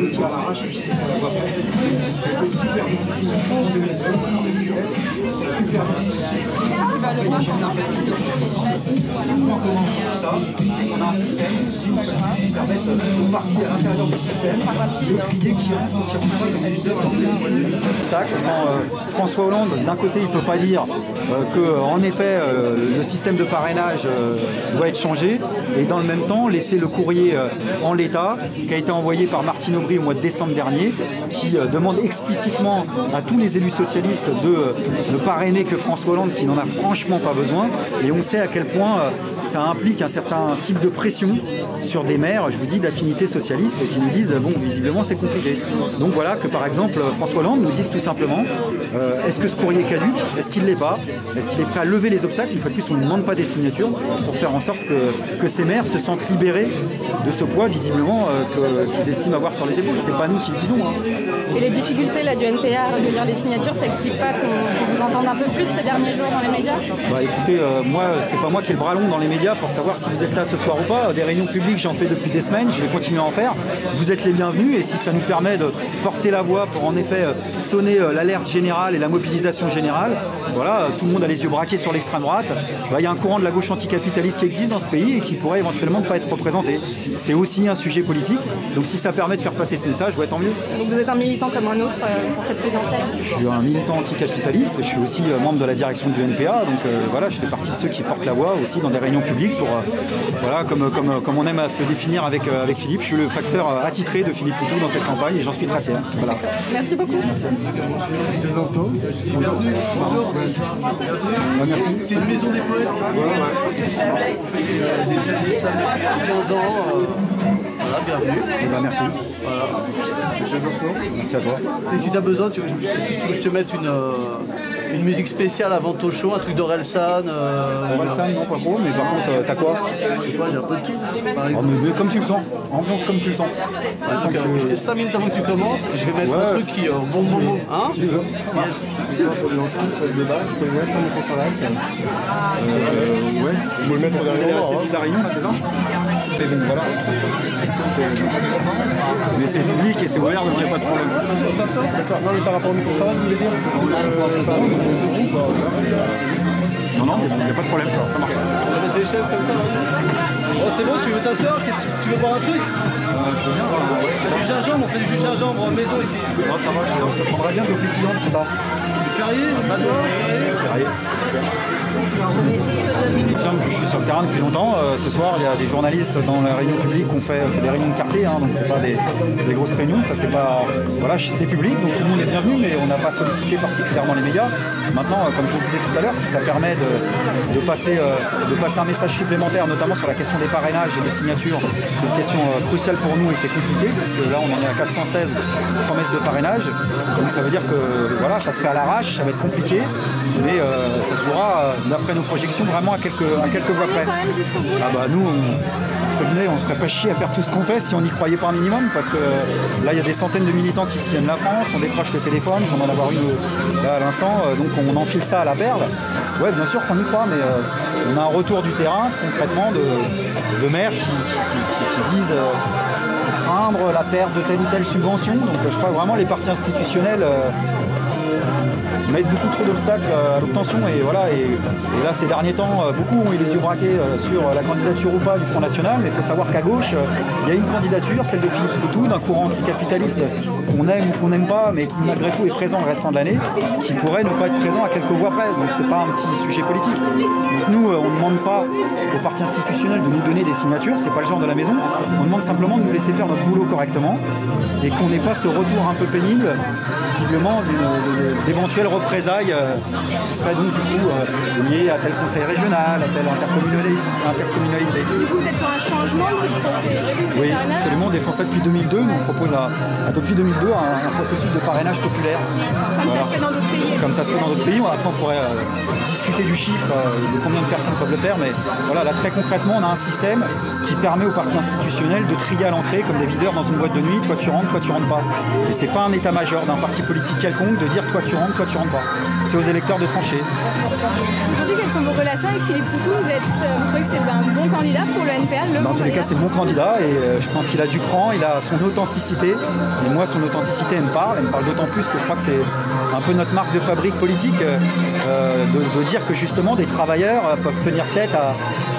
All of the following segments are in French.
aussi à l'arrache, c'est super difficile en 2017, c'est super difficile. Ça, c'est qu'on a un système qui permet aux partis à l'intérieur du système de crier qui quand François Hollande, d'un côté, il ne peut pas dire qu'en effet, le système de parrainage doit être changé, et dans le même temps, laisser le courrier en l'état, qui a été envoyé par Martine Aubry au mois de décembre dernier, qui demande explicitement à tous les élus socialistes de ne parrainer que François Hollande, qui n'en a franchement pas besoin. Et on sait à quel point ça implique un certain type de pression sur des maires, je vous dis, d'affinité socialiste, qui nous disent, bon, visiblement, c'est compliqué. Donc voilà que, par exemple, François Hollande nous dise tout simplement, est-ce que ce courrier est caduc? Est-ce qu'il ne l'est pas? Est-ce qu'il est prêt à lever les obstacles? Une fois de plus, on ne demande pas des signatures pour faire en sorte que ces maires se sentent libérés de ce poids, visiblement, qu'ils estiment avoir sur les épaules. C'est pas nous qui le disons. Et les difficultés là, du NPA à recueillir les signatures, ça explique pas qu'on vous entende un peu plus ces derniers jours dans les médias? Bah écoutez, moi, c'est pas moi qui ai le bras long dans les médias pour savoir si vous êtes là ce soir ou pas. Des réunions publiques, j'en fais depuis des semaines, je vais continuer à en faire. Vous êtes les bienvenus, et si ça nous permet de porter la voix pour en effet sonner l'alerte générale et la mobilisation générale, voilà, tout le monde a les yeux braqués sur l'extrême droite, bah, y a un courant de la gauche anticapitaliste qui existe dans ce pays et qui pourrait éventuellement ne pas être représenté. C'est aussi un sujet politique, donc si ça permet de faire passer ce message, ouais, tant mieux. Donc vous êtes un militant comme un autre pour cette présidentielle? Je suis un militant anticapitaliste, je suis aussi membre de la direction du NPA, donc voilà, je fais partie de ceux qui portent la voix aussi dans des réunions publiques pour, voilà, comme on aime à se le définir avec Philippe, je suis le facteur attitré de Philippe Poutou dans cette campagne et j'en suis très fier. Voilà. Merci beaucoup. Merci. Bonjour. Merci. C'est une maison des poètes ici. Des services depuis 15 ans. Voilà, bienvenue. Merci. Voilà. Merci à toi. Et si tu as besoin, si tu veux que je te mette une musique spéciale avant ton show, un truc d'Orelsan. Orelsan, non, pas trop, mais par contre, t'as quoi? Je sais pas, il y a un peu de tout. Mais comme tu le sens, ambiance comme tu le sens. 5 minutes avant que tu commences, je vais mettre un truc qui bon moment. Hein? Tu veux? Yes. Ouais. On peut le mettre derrière moi. C'est toute la réunion, là, c'est ça? Et donc voilà. Mais c'est public et c'est ouvert, donc il n'y a pas de problème. D'accord. Non, mais par rapport au micro-travail, vous voulez dire? Non, il n'y a pas de problème, ça marche. On va mettre des chaises comme ça. Oh, c'est bon, tu veux t'asseoir? Tu veux boire un truc? Je veux bien voir. Du jus de gingembre, on fait du jus de gingembre maison ici. Non, ça va, je te prendrai bien de pétillant, c'est ça. Du Perrier, Badois, Perrier. Il firme que je suis sur le terrain depuis longtemps. Ce soir, il y a des journalistes dans la réunion publique qu'on fait, c'est des réunions de quartier, hein, donc c'est pas des grosses réunions. Ça c'est pas, voilà, c'est public, donc tout le monde est bienvenu, mais on n'a pas sollicité particulièrement les médias. Maintenant, comme je vous le disais tout à l'heure, si ça permet de passer un message supplémentaire, notamment sur la question des parrainages et des signatures, c'est une question cruciale pour nous et qui est compliquée, parce que là on en est à 416 promesses de parrainage, donc ça veut dire que voilà, ça se fait à l'arrache, ça va être compliqué, mais ça se jouera d'après nos projections vraiment à quelques voix près. Ah bah nous, on se ferait pas chier à faire tout ce qu'on fait si on n'y croyait pas un minimum, parce que là il y a des centaines de militants qui sillonnent la France, on décroche le téléphone, j'en viens d'avoir une là à l'instant, donc on enfile ça à la perle. Ouais, bien sûr qu'on y croit, mais on a un retour du terrain concrètement de maires qui disent craindre la perte de telle ou telle subvention, donc je crois que vraiment les partis institutionnels mettent beaucoup trop d'obstacles à l'obtention, et voilà, et là ces derniers temps beaucoup ont eu les yeux braqués sur la candidature ou pas du Front National, mais il faut savoir qu'à gauche il y a une candidature, celle de Philippe Poutou, d'un courant anticapitaliste qu'on aime ou qu'on n'aime pas, mais qui malgré tout est présent le restant de l'année, qui pourrait ne pas être présent à quelques voix près, donc c'est pas un petit sujet politique. Donc nous on ne demande pas aux partis institutionnels de nous donner des signatures, c'est pas le genre de la maison, on demande simplement de nous laisser faire notre boulot correctement et qu'on n'ait pas ce retour un peu pénible visiblement d'éventuelles représailles qui seraient donc du coup liées à tel conseil régional, à telle intercommunalité. Vous êtes pour un changement de ce processus? Oui, absolument, on défend ça depuis 2002, nous on propose depuis 2002 un processus de parrainage populaire. Comme voilà. Ça se fait dans d'autres pays. Comme ça se fait dans d'autres pays, après on pourrait discuter du chiffre, de combien de personnes peuvent le faire, mais voilà, là très concrètement on a un système qui permet aux partis institutionnels de trier à l'entrée comme des videurs dans une boîte de nuit, toi tu rentres pas. Et c'est pas un état-major d'un parti politique quelconque de dire toi tu rentres pas. C'est aux électeurs de trancher. Aujourd'hui, quelles sont vos relations avec Philippe Poutou? Vous trouvez que c'est un bon candidat pour le NPA? Dans tous les cas, c'est le bon candidat et je pense qu'il a du cran, il a son authenticité. Et moi, son authenticité, elle me parle d'autant plus que je crois que c'est un peu notre marque de fabrique politique de dire que justement des travailleurs peuvent tenir tête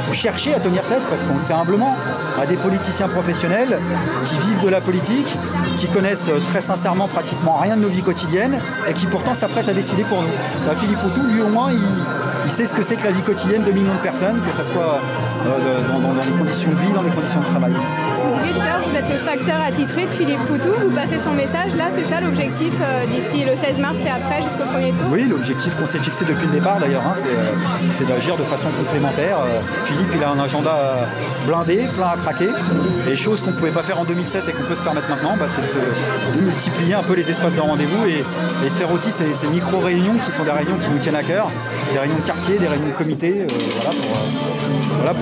ou chercher à tenir tête, parce qu'on le fait humblement, à des politiciens professionnels qui vivent de la politique, qui connaissent très sincèrement pratiquement rien de nos vies quotidiennes et qui pourtant s'apprêtent à décider pour nous. Bah, Philippe Poutou, lui au moins, il sait ce que c'est que la vie quotidienne de millions de personnes, que ce soit dans les conditions de vie, dans les conditions de travail. Vous disiez tout à l'heure que vous êtes le facteur attitré de Philippe Poutou, vous passez son message, là c'est ça l'objectif d'ici le 16 mars et après jusqu'au premier tour? Oui, l'objectif qu'on s'est fixé depuis le départ d'ailleurs, hein, c'est d'agir de façon complémentaire. Philippe, il a un agenda blindé, plein à craquer, et chose qu'on ne pouvait pas faire en 2007 et qu'on peut se permettre maintenant, bah, c'est de multiplier un peu les espaces de rendez-vous et de faire aussi ces micro-réunions qui sont des réunions qui nous tiennent à cœur, des réunions de quartier, des réunions de comité,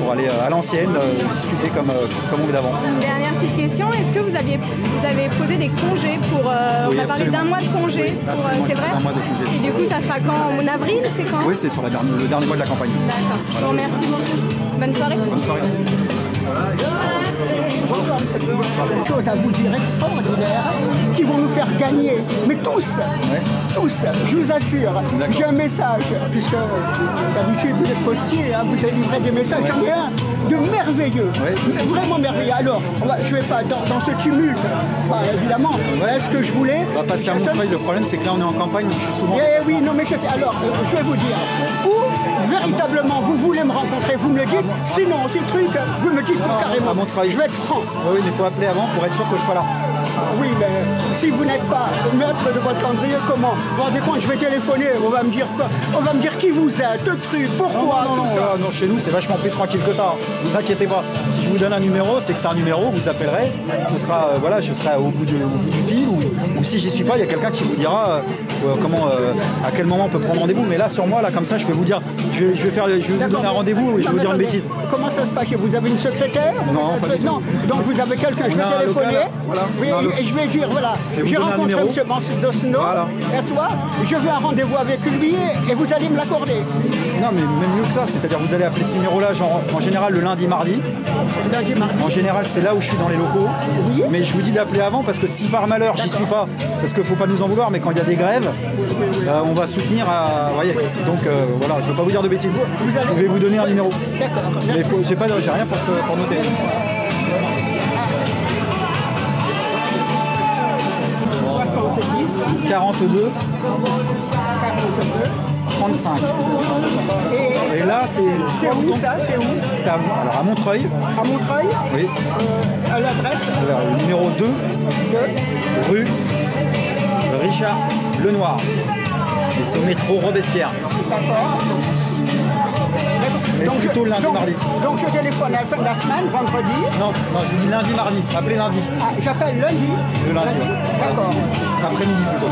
pour aller à l'ancienne, discuter comme on veut d'avant. Une dernière petite question, est-ce que vous avez posé des congés pour... Oui, on a parlé d'un mois de congé, c'est vrai? Un mois de congé. Et du coup, ça sera quand? En avril, c'est quand? Oui, c'est sur le dernier mois de la campagne. D'accord, je vous remercie beaucoup. Bonne soirée. Bonne soirée. Des choses à vous dire extraordinaires qui vont nous faire gagner, mais tous, je vous assure. J'ai un message, puisque d'habitude vous êtes postier, hein, vous délivrez des messages, j'en ai un de merveilleux, vraiment merveilleux. Alors, je ne vais pas dans ce tumulte, évidemment, voilà ce que je voulais. On va passer à Montreuil, le problème c'est que là on est en campagne, donc je suis souvent... Oui, non mais je sais, alors je vais vous dire, où véritablement vous voulez me rencontrer, vous me le dites, sinon ces trucs, vous me dites carrément, à Montreuil. je vais être franc. Oui, mais il faut appeler avant pour être sûr que je sois là. Oui, mais si vous n'êtes pas maître de votre calendrier, comment? Vous vous rendez compte, je vais téléphoner, on va me dire quoi? On va me dire qui vous êtes, le truc, pourquoi? Non, chez nous c'est vachement plus tranquille que ça. Ne vous inquiétez pas. Si je vous donne un numéro, c'est que c'est un numéro, vous appellerez. Ce sera, je serai au bout du fil, ou si j'y suis pas, il y a quelqu'un qui vous dira à quel moment on peut prendre rendez-vous. Mais là, sur moi, là, comme ça, je vais vous dire, je vais vous donner un rendez-vous et je vais vous dire une bêtise. Comment ça se passe? Vous avez une secrétaire? Non, pas du tout. Non, donc vous avez quelqu'un, je vais téléphoner. Voilà. Oui, et je vais dire, voilà, j'ai rencontré M. Dosno, hier soir, je veux un rendez-vous avec lui et vous allez me l'accorder. Non, mais même mieux que ça, c'est-à-dire vous allez appeler ce numéro-là en général le lundi, mardi. Lundi, mardi. En général, c'est là où je suis dans les locaux. Oui. Mais je vous dis d'appeler avant parce que si par malheur j'y suis pas, parce qu'il ne faut pas nous en vouloir, mais quand il y a des grèves, on va soutenir vous voyez. Donc voilà, je ne veux pas vous dire de bêtises. Je vais vous donner un numéro. D'accord. Mais j'ai rien pour noter. 42 35. Et là, c'est où ça? C'est où? C'est alors à Montreuil. À Montreuil? Oui. À l'adresse? Alors, le numéro 2, rue Richard Lenoir. Et c'est au métro Robespierre. D'accord. Mais plutôt lundi, mardi. Donc je téléphone à la fin de la semaine, vendredi. Non, je dis lundi, mardi. Appelez lundi. Ah, j'appelle lundi. Le lundi. D'accord. Après-midi plutôt.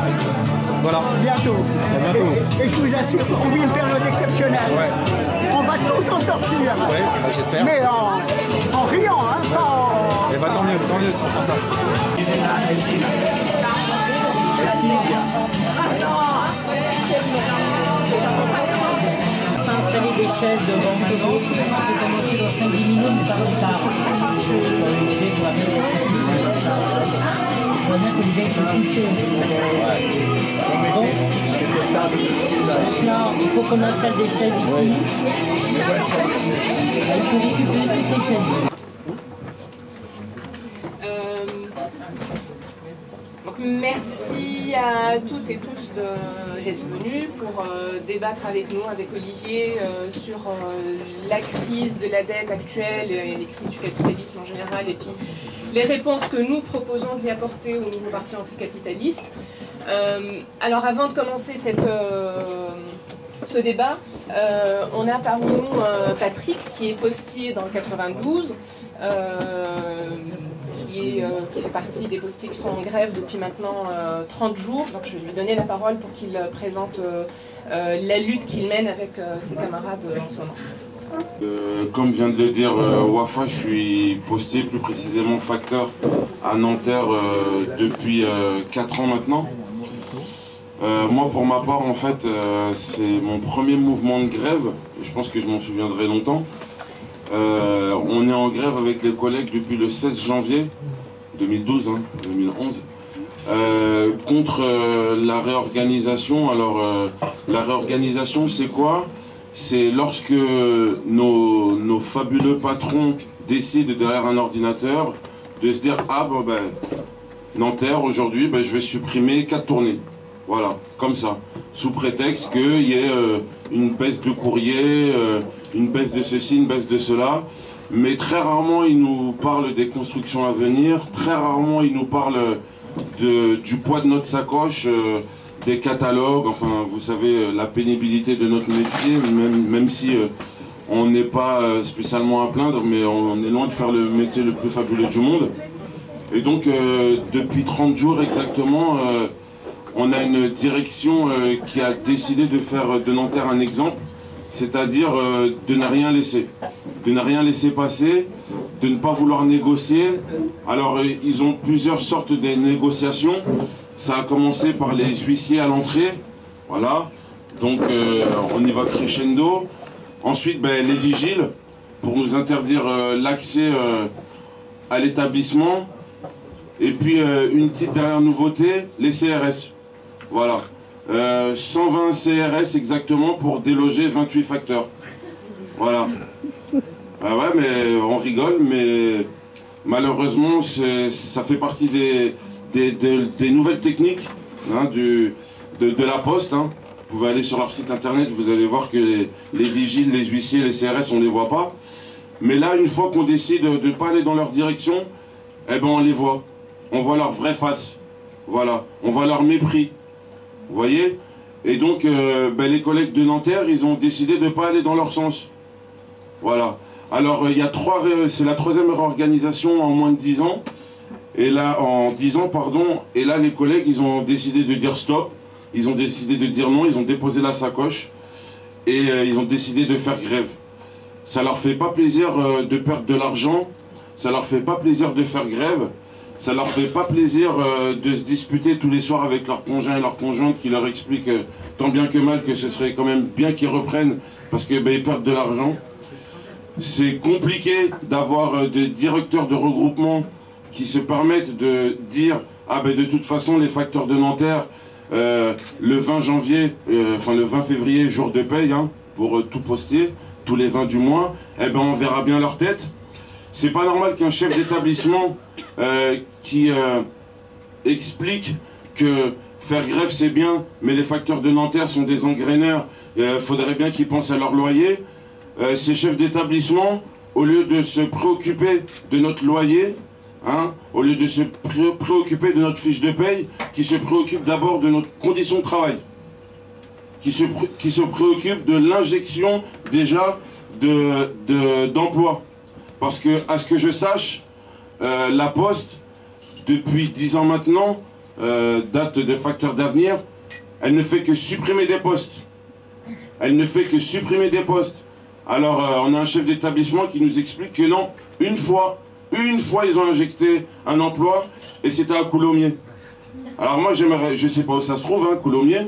Voilà. Bientôt. À bientôt. Et je vous assure, on vit une période exceptionnelle. Ouais. On va tous en sortir. Ouais, j'espère. Mais en riant, hein, pas en... Et bah tant mieux si on s'en sort. Installer des chaises devant le bureau, on peut commencer dans 5-10 minutes, mais pas comme ça. Je vois bien que les gens sont couchés. Donc, là, il faut qu'on installe des chaises ici. Il faut récupérer toutes les chaises. Merci à toutes et tous d'être venus pour débattre avec nous, avec Olivier, sur la crise de la dette actuelle et les crises du capitalisme en général, et puis les réponses que nous proposons d'y apporter au nouveau parti anticapitaliste. Alors avant de commencer ce débat, on a parmi nous Patrick, qui est postier dans le 92, qui fait partie des postiers qui sont en grève depuis maintenant 30 jours. Donc je vais lui donner la parole pour qu'il présente la lutte qu'il mène avec ses camarades en ce moment. Comme vient de le dire Wafa, je suis postier, plus précisément facteur à Nanterre depuis 4 ans maintenant. Moi, pour ma part, en fait, c'est mon premier mouvement de grève. Je pense que je m'en souviendrai longtemps. On est en grève avec les collègues depuis le 16 janvier 2012, 2011, contre la réorganisation. Alors, la réorganisation, c'est quoi? C'est lorsque nos fabuleux patrons décident derrière un ordinateur de se dire « Ah, bon, ben, Nanterre, aujourd'hui, ben, je vais supprimer 4 tournées. » Voilà, comme ça, sous prétexte qu'il y ait une baisse de courrier, une baisse de ceci, une baisse de cela. Mais très rarement, ils nous parlent des constructions à venir, très rarement, ils nous parlent du poids de notre sacoche, des catalogues, enfin, vous savez, la pénibilité de notre métier, même si on n'est pas spécialement à plaindre, mais on est loin de faire le métier le plus fabuleux du monde. Et donc, depuis 30 jours exactement, on a une direction qui a décidé de faire de Nanterre un exemple, c'est-à-dire de ne rien laisser. De ne rien laisser passer, de ne pas vouloir négocier. Alors, ils ont plusieurs sortes de négociations. Ça a commencé par les huissiers à l'entrée, voilà. Donc, on y va crescendo. Ensuite, ben, les vigiles, pour nous interdire l'accès à l'établissement. Et puis, une petite dernière nouveauté, les CRS. Voilà. 120 CRS exactement pour déloger 28 facteurs. Voilà. Ah ouais, mais on rigole, mais malheureusement, ça fait partie des nouvelles techniques hein, de la Poste. Hein. Vous pouvez aller sur leur site internet, vous allez voir que les vigiles, les huissiers, les CRS, on ne les voit pas. Mais là, une fois qu'on décide de ne pas aller dans leur direction, eh ben on les voit. On voit leur vraie face. Voilà. On voit leur mépris. Vous voyez? Et donc, ben, les collègues de Nanterre, ils ont décidé de ne pas aller dans leur sens. Voilà. Alors, il y a c'est la 3e réorganisation en moins de 10 ans. Et là, en 10 ans, pardon. Et là, les collègues, ils ont décidé de dire stop. Ils ont décidé de dire non. Ils ont déposé la sacoche. Et ils ont décidé de faire grève. Ça leur fait pas plaisir de perdre de l'argent. Ça leur fait pas plaisir de faire grève. Ça leur fait pas plaisir de se disputer tous les soirs avec leurs conjoints et leurs conjointes qui leur expliquent tant bien que mal que ce serait quand même bien qu'ils reprennent parce que ben, ils perdent de l'argent. C'est compliqué d'avoir des directeurs de regroupement qui se permettent de dire « Ah ben de toute façon les facteurs de Nanterre, le 20 janvier, enfin le 20 février, jour de paye, hein, pour tout postier, tous les 20 du mois, eh ben on verra bien leur tête. » C'est pas normal qu'un chef d'établissement qui explique que faire grève c'est bien, mais les facteurs de Nanterre sont des engraineurs, faudrait bien qu'ils pensent à leur loyer. Ces chefs d'établissement, au lieu de se préoccuper de notre loyer, hein, au lieu de se préoccuper de notre fiche de paye, qui se préoccupent d'abord de notre condition de travail, qui se préoccupent de l'injection déjà d'emploi. Parce que, à ce que je sache, la Poste, depuis 10 ans maintenant, date de facteur d'avenir, elle ne fait que supprimer des postes. Elle ne fait que supprimer des postes. Alors, on a un chef d'établissement qui nous explique que non, une fois, ils ont injecté un emploi, et c'était à Coulommiers. Alors moi, j'aimerais, je ne sais pas où ça se trouve, hein, Coulommiers,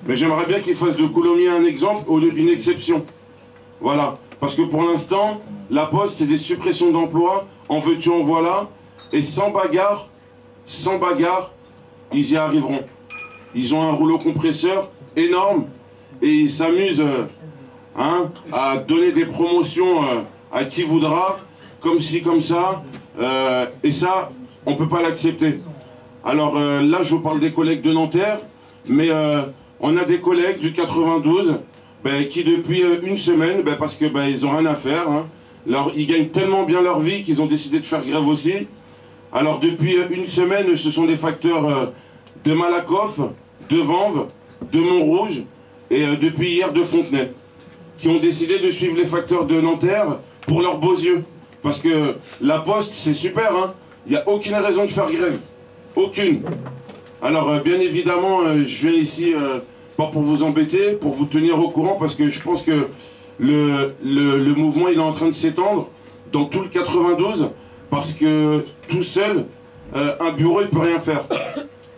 mais j'aimerais bien qu'il fasse de Coulommiers un exemple au lieu d'une exception. Voilà. Parce que pour l'instant, la Poste, c'est des suppressions d'emplois, en veux-tu, en voilà, et sans bagarre, ils y arriveront. Ils ont un rouleau compresseur énorme, et ils s'amusent hein, à donner des promotions à qui voudra, comme ci, comme ça, et ça, on ne peut pas l'accepter. Alors là, je vous parle des collègues de Nanterre, mais on a des collègues du 92, ben, qui depuis une semaine, ben, parce que ben, ils n'ont rien à faire, hein, ils gagnent tellement bien leur vie qu'ils ont décidé de faire grève aussi. Alors depuis une semaine, ce sont des facteurs de Malakoff, de Vanves, de Montrouge, et depuis hier de Fontenay, qui ont décidé de suivre les facteurs de Nanterre pour leurs beaux yeux. Parce que la Poste, c'est super, hein, il n'y a aucune raison de faire grève. Aucune. Alors bien évidemment, je viens ici... pas pour vous embêter, pour vous tenir au courant, parce que je pense que le mouvement il est en train de s'étendre dans tout le 92, parce que tout seul, un bureau il peut rien faire.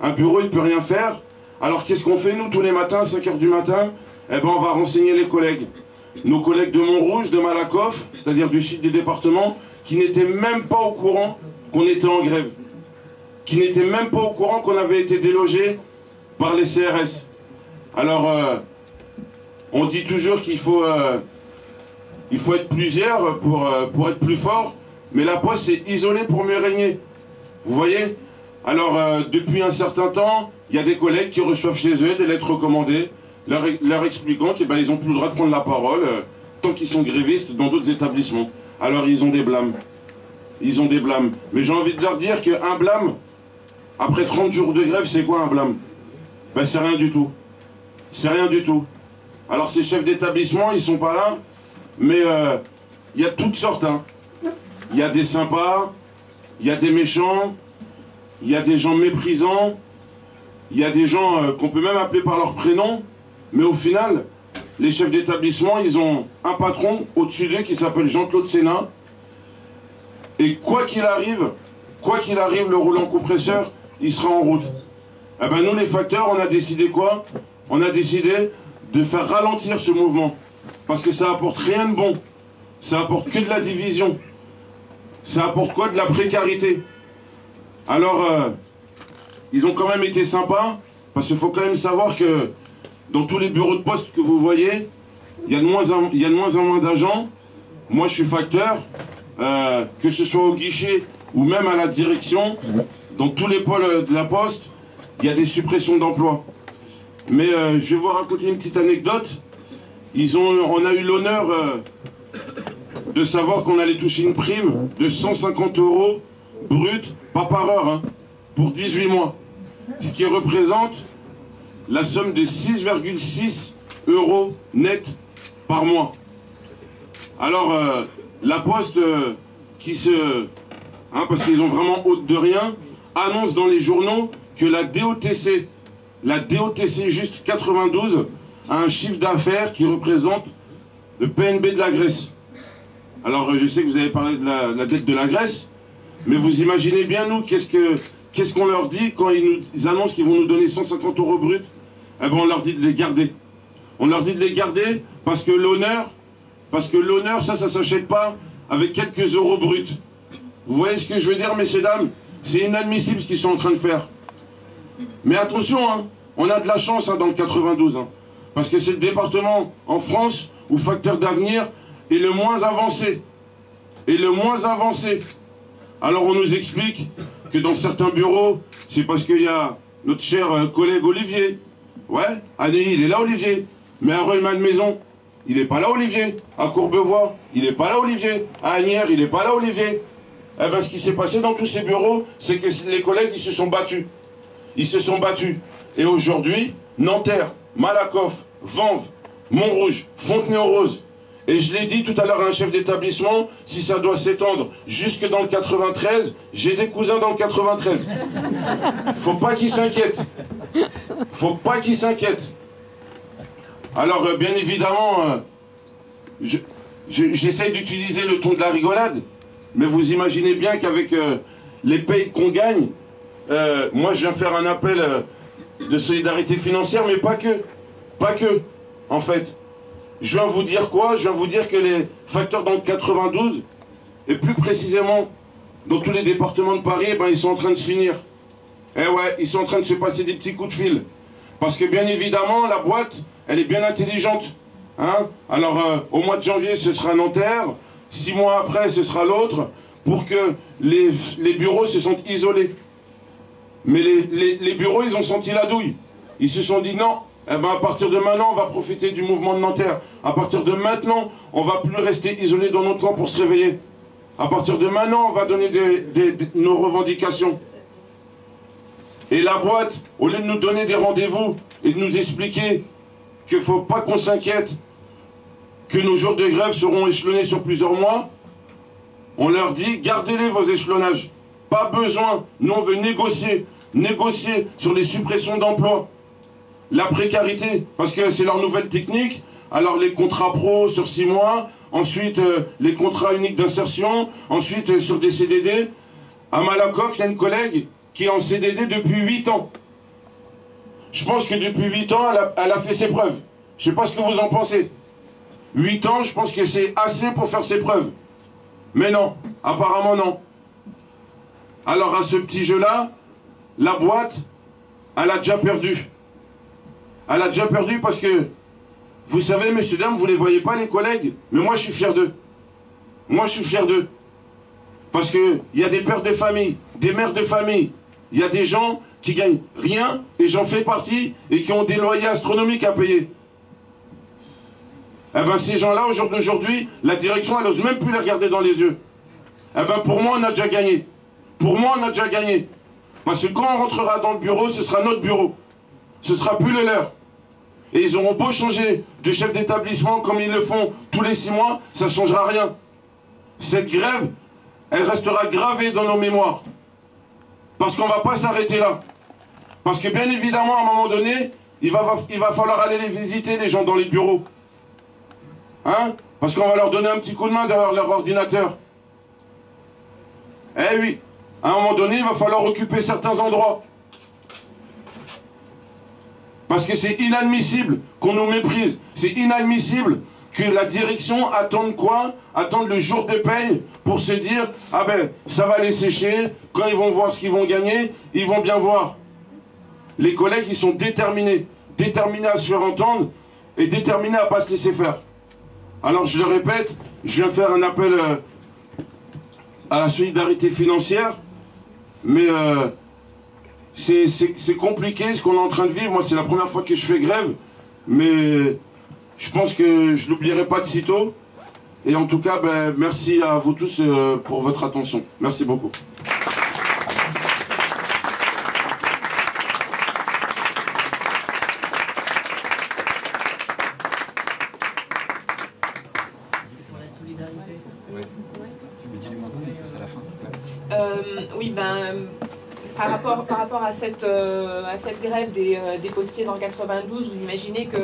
Un bureau il peut rien faire, Alors qu'est-ce qu'on fait nous tous les matins, à 5 h du matin? Eh ben on va renseigner les collègues. Nos collègues de Montrouge, de Malakoff, c'est-à-dire du sud des départements, qui n'étaient même pas au courant qu'on était en grève. Qui n'étaient même pas au courant qu'on avait été délogés par les CRS. Alors, on dit toujours qu'il faut être plusieurs pour être plus fort, mais la Poste s'est isolée pour mieux régner. Vous voyez? Alors, depuis un certain temps, il y a des collègues qui reçoivent chez eux des lettres recommandées, leur expliquant qu'ils n'ont plus le droit de prendre la parole tant qu'ils sont grévistes dans d'autres établissements. Alors, ils ont des blâmes. Ils ont des blâmes. Mais j'ai envie de leur dire qu'un blâme, après 30 jours de grève, c'est quoi un blâme? Ben, c'est rien du tout. C'est rien du tout. Alors, ces chefs d'établissement, ils sont pas là, mais il y a toutes sortes. Hein. Il y a des sympas, il y a des méchants, il y a des gens méprisants, il y a des gens qu'on peut même appeler par leur prénom, mais au final, les chefs d'établissement, ils ont un patron au-dessus d'eux qui s'appelle Jean-Claude Sénat, et quoi qu'il arrive, le roulant compresseur, il sera en route. Eh ben nous, les facteurs, on a décidé quoi? On a décidé de faire ralentir ce mouvement, parce que ça apporte rien de bon, ça apporte que de la division, ça apporte quoi? De la précarité. Alors, ils ont quand même été sympas, parce qu'il faut quand même savoir que dans tous les bureaux de poste que vous voyez, il y a de moins en moins d'agents. Moi, je suis facteur, que ce soit au guichet ou même à la direction, dans tous les pôles de la Poste, il y a des suppressions d'emplois. Mais je vais vous raconter une petite anecdote. On a eu l'honneur de savoir qu'on allait toucher une prime de 150 € brut, pas par heure, hein, pour 18 mois. Ce qui représente la somme de 6,6 € net par mois. Alors, la Poste, parce qu'ils ont vraiment honte de rien, annonce dans les journaux que la DOTC juste 92, a un chiffre d'affaires qui représente le PNB de la Grèce. Alors, je sais que vous avez parlé de la dette de la Grèce, mais vous imaginez bien, nous, qu'est-ce qu'on leur dit quand ils annoncent qu'ils vont nous donner 150 € bruts? Eh ben, on leur dit de les garder. On leur dit de les garder parce que l'honneur, ça s'achète pas avec quelques euros bruts. Vous voyez ce que je veux dire, messieurs, dames? C'est inadmissible ce qu'ils sont en train de faire. Mais attention, hein, on a de la chance dans le 92, hein, parce que c'est le département en France où Facteur d'Avenir est le moins avancé. Et le moins avancé. Alors on nous explique que dans certains bureaux, c'est parce qu'il y a notre cher collègue Olivier. Ouais, à Neuilly, il est là, Olivier. Mais à Rueil-Malmaison, il n'est pas là, Olivier. À Courbevoie, il n'est pas là, Olivier. À Asnières, il n'est pas là, Olivier. Eh bien, ce qui s'est passé dans tous ces bureaux, c'est que les collègues, ils se sont battus. Ils se sont battus. Et aujourd'hui, Nanterre, Malakoff, Vanves, Montrouge, Fontenay-aux-Roses, et je l'ai dit tout à l'heure à un chef d'établissement, si ça doit s'étendre jusque dans le 93, j'ai des cousins dans le 93. Faut pas qu'ils s'inquiètent. Faut pas qu'ils s'inquiètent. Alors, bien évidemment, j'essaye d'utiliser le ton de la rigolade, mais vous imaginez bien qu'avec les payes qu'on gagne, moi je viens faire un appel de solidarité financière, mais pas que. Pas que, en fait. Je viens vous dire quoi? Je viens vous dire que les facteurs dans le 92, et plus précisément dans tous les départements de Paris, eh ben, ils sont en train de se finir. Eh ouais, ils sont en train de se passer des petits coups de fil. Parce que bien évidemment, la boîte, elle est bien intelligente. Hein? Alors, au mois de janvier, ce sera Nanterre. 6 mois après, ce sera l'autre. Pour que les bureaux se sentent isolés. Mais les bureaux, ils ont senti la douille. Ils se sont dit non. Eh ben, à partir de maintenant, on va profiter du mouvement de Nanterre. À partir de maintenant, on ne va plus rester isolé dans notre camp pour se réveiller. À partir de maintenant, on va donner nos revendications. Et la boîte, au lieu de nous donner des rendez-vous et de nous expliquer qu'il ne faut pas qu'on s'inquiète, que nos jours de grève seront échelonnés sur plusieurs mois, on leur dit, gardez-les vos échelonnages. Pas besoin. Nous, on veut négocier. Négocier sur les suppressions d'emplois. La précarité, parce que c'est leur nouvelle technique. Alors les contrats pro sur 6 mois, ensuite les contrats uniques d'insertion, ensuite sur des CDD. À Malakoff, il y a une collègue qui est en CDD depuis 8 ans. Je pense que depuis 8 ans, elle a fait ses preuves. Je ne sais pas ce que vous en pensez. 8 ans, je pense que c'est assez pour faire ses preuves. Mais non, apparemment non. Alors à ce petit jeu-là, la boîte, elle a déjà perdu. Elle a déjà perdu parce que, vous savez, messieurs, dames, vous ne les voyez pas, les collègues, mais moi je suis fier d'eux. Moi je suis fier d'eux. Parce qu'il y a des pères de famille, des mères de famille, il y a des gens qui gagnent rien, et j'en fais partie, et qui ont des loyers astronomiques à payer. Eh bien ces gens-là, au jour d'aujourd'hui, la direction, elle n'ose même plus les regarder dans les yeux. Eh bien pour moi, on a déjà gagné. Pour moi, on a déjà gagné. Parce que quand on rentrera dans le bureau, ce sera notre bureau. Ce ne sera plus le leur. Et ils auront beau changer de chef d'établissement comme ils le font tous les 6 mois, ça ne changera rien. Cette grève, elle restera gravée dans nos mémoires. Parce qu'on ne va pas s'arrêter là. Parce que bien évidemment, à un moment donné, il va falloir aller les visiter, les gens dans les bureaux. Hein? Parce qu'on va leur donner un petit coup de main derrière leur ordinateur. Eh oui, à un moment donné, il va falloir occuper certains endroits. Parce que c'est inadmissible qu'on nous méprise. C'est inadmissible que la direction attende quoi? Attende le jour de paye pour se dire « Ah ben, ça va les sécher, quand ils vont voir ce qu'ils vont gagner, ils vont bien voir. » Les collègues, ils sont déterminés. Déterminés à se faire entendre et déterminés à ne pas se laisser faire. Alors, je le répète, je viens faire un appel à la solidarité financière, mais c'est compliqué ce qu'on est en train de vivre. Moi, c'est la première fois que je fais grève, mais je pense que je ne l'oublierai pas de sitôt. Et en tout cas, ben, merci à vous tous pour votre attention. Merci beaucoup. Oui, ben, par rapport à cette grève des postiers dans le 92, vous imaginez que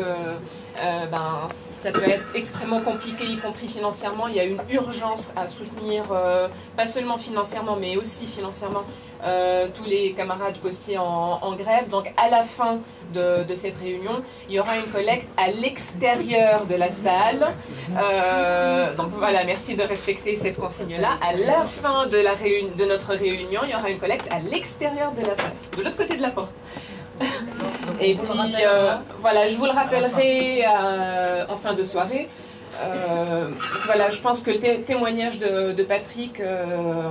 ben, ça peut être extrêmement compliqué, y compris financièrement. Il y a une urgence à soutenir, pas seulement financièrement, mais aussi financièrement, tous les camarades postiers en grève. Donc à la fin de cette réunion, il y aura une collecte à l'extérieur de la salle. Donc voilà, merci de respecter cette consigne-là. À la fin de notre réunion, il y aura une collecte à l'extérieur de la salle, de l'autre côté de la porte. Et puis voilà, je vous le rappellerai en fin de soirée. Voilà, je pense que le témoignage de Patrick,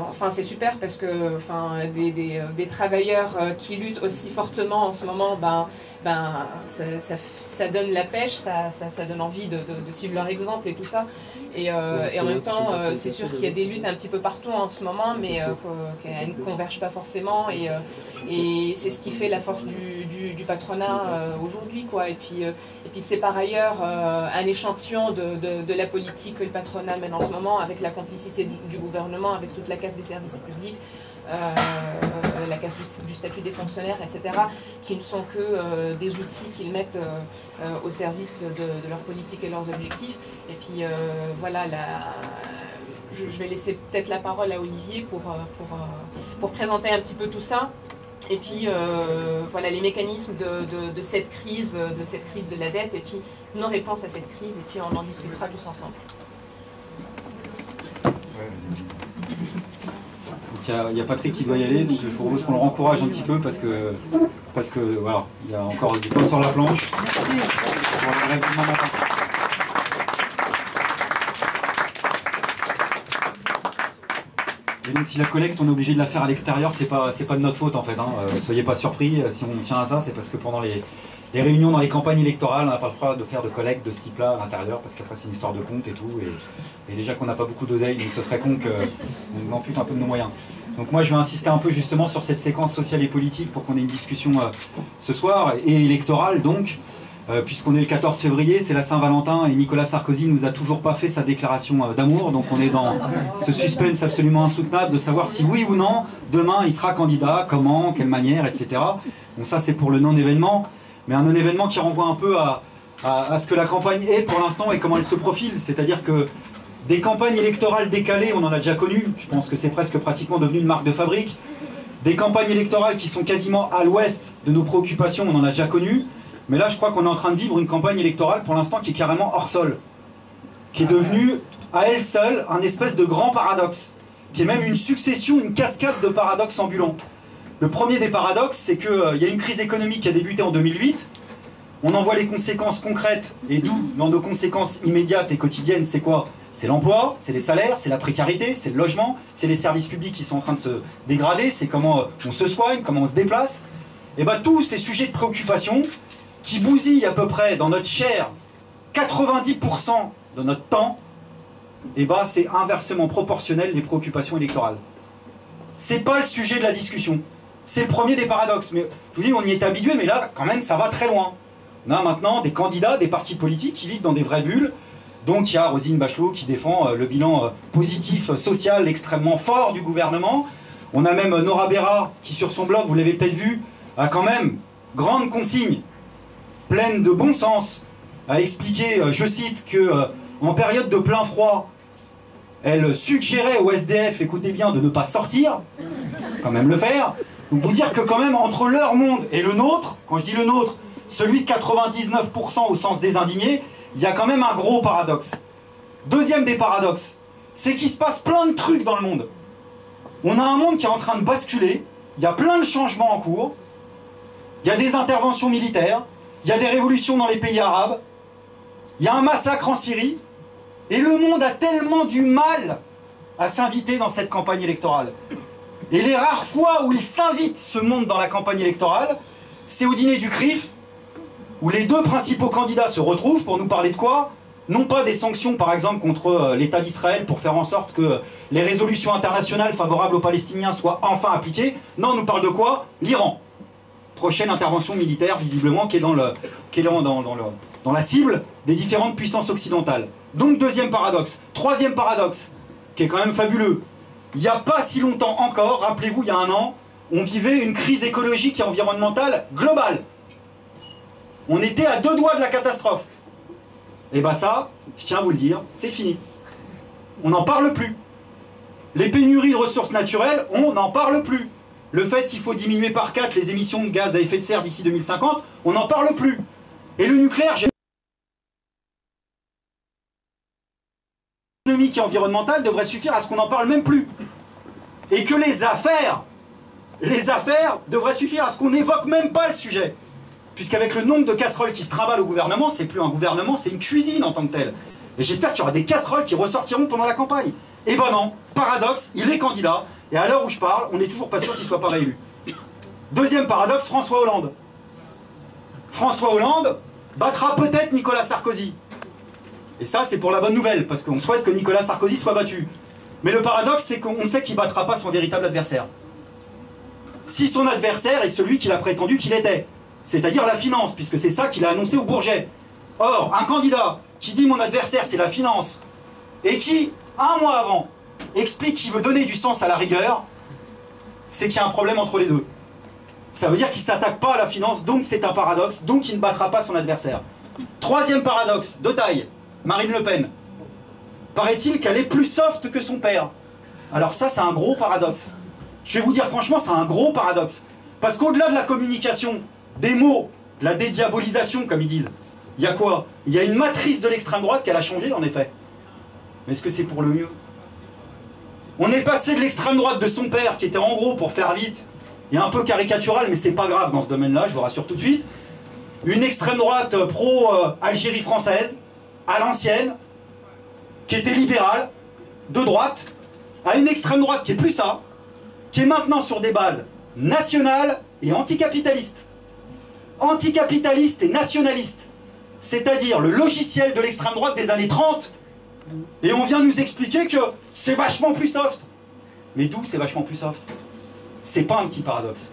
enfin c'est super parce que enfin, des travailleurs qui luttent aussi fortement en ce moment, ça donne la pêche, ça donne envie de suivre leur exemple et tout ça. Et en même temps, c'est sûr qu'il y a des luttes un petit peu partout en ce moment, mais qu'elles ne convergent pas forcément. Et c'est ce qui fait la force du patronat aujourd'hui, quoi. Et puis c'est par ailleurs un échantillon de la politique que le patronat mène en ce moment, avec la complicité du gouvernement, avec toute la casse des services publics, la casse du statut des fonctionnaires, etc., qui ne sont que des outils qu'ils mettent au service de leur politique et leurs objectifs. Et puis voilà, je vais laisser peut-être la parole à Olivier pour présenter un petit peu tout ça. Et puis voilà les mécanismes de cette crise de la dette, et puis nos réponses à cette crise, et puis on en discutera tous ensemble. Il y a Patrick qui doit y aller, donc je vous propose qu'on le rencourage un petit peu parce que voilà, il y a encore du pain sur la planche. Et donc si la collecte on est obligé de la faire à l'extérieur, c'est pas de notre faute en fait, hein. Soyez pas surpris, si on tient à ça, c'est parce que pendant les réunions dans les campagnes électorales, on n'a pas le droit de faire de collecte de ce type-là à l'intérieur, parce qu'après c'est une histoire de compte et tout, et déjà qu'on n'a pas beaucoup d'oseille, donc ce serait con qu'on nous ampute un peu de nos moyens. Donc moi je vais insister un peu justement sur cette séquence sociale et politique pour qu'on ait une discussion ce soir, et électorale donc, puisqu'on est le 14 février, c'est la Saint-Valentin, et Nicolas Sarkozy nous a toujours pas fait sa déclaration d'amour, donc on est dans ce suspense absolument insoutenable de savoir si oui ou non, demain il sera candidat, comment, quelle manière, etc. Donc ça c'est pour le non-événement, mais un non-événement qui renvoie un peu à ce que la campagne est pour l'instant et comment elle se profile, c'est-à-dire que des campagnes électorales décalées, on en a déjà connu, je pense que c'est presque pratiquement devenu une marque de fabrique. des campagnes électorales qui sont quasiment à l'ouest de nos préoccupations, on en a déjà connu, mais là je crois qu'on est en train de vivre une campagne électorale pour l'instant qui est carrément hors sol, qui est devenue à elle seule un espèce de grand paradoxe, qui est même une succession, une cascade de paradoxes ambulants. Le premier des paradoxes, c'est qu'il y a une crise économique qui a débuté en 2008, on en voit les conséquences concrètes, et d'où, dans nos conséquences immédiates et quotidiennes, c'est quoi? C'est l'emploi, c'est les salaires, c'est la précarité, c'est le logement, c'est les services publics qui sont en train de se dégrader, c'est comment on se soigne, comment on se déplace. Et bien tous ces sujets de préoccupation qui bousillent à peu près dans notre chair 90% de notre temps, et ben c'est inversement proportionnel les préoccupations électorales. C'est pas le sujet de la discussion. C'est le premier des paradoxes. Mais je vous dis, on y est habitué, mais là, quand même, ça va très loin. On a maintenant des candidats, des partis politiques qui vivent dans des vraies bulles. Donc il y a Roselyne Bachelot qui défend le bilan positif, social, extrêmement fort du gouvernement. On a même Nora Berra qui, sur son blog, vous l'avez peut-être vu, a quand même grande consigne, pleine de bon sens, a expliqué, je cite, que en période de plein froid, elle suggérait aux SDF, écoutez bien, de ne pas sortir, quand même le faire. Donc vous dire que quand même, entre leur monde et le nôtre, quand je dis le nôtre, celui de 99% au sens des indignés, il y a quand même un gros paradoxe. Deuxième des paradoxes, c'est qu'il se passe plein de trucs dans le monde. On a un monde qui est en train de basculer, il y a plein de changements en cours, il y a des interventions militaires, il y a des révolutions dans les pays arabes, il y a un massacre en Syrie, et le monde a tellement du mal à s'inviter dans cette campagne électorale. Et les rares fois où il s'invite, ce monde, dans la campagne électorale, c'est au dîner du CRIF, où les deux principaux candidats se retrouvent pour nous parler de quoi? Non pas des sanctions, par exemple, contre l'État d'Israël pour faire en sorte que les résolutions internationales favorables aux Palestiniens soient enfin appliquées. Non, on nous parle de quoi? L'Iran. Prochaine intervention militaire, visiblement, qui est dans la cible des différentes puissances occidentales. Donc, deuxième paradoxe. Troisième paradoxe, qui est quand même fabuleux. Il n'y a pas si longtemps encore, rappelez-vous, il y a un an, on vivait une crise écologique et environnementale globale. On était à 2 doigts de la catastrophe. Et bien ça, je tiens à vous le dire, c'est fini. On n'en parle plus. Les pénuries de ressources naturelles, on n'en parle plus. Le fait qu'il faut diminuer par 4 les émissions de gaz à effet de serre d'ici 2050, on n'en parle plus. Et le nucléaire, économique et environnementale devrait suffire à ce qu'on n'en parle même plus. Et que les affaires devraient suffire à ce qu'on n'évoque même pas le sujet. Puisqu'avec le nombre de casseroles qui se trimballent au gouvernement, c'est plus un gouvernement, c'est une cuisine en tant que telle. Et j'espère qu'il y aura des casseroles qui ressortiront pendant la campagne. Et ben non, paradoxe, il est candidat, et à l'heure où je parle, on n'est toujours pas sûr qu'il soit pas réélu. Deuxième paradoxe, François Hollande. François Hollande battra peut-être Nicolas Sarkozy. Et ça, c'est pour la bonne nouvelle, parce qu'on souhaite que Nicolas Sarkozy soit battu. Mais le paradoxe, c'est qu'on sait qu'il ne battra pas son véritable adversaire. Si son adversaire est celui qu'il a prétendu qu'il était, c'est-à-dire la finance, puisque c'est ça qu'il a annoncé au Bourget. Or, un candidat qui dit mon adversaire c'est la finance, et qui, un mois avant, explique qu'il veut donner du sens à la rigueur, c'est qu'il y a un problème entre les deux. Ça veut dire qu'il ne s'attaque pas à la finance, donc c'est un paradoxe, donc il ne battra pas son adversaire. Troisième paradoxe, de taille, Marine Le Pen. Paraît-il qu'elle est plus soft que son père. Alors ça, c'est un gros paradoxe. Je vais vous dire franchement, c'est un gros paradoxe. Parce qu'au-delà de la communication, des mots, de la dédiabolisation, comme ils disent, il y a quoi? Il y a une matrice de l'extrême droite qu'elle a changé, en effet. Mais est-ce que c'est pour le mieux? On est passé de l'extrême droite de son père, qui était en gros, pour faire vite, et un peu caricatural, mais c'est pas grave dans ce domaine-là, je vous rassure tout de suite. Une extrême droite pro-Algérie française, à l'ancienne, qui était libérale, de droite, à une extrême droite qui est plus ça, qui est maintenant sur des bases nationales et anticapitalistes. Anticapitaliste et nationaliste, c'est-à-dire le logiciel de l'extrême droite des années 30, et on vient nous expliquer que c'est vachement plus soft. Mais d'où c'est vachement plus soft? C'est pas un petit paradoxe.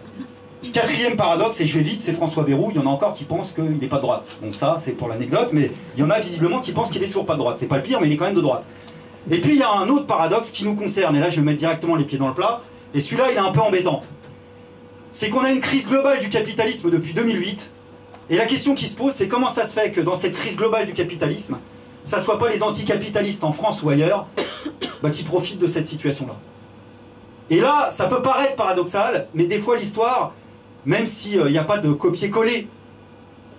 Quatrième paradoxe, et je vais vite, c'est François Bayrou. Il y en a encore qui pensent qu'il n'est pas de droite. Donc ça, c'est pour l'anecdote, mais il y en a visiblement qui pensent qu'il n'est toujours pas de droite. C'est pas le pire, mais il est quand même de droite. Et puis il y a un autre paradoxe qui nous concerne, et là je vais mettre directement les pieds dans le plat, et celui-là il est un peu embêtant. C'est qu'on a une crise globale du capitalisme depuis 2008, et la question qui se pose, c'est comment ça se fait que dans cette crise globale du capitalisme, ça ne soit pas les anticapitalistes en France ou ailleurs qui profitent de cette situation-là. Et là, ça peut paraître paradoxal, mais des fois l'histoire, même s'il n'y a pas de copier-coller,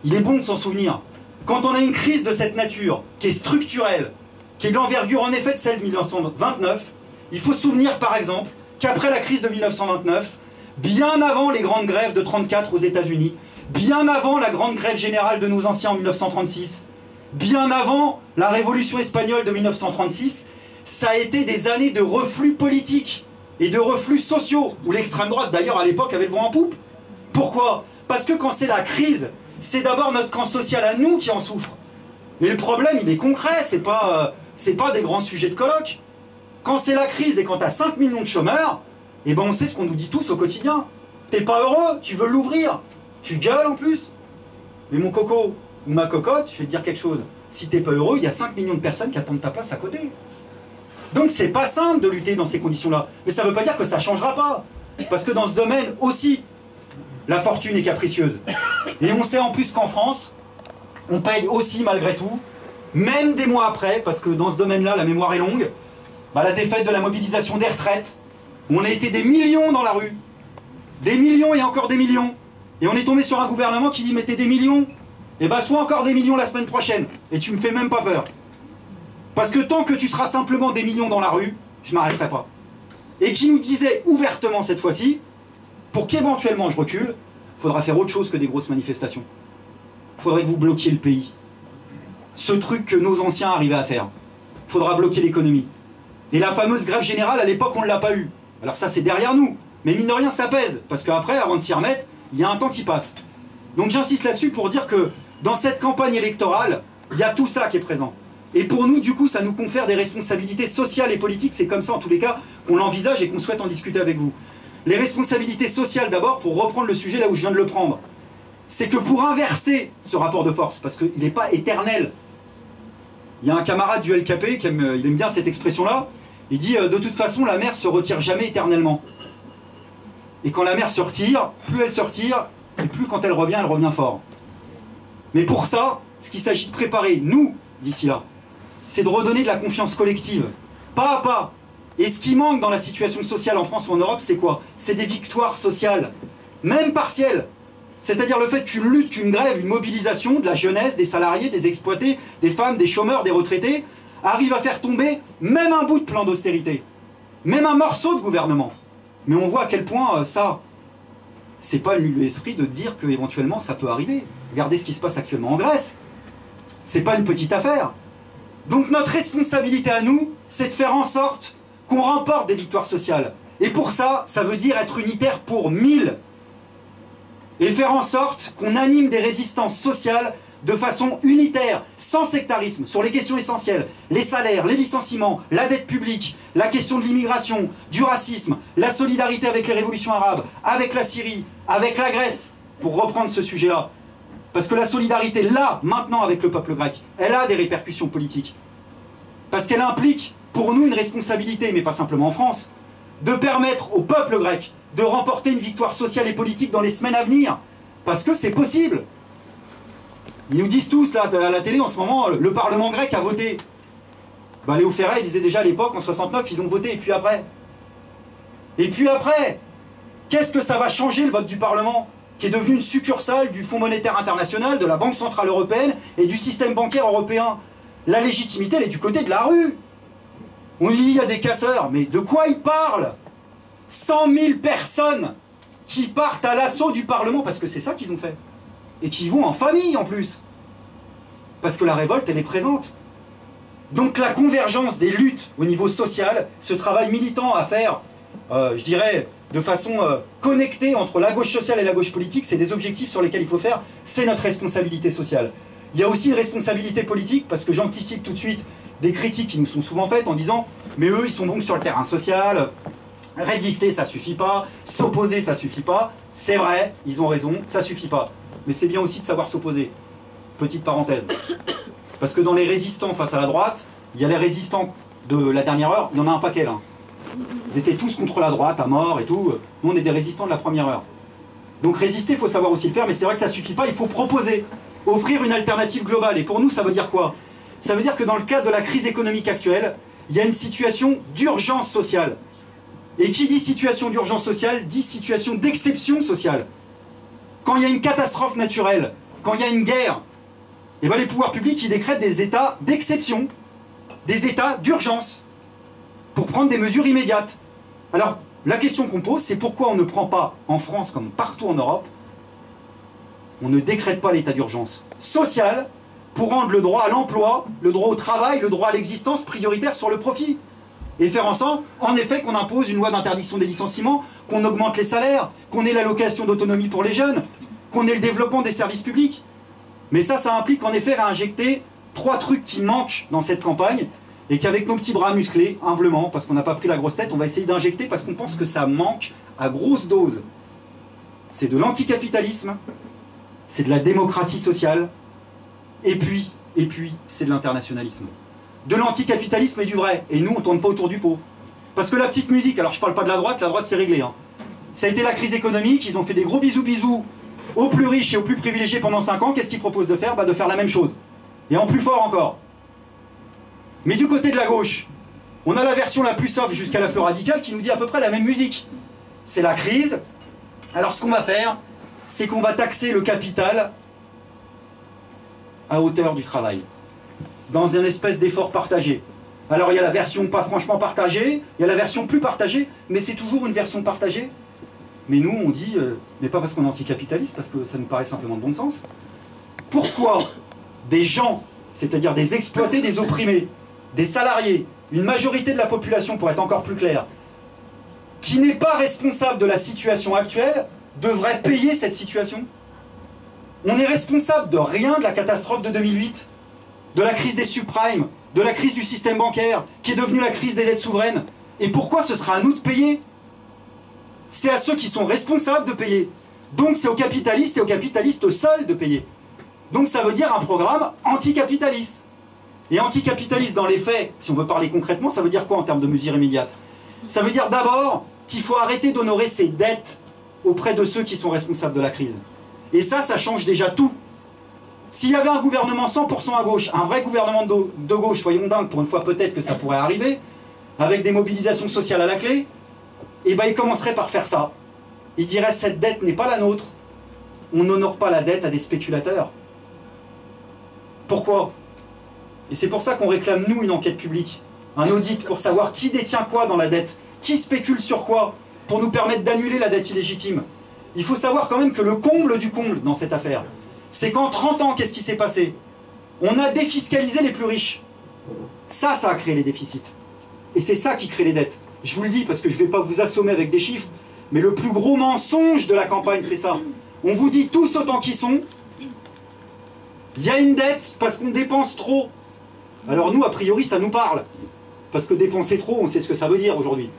il est bon de s'en souvenir. Quand on a une crise de cette nature, qui est structurelle, qui est de l'envergure en effet de celle de 1929, il faut se souvenir par exemple qu'après la crise de 1929, bien avant les grandes grèves de 1934 aux États-Unis, bien avant la grande grève générale de nos anciens en 1936, bien avant la révolution espagnole de 1936, ça a été des années de reflux politiques et de reflux sociaux, où l'extrême droite d'ailleurs à l'époque avait le vent en poupe. Pourquoi? Parce que quand c'est la crise, c'est d'abord notre camp social à nous qui en souffre. Et le problème, il est concret, c'est pas des grands sujets de colloque. Quand c'est la crise et quand t'as 5 millions de chômeurs, eh ben on sait ce qu'on nous dit tous au quotidien. T'es pas heureux, tu veux l'ouvrir, tu gueules en plus. Mais mon coco ou ma cocotte, je vais te dire quelque chose. Si t'es pas heureux, il y a 5 millions de personnes qui attendent ta place à côté. Donc c'est pas simple de lutter dans ces conditions-là. Mais ça veut pas dire que ça changera pas. Parce que dans ce domaine aussi, la fortune est capricieuse. Et on sait en plus qu'en France, on paye aussi malgré tout, même des mois après, parce que dans ce domaine-là, la mémoire est longue, bah, la défaite de la mobilisation des retraites, où on a été des millions dans la rue. Des millions et encore des millions. Et on est tombé sur un gouvernement qui dit mettez des millions, et bah soit encore des millions la semaine prochaine. Et tu me fais même pas peur. Parce que tant que tu seras simplement des millions dans la rue, je m'arrêterai pas. Et qui nous disait ouvertement cette fois-ci, pour qu'éventuellement je recule, il faudra faire autre chose que des grosses manifestations. Il faudrait que vous bloquiez le pays. Ce truc que nos anciens arrivaient à faire. Il faudra bloquer l'économie. Et la fameuse grève générale, à l'époque, on ne l'a pas eu. Alors ça, c'est derrière nous. Mais mine de rien, ça pèse. Parce qu'après, avant de s'y remettre, il y a un temps qui passe. Donc j'insiste là-dessus pour dire que dans cette campagne électorale, il y a tout ça qui est présent. Et pour nous, du coup, ça nous confère des responsabilités sociales et politiques. C'est comme ça, en tous les cas, qu'on l'envisage et qu'on souhaite en discuter avec vous. Les responsabilités sociales, d'abord, pour reprendre le sujet là où je viens de le prendre. C'est que pour inverser ce rapport de force, parce qu'il n'est pas éternel, il y a un camarade du LKP, il aime bien cette expression-là, il dit de toute façon, la mer se retire jamais éternellement. Et quand la mer se retire, plus elle se retire, et plus quand elle revient fort. Mais pour ça, ce qu'il s'agit de préparer, nous, d'ici là, c'est de redonner de la confiance collective, pas à pas. Et ce qui manque dans la situation sociale en France ou en Europe, c'est quoi? C'est des victoires sociales, même partielles. C'est-à-dire le fait qu'une lutte, qu'une grève, une mobilisation de la jeunesse, des salariés, des exploités, des femmes, des chômeurs, des retraités, arrive à faire tomber même un bout de plan d'austérité, même un morceau de gouvernement. Mais on voit à quel point ça, c'est pas l'esprit de dire qu'éventuellement ça peut arriver. Regardez ce qui se passe actuellement en Grèce. C'est pas une petite affaire. Donc notre responsabilité à nous, c'est de faire en sorte qu'on remporte des victoires sociales. Et pour ça, ça veut dire être unitaire pour 1000. Et faire en sorte qu'on anime des résistances sociales de façon unitaire, sans sectarisme, sur les questions essentielles, les salaires, les licenciements, la dette publique, la question de l'immigration, du racisme, la solidarité avec les révolutions arabes, avec la Syrie, avec la Grèce, pour reprendre ce sujet-là. Parce que la solidarité, là, maintenant, avec le peuple grec, elle a des répercussions politiques. Parce qu'elle implique, pour nous, une responsabilité, mais pas simplement en France, de permettre au peuple grec de remporter une victoire sociale et politique dans les semaines à venir. Parce que c'est possible. Ils nous disent tous, là, à la télé, en ce moment, le Parlement grec a voté. Ben, Léo Ferré disait déjà à l'époque, en 69, ils ont voté, et puis après? Et puis après, qu'est-ce que ça va changer, le vote du Parlement, qui est devenu une succursale du Fonds monétaire international, de la Banque centrale européenne et du système bancaire européen? La légitimité, elle est du côté de la rue. On dit, il y a des casseurs, mais de quoi ils parlent? 100 000 personnes qui partent à l'assaut du Parlement, parce que c'est ça qu'ils ont fait. Et qui vont en famille en plus. Parce que la révolte, elle est présente. Donc la convergence des luttes au niveau social, ce travail militant à faire, je dirais, de façon connectée entre la gauche sociale et la gauche politique, c'est des objectifs sur lesquels il faut faire, c'est notre responsabilité sociale. Il y a aussi une responsabilité politique, parce que j'anticipe tout de suite des critiques qui nous sont souvent faites en disant « mais eux, ils sont donc sur le terrain social, résister, ça suffit pas, s'opposer, ça suffit pas ». C'est vrai, ils ont raison, ça suffit pas. Mais c'est bien aussi de savoir s'opposer. Petite parenthèse. Parce que dans les résistants face à la droite, il y a les résistants de la dernière heure, il y en a un paquet là. Ils étaient tous contre la droite, à mort et tout. Nous, on est des résistants de la première heure. Donc résister, il faut savoir aussi le faire, mais c'est vrai que ça suffit pas, il faut proposer, offrir une alternative globale. Et pour nous, ça veut dire quoi? Ça veut dire que dans le cadre de la crise économique actuelle, il y a une situation d'urgence sociale. Et qui dit situation d'urgence sociale, dit situation d'exception sociale. Quand il y a une catastrophe naturelle, quand il y a une guerre, eh ben les pouvoirs publics ils décrètent des états d'exception, des états d'urgence, pour prendre des mesures immédiates. Alors, la question qu'on pose, c'est pourquoi on ne prend pas, en France comme partout en Europe, on ne décrète pas l'état d'urgence sociale pour rendre le droit à l'emploi, le droit au travail, le droit à l'existence prioritaire sur le profit. Et faire en sorte, en effet, qu'on impose une loi d'interdiction des licenciements, qu'on augmente les salaires, qu'on ait l'allocation d'autonomie pour les jeunes, qu'on ait le développement des services publics. Mais ça implique en effet réinjecter 3 trucs qui manquent dans cette campagne et qu'avec nos petits bras musclés, humblement, parce qu'on n'a pas pris la grosse tête, on va essayer d'injecter parce qu'on pense que ça manque à grosse dose. C'est de l'anticapitalisme, c'est de la démocratie sociale, et puis c'est de l'internationalisme. De l'anticapitalisme et du vrai. Et nous, on ne tourne pas autour du pot. Parce que la petite musique, alors je ne parle pas de la droite c'est réglé. Hein. Ça a été la crise économique, ils ont fait des gros bisous aux plus riches et aux plus privilégiés pendant 5 ans. Qu'est-ce qu'ils proposent de faire? De faire la même chose. Et en plus fort encore. Mais du côté de la gauche, on a la version la plus soft jusqu'à la plus radicale qui nous dit à peu près la même musique. C'est la crise. Alors ce qu'on va faire, c'est qu'on va taxer le capital à hauteur du travail, dans un espèce d'effort partagé. Alors il y a la version pas franchement partagée, il y a la version plus partagée, mais c'est toujours une version partagée. Mais nous on dit, mais pas parce qu'on est anticapitaliste, parce que ça nous paraît simplement de bon sens. Pourquoi des gens, c'est-à-dire des exploités, des opprimés, des salariés, une majorité de la population pour être encore plus clair, qui n'est pas responsable de la situation actuelle, devrait payer cette situation? On est responsable de rien de la catastrophe de 2008, de la crise des subprimes, de la crise du système bancaire, qui est devenue la crise des dettes souveraines. Et pourquoi ce sera à nous de payer? C'est à ceux qui sont responsables de payer. Donc c'est aux capitalistes et aux capitalistes seuls de payer. Donc ça veut dire un programme anticapitaliste. Et anticapitaliste dans les faits, si on veut parler concrètement, ça veut dire quoi en termes de mesures immédiates? Ça veut dire d'abord qu'il faut arrêter d'honorer ses dettes auprès de ceux qui sont responsables de la crise. Et ça change déjà tout. S'il y avait un gouvernement 100% à gauche, un vrai gouvernement de gauche, soyons dingues, pour une fois peut-être que ça pourrait arriver, avec des mobilisations sociales à la clé, et ben il commencerait par faire ça. Il dirait cette dette n'est pas la nôtre, on n'honore pas la dette à des spéculateurs. Pourquoi? Et c'est pour ça qu'on réclame nous une enquête publique, un audit pour savoir qui détient quoi dans la dette, qui spécule sur quoi, pour nous permettre d'annuler la dette illégitime. Il faut savoir quand même que le comble du comble dans cette affaire, c'est qu'en 30 ans, qu'est-ce qui s'est passé? On a défiscalisé les plus riches. Ça a créé les déficits. Et c'est ça qui crée les dettes. Je vous le dis parce que je ne vais pas vous assommer avec des chiffres, mais le plus gros mensonge de la campagne, c'est ça. On vous dit tous autant qu'ils sont, il y a une dette parce qu'on dépense trop. Alors nous, a priori, ça nous parle. Parce que dépenser trop, on sait ce que ça veut dire aujourd'hui.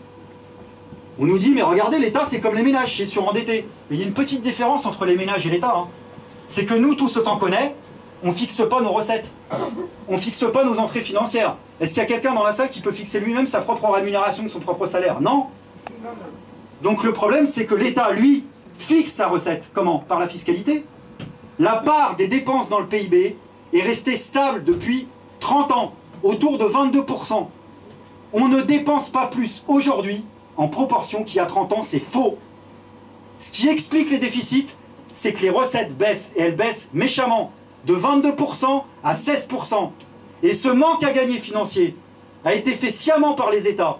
On nous dit, mais regardez, l'État, c'est comme les ménages, c'est surendetté. Mais il y a une petite différence entre les ménages et l'État. Hein. C'est que nous, tous autant qu'on est, on ne fixe pas nos recettes. On ne fixe pas nos entrées financières. Est-ce qu'il y a quelqu'un dans la salle qui peut fixer lui-même sa propre rémunération, son propre salaire? Non. Donc le problème, c'est que l'État, lui, fixe sa recette. Comment? Par la fiscalité. La part des dépenses dans le PIB est restée stable depuis 30 ans, autour de 22%. On ne dépense pas plus aujourd'hui en proportion qu'il y a 30 ans, c'est faux. Ce qui explique les déficits, c'est que les recettes baissent, et elles baissent méchamment, de 22% à 16%. Et ce manque à gagner financier a été fait sciemment par les États,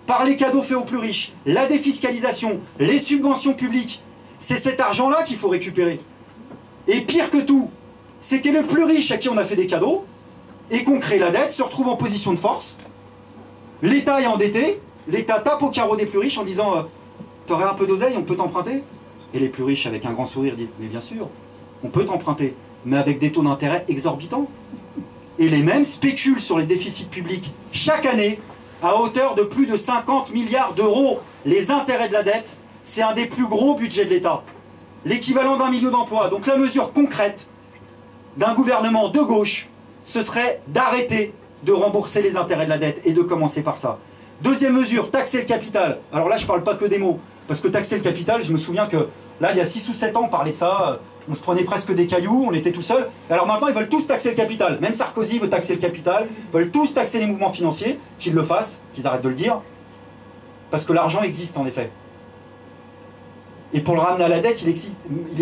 par les cadeaux faits aux plus riches, la défiscalisation, les subventions publiques. C'est cet argent-là qu'il faut récupérer. Et pire que tout, c'est que les plus riches à qui on a fait des cadeaux, et qu'on crée la dette, se retrouvent en position de force. L'État est endetté, l'État tape au carreau des plus riches en disant t'aurais un peu d'oseille, on peut t'emprunter? Et les plus riches, avec un grand sourire, disent mais bien sûr, on peut t'emprunter, mais avec des taux d'intérêt exorbitants. Et les mêmes spéculent sur les déficits publics chaque année à hauteur de plus de 50 milliards d'euros. Les intérêts de la dette, c'est un des plus gros budgets de l'État. L'équivalent d'1 million d'emplois. Donc la mesure concrète d'un gouvernement de gauche, ce serait d'arrêter de rembourser les intérêts de la dette et de commencer par ça. Deuxième mesure, taxer le capital. Alors là, je ne parle pas que des mots, parce que taxer le capital, je me souviens que là, il y a 6 ou 7 ans, on parlait de ça, on se prenait presque des cailloux, on était tout seul. Alors maintenant, ils veulent tous taxer le capital. Même Sarkozy veut taxer le capital, ils veulent tous taxer les mouvements financiers, qu'ils le fassent, qu'ils arrêtent de le dire. Parce que l'argent existe en effet. Et pour le ramener à la dette, il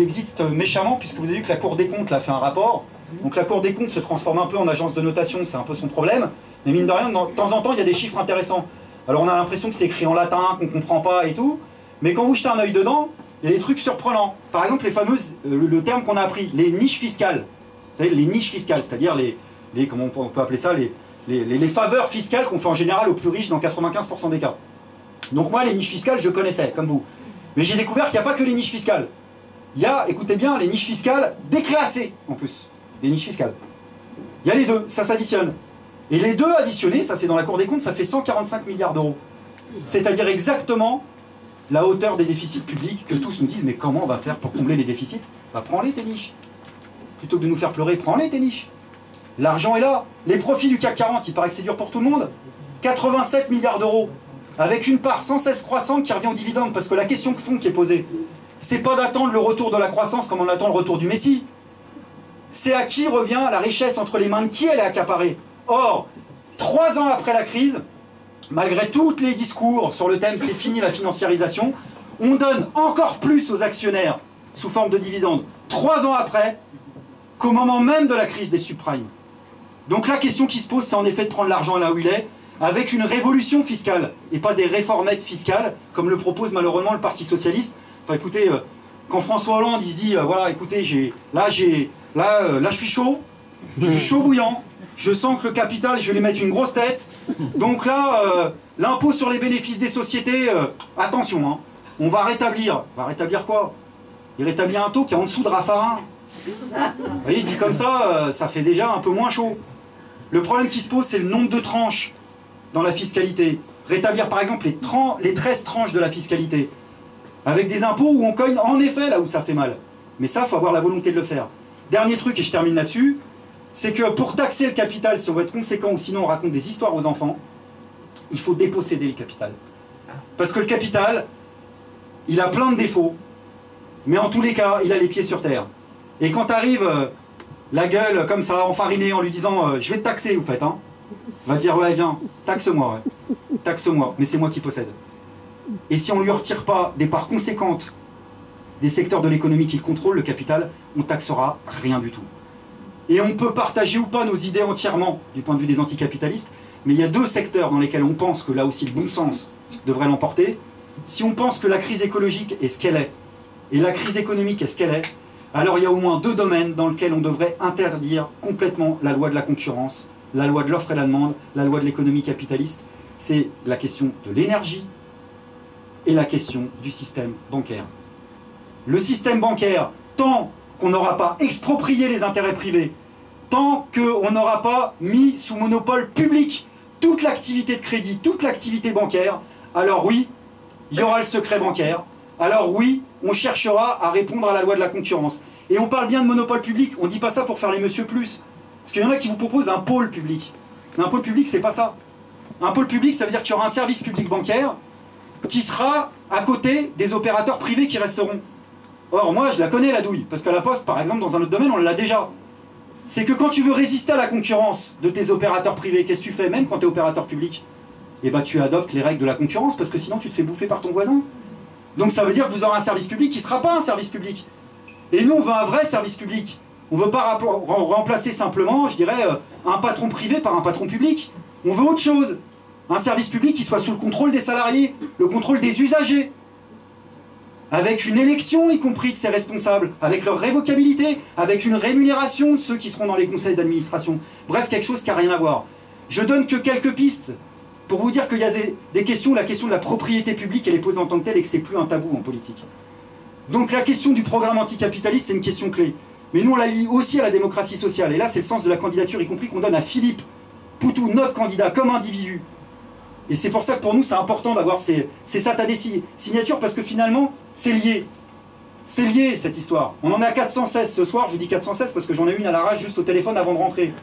existe méchamment, puisque vous avez vu que la Cour des comptes a fait un rapport. Donc la Cour des comptes se transforme un peu en agence de notation, c'est un peu son problème. Mais mine de rien, de temps en temps, il y a des chiffres intéressants. Alors on a l'impression que c'est écrit en latin, qu'on ne comprend pas et tout. Mais quand vous jetez un œil dedans, il y a des trucs surprenants. Par exemple, les fameuses, le terme qu'on a appris, les niches fiscales. Vous savez, les niches fiscales, c'est-à-dire comment on peut appeler ça, les faveurs fiscales qu'on fait en général aux plus riches dans 95% des cas. Donc moi, les niches fiscales, je connaissais, comme vous. Mais j'ai découvert qu'il n'y a pas que les niches fiscales. Il y a, écoutez bien, les niches fiscales déclassées, en plus. Des niches fiscales. Il y a les deux, ça s'additionne. Et les deux additionnés, ça c'est dans la Cour des comptes, ça fait 145 milliards d'euros. C'est-à-dire exactement la hauteur des déficits publics que tous nous disent, mais comment on va faire pour combler les déficits? Bah prends-les tes niches. Plutôt que de nous faire pleurer, prends-les tes niches. L'argent est là. Les profits du CAC 40, il paraît que c'est dur pour tout le monde. 87 milliards d'euros. Avec une part sans cesse croissante qui revient aux dividendes. Parce que la question de fond qui est posée, c'est pas d'attendre le retour de la croissance comme on attend le retour du Messie. C'est à qui revient la richesse, entre les mains de qui elle est accaparée. Or, 3 ans après la crise, malgré tous les discours sur le thème c'est fini la financiarisation, on donne encore plus aux actionnaires sous forme de dividendes 3 ans après qu'au moment même de la crise des subprimes. Donc la question qui se pose, c'est en effet de prendre l'argent là où il est, avec une révolution fiscale, et pas des réformettes fiscales, comme le propose malheureusement le Parti Socialiste. Enfin écoutez, quand François Hollande il se dit, voilà écoutez, là je suis chaud bouillant, je sens que le capital, je vais lui mettre une grosse tête, donc là, l'impôt sur les bénéfices des sociétés, attention, hein, on va rétablir quoi? Il rétablit un taux qui est en dessous de Raffarin. Vous voyez, dit comme ça, ça fait déjà un peu moins chaud. Le problème qui se pose, c'est le nombre de tranches dans la fiscalité. Rétablir par exemple les 13 tranches de la fiscalité. Avec des impôts où on cogne en effet là où ça fait mal. Mais ça, il faut avoir la volonté de le faire. Dernier truc, et je termine là-dessus, c'est que pour taxer le capital, si on veut être conséquent ou sinon on raconte des histoires aux enfants, il faut déposséder le capital. Parce que le capital, il a plein de défauts, mais en tous les cas, il a les pieds sur terre. Et quand t'arrives la gueule comme ça, enfarinée, en lui disant je vais te taxer, vous faites, hein, va dire ouais viens, taxe-moi, ouais. Taxe-moi, mais c'est moi qui possède. Et si on ne lui retire pas des parts conséquentes des secteurs de l'économie qu'il contrôle, le capital, on taxera rien du tout. Et on peut partager ou pas nos idées entièrement du point de vue des anticapitalistes, mais il y a 2 secteurs dans lesquels on pense que là aussi le bon sens devrait l'emporter. Si on pense que la crise écologique est ce qu'elle est, et la crise économique est ce qu'elle est, alors il y a au moins 2 domaines dans lesquels on devrait interdire complètement la loi de la concurrence, la loi de l'offre et la demande, la loi de l'économie capitaliste. C'est la question de l'énergie et la question du système bancaire. Le système bancaire, tant qu'on n'aura pas exproprié les intérêts privés, tant qu'on n'aura pas mis sous monopole public toute l'activité de crédit, toute l'activité bancaire, alors oui, il y aura le secret bancaire, alors oui, on cherchera à répondre à la loi de la concurrence. Et on parle bien de monopole public, on ne dit pas ça pour faire les monsieur plus. Parce qu'il y en a qui vous proposent un pôle public. Mais un pôle public, c'est pas ça. Un pôle public, ça veut dire qu'il y aura un service public bancaire qui sera à côté des opérateurs privés qui resteront. Or, moi, je la connais, la douille. Parce qu'à la Poste, par exemple, dans un autre domaine, on l'a déjà. C'est que quand tu veux résister à la concurrence de tes opérateurs privés, qu'est-ce que tu fais, même quand tu es opérateur public? Eh bien, tu adoptes les règles de la concurrence, parce que sinon, tu te fais bouffer par ton voisin. Donc ça veut dire que vous aurez un service public qui ne sera pas un service public. Et nous, on veut un vrai service public. On ne veut pas remplacer simplement, je dirais, un patron privé par un patron public. On veut autre chose. Un service public qui soit sous le contrôle des salariés, le contrôle des usagers. Avec une élection, y compris de ses responsables, avec leur révocabilité, avec une rémunération de ceux qui seront dans les conseils d'administration. Bref, quelque chose qui n'a rien à voir. Je donne que quelques pistes pour vous dire qu'il y a des questions, la question de la propriété publique, elle est posée en tant que telle et que c'est plus un tabou en politique. Donc la question du programme anticapitaliste, c'est une question clé. Mais nous, on la lie aussi à la démocratie sociale. Et là, c'est le sens de la candidature, y compris qu'on donne à Philippe Poutou, notre candidat, comme individu. Et c'est pour ça que pour nous, c'est important d'avoir ces satanées signatures, parce que finalement, c'est lié. C'est lié, cette histoire. On en est à 416 ce soir, je vous dis 416 parce que j'en ai une à l'arrache juste au téléphone avant de rentrer.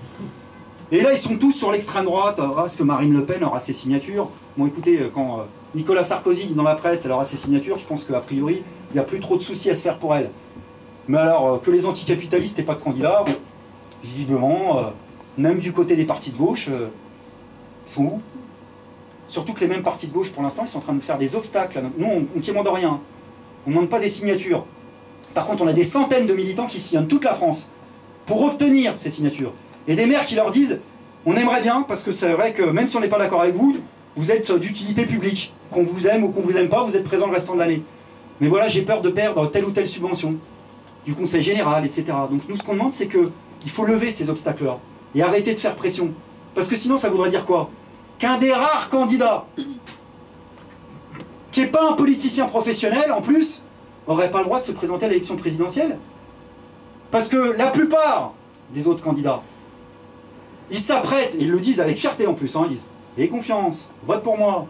Et là, ils sont tous sur l'extrême droite. Est-ce que Marine Le Pen aura ses signatures? Bon, écoutez, quand Nicolas Sarkozy dit dans la presse elle aura ses signatures, je pense qu'a priori, il n'y a plus trop de soucis à se faire pour elle. Mais alors, que les anticapitalistes n'aient pas de candidats, bon, visiblement, même du côté des partis de gauche, ils sont où? Surtout que les mêmes partis de gauche, pour l'instant, ils sont en train de faire des obstacles. Nous, on ne demande rien. On ne demande pas des signatures. Par contre, on a des centaines de militants qui sillonnent toute la France pour obtenir ces signatures. Et des maires qui leur disent, on aimerait bien, parce que c'est vrai que même si on n'est pas d'accord avec vous, vous êtes d'utilité publique. Qu'on vous aime ou qu'on vous aime pas, vous êtes présent le restant de l'année. Mais voilà, j'ai peur de perdre telle ou telle subvention du Conseil général, etc. Donc nous, ce qu'on demande, c'est qu'il faut lever ces obstacles-là et arrêter de faire pression. Parce que sinon, ça voudrait dire quoi? Qu'un des rares candidats, qui n'est pas un politicien professionnel, en plus, n'aurait pas le droit de se présenter à l'élection présidentielle. Parce que la plupart des autres candidats, ils s'apprêtent, et ils le disent avec fierté en plus, hein, ils disent « Aie confiance, vote pour moi,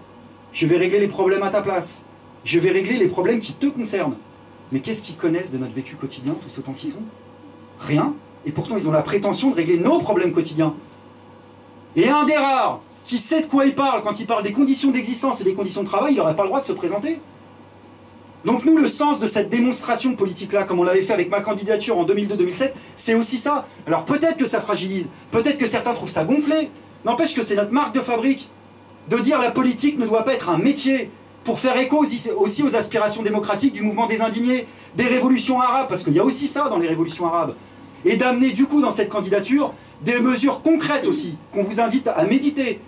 je vais régler les problèmes à ta place, je vais régler les problèmes qui te concernent. » Mais qu'est-ce qu'ils connaissent de notre vécu quotidien, tous autant qu'ils sont? Rien. Et pourtant, ils ont la prétention de régler nos problèmes quotidiens. Et un des rares qui sait de quoi il parle quand il parle des conditions d'existence et des conditions de travail, il n'aurait pas le droit de se présenter. Donc nous, le sens de cette démonstration politique-là, comme on l'avait fait avec ma candidature en 2002-2007, c'est aussi ça. Alors peut-être que ça fragilise, peut-être que certains trouvent ça gonflé, n'empêche que c'est notre marque de fabrique, de dire la politique ne doit pas être un métier, pour faire écho aussi aux aspirations démocratiques du mouvement des indignés, des révolutions arabes, parce qu'il y a aussi ça dans les révolutions arabes, et d'amener du coup dans cette candidature des mesures concrètes aussi, qu'on vous invite à méditer.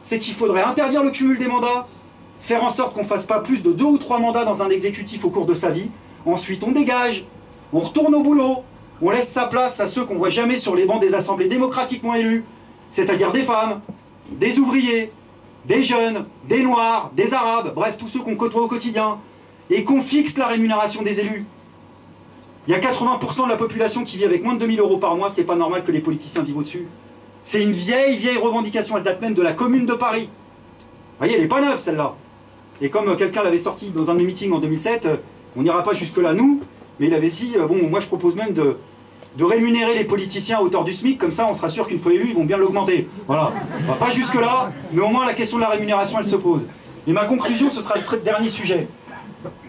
C'est qu'il faudrait interdire le cumul des mandats, faire en sorte qu'on ne fasse pas plus de 2 ou 3 mandats dans un exécutif au cours de sa vie. Ensuite, on dégage, on retourne au boulot, on laisse sa place à ceux qu'on ne voit jamais sur les bancs des assemblées démocratiquement élus, c'est-à-dire des femmes, des ouvriers, des jeunes, des noirs, des arabes, bref, tous ceux qu'on côtoie au quotidien, et qu'on fixe la rémunération des élus. Il y a 80% de la population qui vit avec moins de 2000 € par mois, c'est pas normal que les politiciens vivent au-dessus. C'est une vieille revendication, elle date même de la Commune de Paris. Vous voyez, elle n'est pas neuve celle-là. Et comme quelqu'un l'avait sorti dans un de mes meetings en 2007, on n'ira pas jusque-là nous, mais il avait dit, bon, moi je propose même de rémunérer les politiciens à hauteur du SMIC, comme ça on sera sûr qu'une fois élus, ils vont bien l'augmenter. Voilà, on va pas jusque-là, mais au moins la question de la rémunération, elle se pose. Et ma conclusion, ce sera le dernier sujet.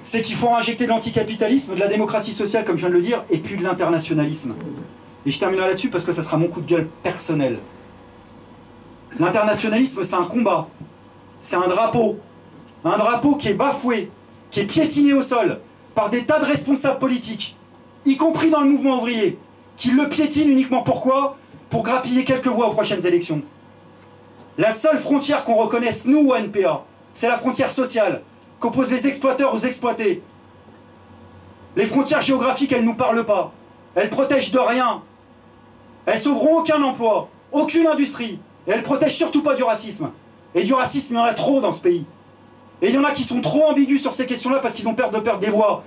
C'est qu'il faut injecter de l'anticapitalisme, de la démocratie sociale, comme je viens de le dire, et puis de l'internationalisme. Et je terminerai là-dessus parce que ça sera mon coup de gueule personnel. L'internationalisme, c'est un combat. C'est un drapeau. Un drapeau qui est bafoué, qui est piétiné au sol par des tas de responsables politiques, y compris dans le mouvement ouvrier, qui le piétinent uniquement pourquoi? Pour grappiller quelques voix aux prochaines élections. La seule frontière qu'on reconnaisse, nous, au NPA, c'est la frontière sociale, qu'opposent les exploiteurs aux exploités. Les frontières géographiques, elles ne nous parlent pas. Elles protègent de rien. Elles sauveront aucun emploi, aucune industrie. Et elles protègent surtout pas du racisme. Et du racisme, il y en a trop dans ce pays. Et il y en a qui sont trop ambigus sur ces questions-là parce qu'ils ont peur de perdre des voix.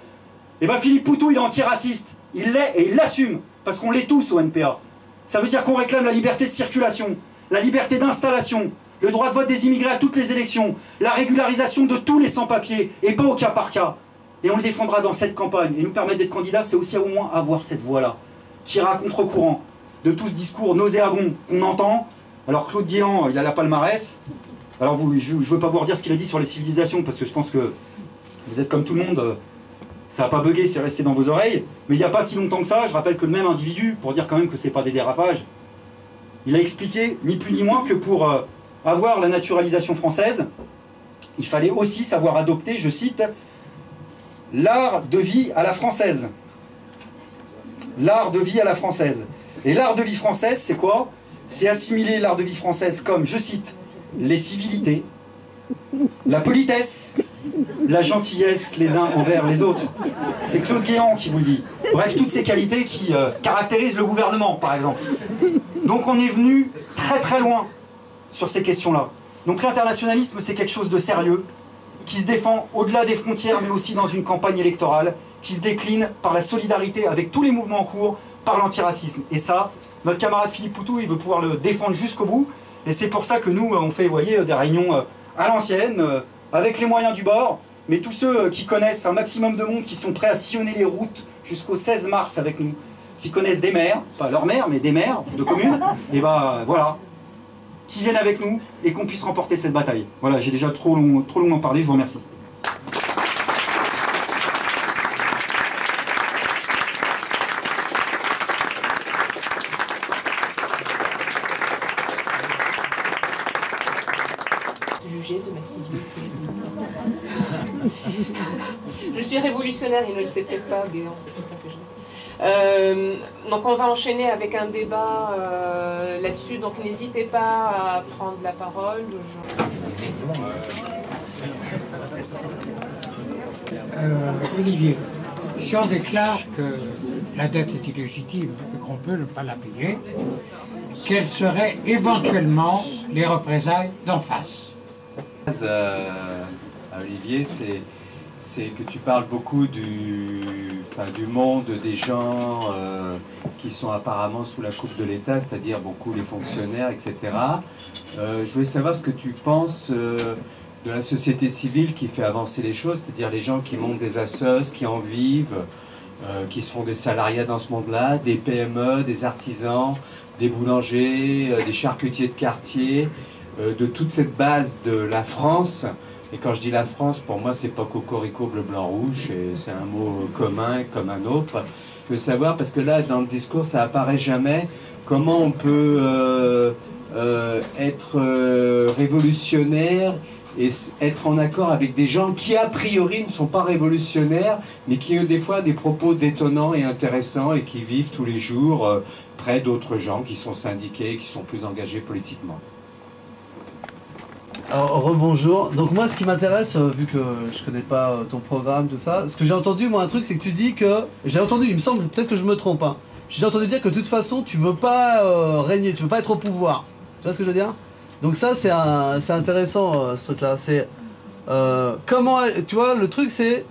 Et bien Philippe Poutou, il est antiraciste. Il l'est et il l'assume. Parce qu'on l'est tous au NPA. Ça veut dire qu'on réclame la liberté de circulation, la liberté d'installation, le droit de vote des immigrés à toutes les élections, la régularisation de tous les sans-papiers, et pas au cas par cas. Et on le défendra dans cette campagne. Et nous permettre d'être candidats, c'est aussi au moins avoir cette voix-là, qui ira à contre-courant de tout ce discours nauséabond qu'on entend. Alors Claude Guéant, il a la palmarès. Alors je ne veux pas vous redire ce qu'il a dit sur les civilisations, parce que je pense que vous êtes comme tout le monde, ça n'a pas bugué, c'est resté dans vos oreilles. Mais il n'y a pas si longtemps que ça, je rappelle que le même individu, pour dire quand même que ce n'est pas des dérapages, il a expliqué, ni plus ni moins, que pour avoir la naturalisation française, il fallait aussi savoir adopter, je cite, l'art de vie à la française. L'art de vie à la française. Et l'art de vie française, c'est quoi? C'est assimiler l'art de vie française comme, je cite, les civilités, la politesse, la gentillesse les uns envers les autres. C'est Claude Guéant qui vous le dit. Bref, toutes ces qualités qui caractérisent le gouvernement, par exemple. Donc on est venu très très loin sur ces questions-là. Donc l'internationalisme, c'est quelque chose de sérieux, qui se défend au-delà des frontières, mais aussi dans une campagne électorale, qui se décline par la solidarité avec tous les mouvements en cours, par l'antiracisme. Et ça, notre camarade Philippe Poutou, il veut pouvoir le défendre jusqu'au bout. Et c'est pour ça que nous, on fait, vous voyez, des réunions à l'ancienne, avec les moyens du bord. Mais tous ceux qui connaissent un maximum de monde, qui sont prêts à sillonner les routes jusqu'au 16 mars avec nous, qui connaissent des maires, pas leurs maires, mais des maires de communes, et ben voilà, qui viennent avec nous et qu'on puisse remporter cette bataille. Voilà, j'ai déjà trop longuement parlé, je vous remercie. Jugé de ma civilité. Je suis révolutionnaire, il ne le sait peut-être pas, Béant, c'est pour ça que je dis. Donc on va enchaîner avec un débat là-dessus, donc n'hésitez pas à prendre la parole. Olivier, si on déclare que la dette est illégitime et qu'on peut ne pas la payer, quelles seraient éventuellement les représailles d'en face? Olivier, c'est que tu parles beaucoup du monde des gens qui sont apparemment sous la coupe de l'État, c'est-à-dire beaucoup les fonctionnaires, etc. Je voulais savoir ce que tu penses de la société civile qui fait avancer les choses, c'est-à-dire les gens qui montent des assos, qui en vivent, qui se font des salariats dans ce monde-là, des PME, des artisans, des boulangers, des charcutiers de quartier, de toute cette base de la France. Et quand je dis la France, pour moi, c'est pas cocorico, bleu, blanc, rouge, c'est un mot commun comme un autre. Je veux savoir, parce que là, dans le discours, ça apparaît jamais, comment on peut être révolutionnaire et être en accord avec des gens qui, a priori, ne sont pas révolutionnaires, mais qui ont des fois des propos détonnants et intéressants et qui vivent tous les jours près d'autres gens qui sont syndiqués, qui sont plus engagés politiquement. Alors, rebonjour. Donc moi, ce qui m'intéresse, vu que je connais pas ton programme, tout ça, ce que j'ai entendu, moi, un truc, c'est que tu dis que... J'ai entendu, il me semble, peut-être que je me trompe, hein. J'ai entendu dire que de toute façon, tu veux pas régner, tu veux pas être au pouvoir. Tu vois ce que je veux dire? Donc ça, c'est intéressant, ce truc-là. C'est... comment... Tu vois, le truc, c'est...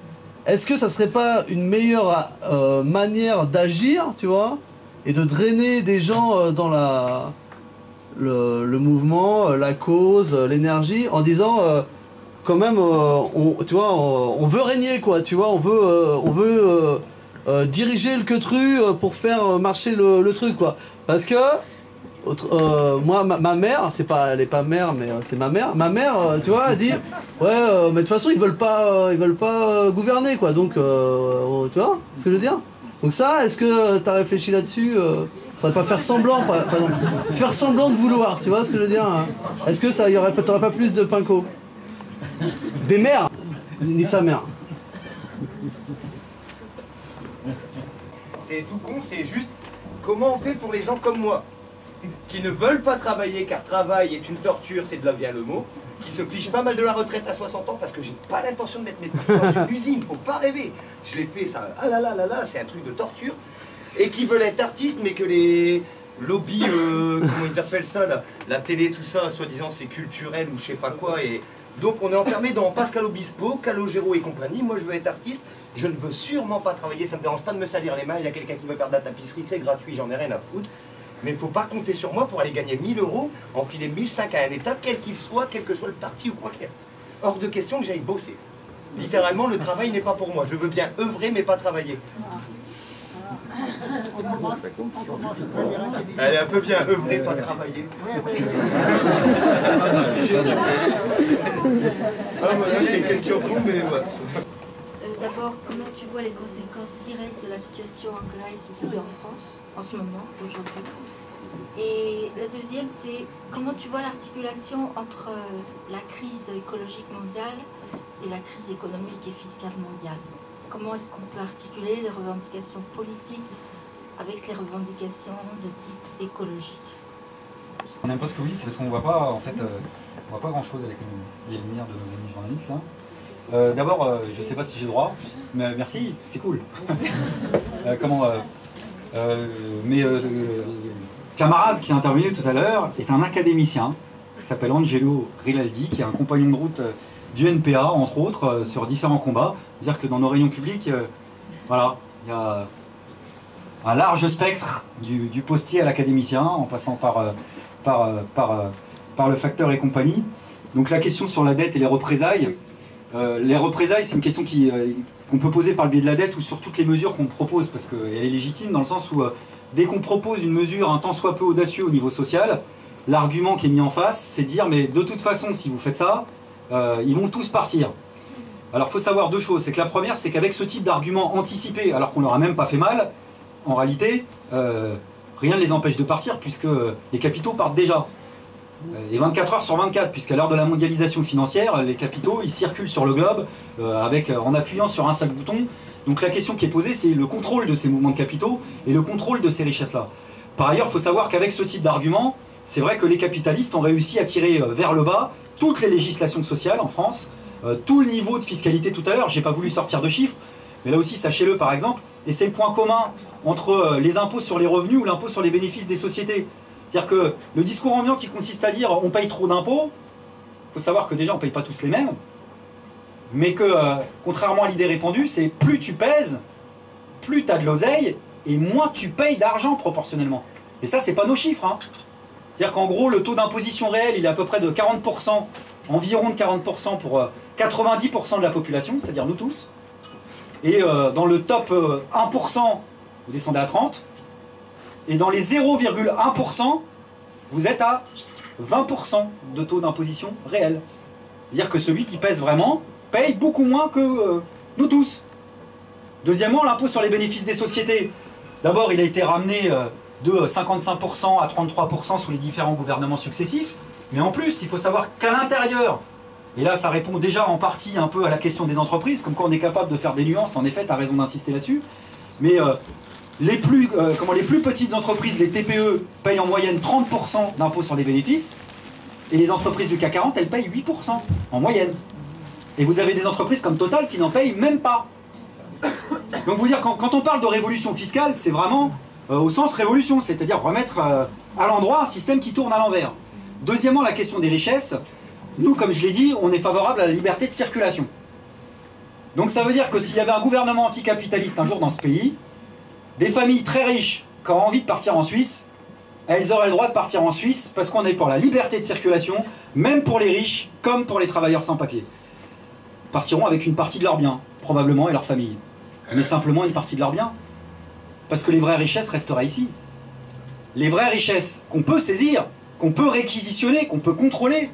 Est-ce que ça serait pas une meilleure manière d'agir, tu vois, et de drainer des gens dans le mouvement, la cause, l'énergie, en disant quand même, tu vois, on veut régner, quoi, tu vois, on veut diriger le queutru pour faire marcher le truc, quoi. Parce que moi, ma mère, elle est pas mère, mais c'est ma mère. Ma mère, tu vois, elle dit, ouais, mais de toute façon, ils veulent pas gouverner, quoi. Donc, tu vois ce que je veux dire? Donc ça, est-ce que tu as réfléchi là-dessus? Faudrait pas faire semblant, par exemple. Faire semblant de vouloir, tu vois ce que je veux dire, hein? Est-ce que ça, t'aurais pas plus de pinko? Des mères, ni sa mère. C'est tout con, c'est juste comment on fait pour les gens comme moi, qui ne veulent pas travailler, car travail est une torture, c'est de là vient le mot, qui se fichent pas mal de la retraite à 60 ans parce que j'ai pas l'intention de mettre mes pieds dans une usine, faut pas rêver. Je l'ai fait, ça, ah là là là là, c'est un truc de torture. Et qui veulent être artistes, mais que les lobbies, comment ils appellent ça, la télé, tout ça, soi-disant c'est culturel ou je sais pas quoi. Et donc on est enfermé dans Pascal Obispo, Calogero et compagnie. Moi je veux être artiste, je ne veux sûrement pas travailler, ça me dérange pas de me salir les mains. Il y a quelqu'un qui veut faire de la tapisserie, c'est gratuit, j'en ai rien à foutre. Mais il ne faut pas compter sur moi pour aller gagner 1000 €, enfiler 1005 à un État, quel qu'il soit, quel que soit le parti ou quoi qu'il y ait. Hors de question que j'aille bosser. Littéralement, le travail n'est pas pour moi. Je veux bien œuvrer, mais pas travailler. Elle est un peu bien œuvrer, pas travailler. C'est une question con, mais ouais. D'abord, comment tu vois les conséquences directes de la situation en Grèce ici en France, en ce moment, aujourd'hui? Et la deuxième, c'est comment tu vois l'articulation entre la crise écologique mondiale et la crise économique et fiscale mondiale? Comment est-ce qu'on peut articuler les revendications politiques avec les revendications de type écologique? On n'aime pas ce que vous dites, c'est parce qu'on ne voit pas, en fait, on voit pas grand-chose avec les lumières de nos amis journalistes, là. D'abord, je ne sais pas si j'ai droit, mais merci, c'est cool. Camarade qui est intervenu tout à l'heure est un académicien qui s'appelle Angelo Rinaldi, qui est un compagnon de route du NPA, entre autres, sur différents combats. C'est-à-dire que dans nos réunions publiques, voilà, il y a un large spectre du postier à l'académicien, en passant par le facteur et compagnie. Donc la question sur la dette et les représailles, c'est une question qu'on peut poser par le biais de la dette ou sur toutes les mesures qu'on propose, parce qu'elle est légitime dans le sens où dès qu'on propose une mesure un tant soit peu audacieuse au niveau social, l'argument qui est mis en face, c'est de dire mais de toute façon si vous faites ça, ils vont tous partir. Alors il faut savoir deux choses, c'est que la première c'est qu'avec ce type d'argument anticipé, alors qu'on leur a même pas fait mal, en réalité rien ne les empêche de partir puisque les capitaux partent déjà. Et 24 heures sur 24, puisqu'à l'heure de la mondialisation financière, les capitaux, ils circulent sur le globe en appuyant sur un seul bouton. Donc la question qui est posée, c'est le contrôle de ces mouvements de capitaux et le contrôle de ces richesses-là. Par ailleurs, il faut savoir qu'avec ce type d'argument, c'est vrai que les capitalistes ont réussi à tirer vers le bas toutes les législations sociales en France, tout le niveau de fiscalité tout à l'heure. J'ai pas voulu sortir de chiffres, mais là aussi, sachez-le par exemple, et c'est le point commun entre les impôts sur les revenus ou l'impôt sur les bénéfices des sociétés. C'est-à-dire que le discours ambiant qui consiste à dire on paye trop d'impôts, il faut savoir que déjà on ne paye pas tous les mêmes, mais que contrairement à l'idée répandue, c'est plus tu pèses, plus tu as de l'oseille, et moins tu payes d'argent proportionnellement. Et ça, c'est pas nos chiffres. Hein. C'est-à-dire qu'en gros, le taux d'imposition réel, il est à peu près de 40%, environ de 40% pour 90% de la population, c'est-à-dire nous tous. Et dans le top 1%, vous descendez à 30%. Et dans les 0,1%, vous êtes à 20% de taux d'imposition réel. C'est-à-dire que celui qui pèse vraiment paye beaucoup moins que nous tous. Deuxièmement, l'impôt sur les bénéfices des sociétés. D'abord, il a été ramené de 55% à 33% sous les différents gouvernements successifs. Mais en plus, il faut savoir qu'à l'intérieur, et là ça répond déjà en partie un peu à la question des entreprises, comme quoi on est capable de faire des nuances, en effet, tu as raison d'insister là-dessus. Mais les plus petites entreprises, les TPE, payent en moyenne 30% d'impôts sur les bénéfices, et les entreprises du CAC 40, elles payent 8% en moyenne. Et vous avez des entreprises comme Total qui n'en payent même pas. Donc vous dire, quand on parle de révolution fiscale, c'est vraiment au sens révolution, c'est-à-dire remettre à l'endroit un système qui tourne à l'envers. Deuxièmement, la question des richesses. Nous, comme je l'ai dit, on est favorable à la liberté de circulation. Donc ça veut dire que s'il y avait un gouvernement anticapitaliste un jour dans ce pays, des familles très riches qui ont envie de partir en Suisse, elles auraient le droit de partir en Suisse parce qu'on est pour la liberté de circulation, même pour les riches comme pour les travailleurs sans papier. Ils partiront avec une partie de leurs biens, probablement, et leur famille. Mais simplement une partie de leurs biens. Parce que les vraies richesses resteraient ici. Les vraies richesses qu'on peut saisir, qu'on peut réquisitionner, qu'on peut contrôler,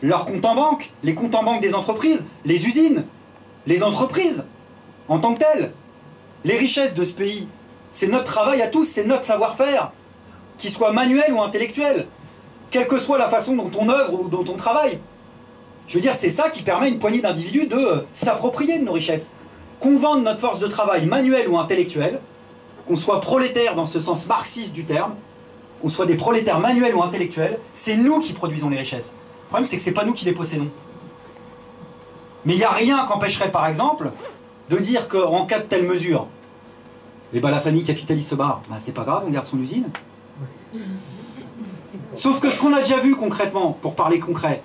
leurs comptes en banque, les comptes en banque des entreprises, les usines, les entreprises, en tant que telles. Les richesses de ce pays, c'est notre travail à tous, c'est notre savoir-faire, qu'il soit manuel ou intellectuel, quelle que soit la façon dont on œuvre ou dont on travaille. Je veux dire, c'est ça qui permet à une poignée d'individus de s'approprier de nos richesses. Qu'on vende notre force de travail manuelle ou intellectuelle, qu'on soit prolétaire dans ce sens marxiste du terme, qu'on soit des prolétaires manuels ou intellectuels, c'est nous qui produisons les richesses. Le problème, c'est que c'est pas nous qui les possédons. Mais il n'y a rien qu'empêcherait, par exemple, de dire qu'en cas de telle mesure, eh ben, la famille capitaliste se barre. Ben, c'est pas grave, on garde son usine. Sauf que ce qu'on a déjà vu concrètement, pour parler concret,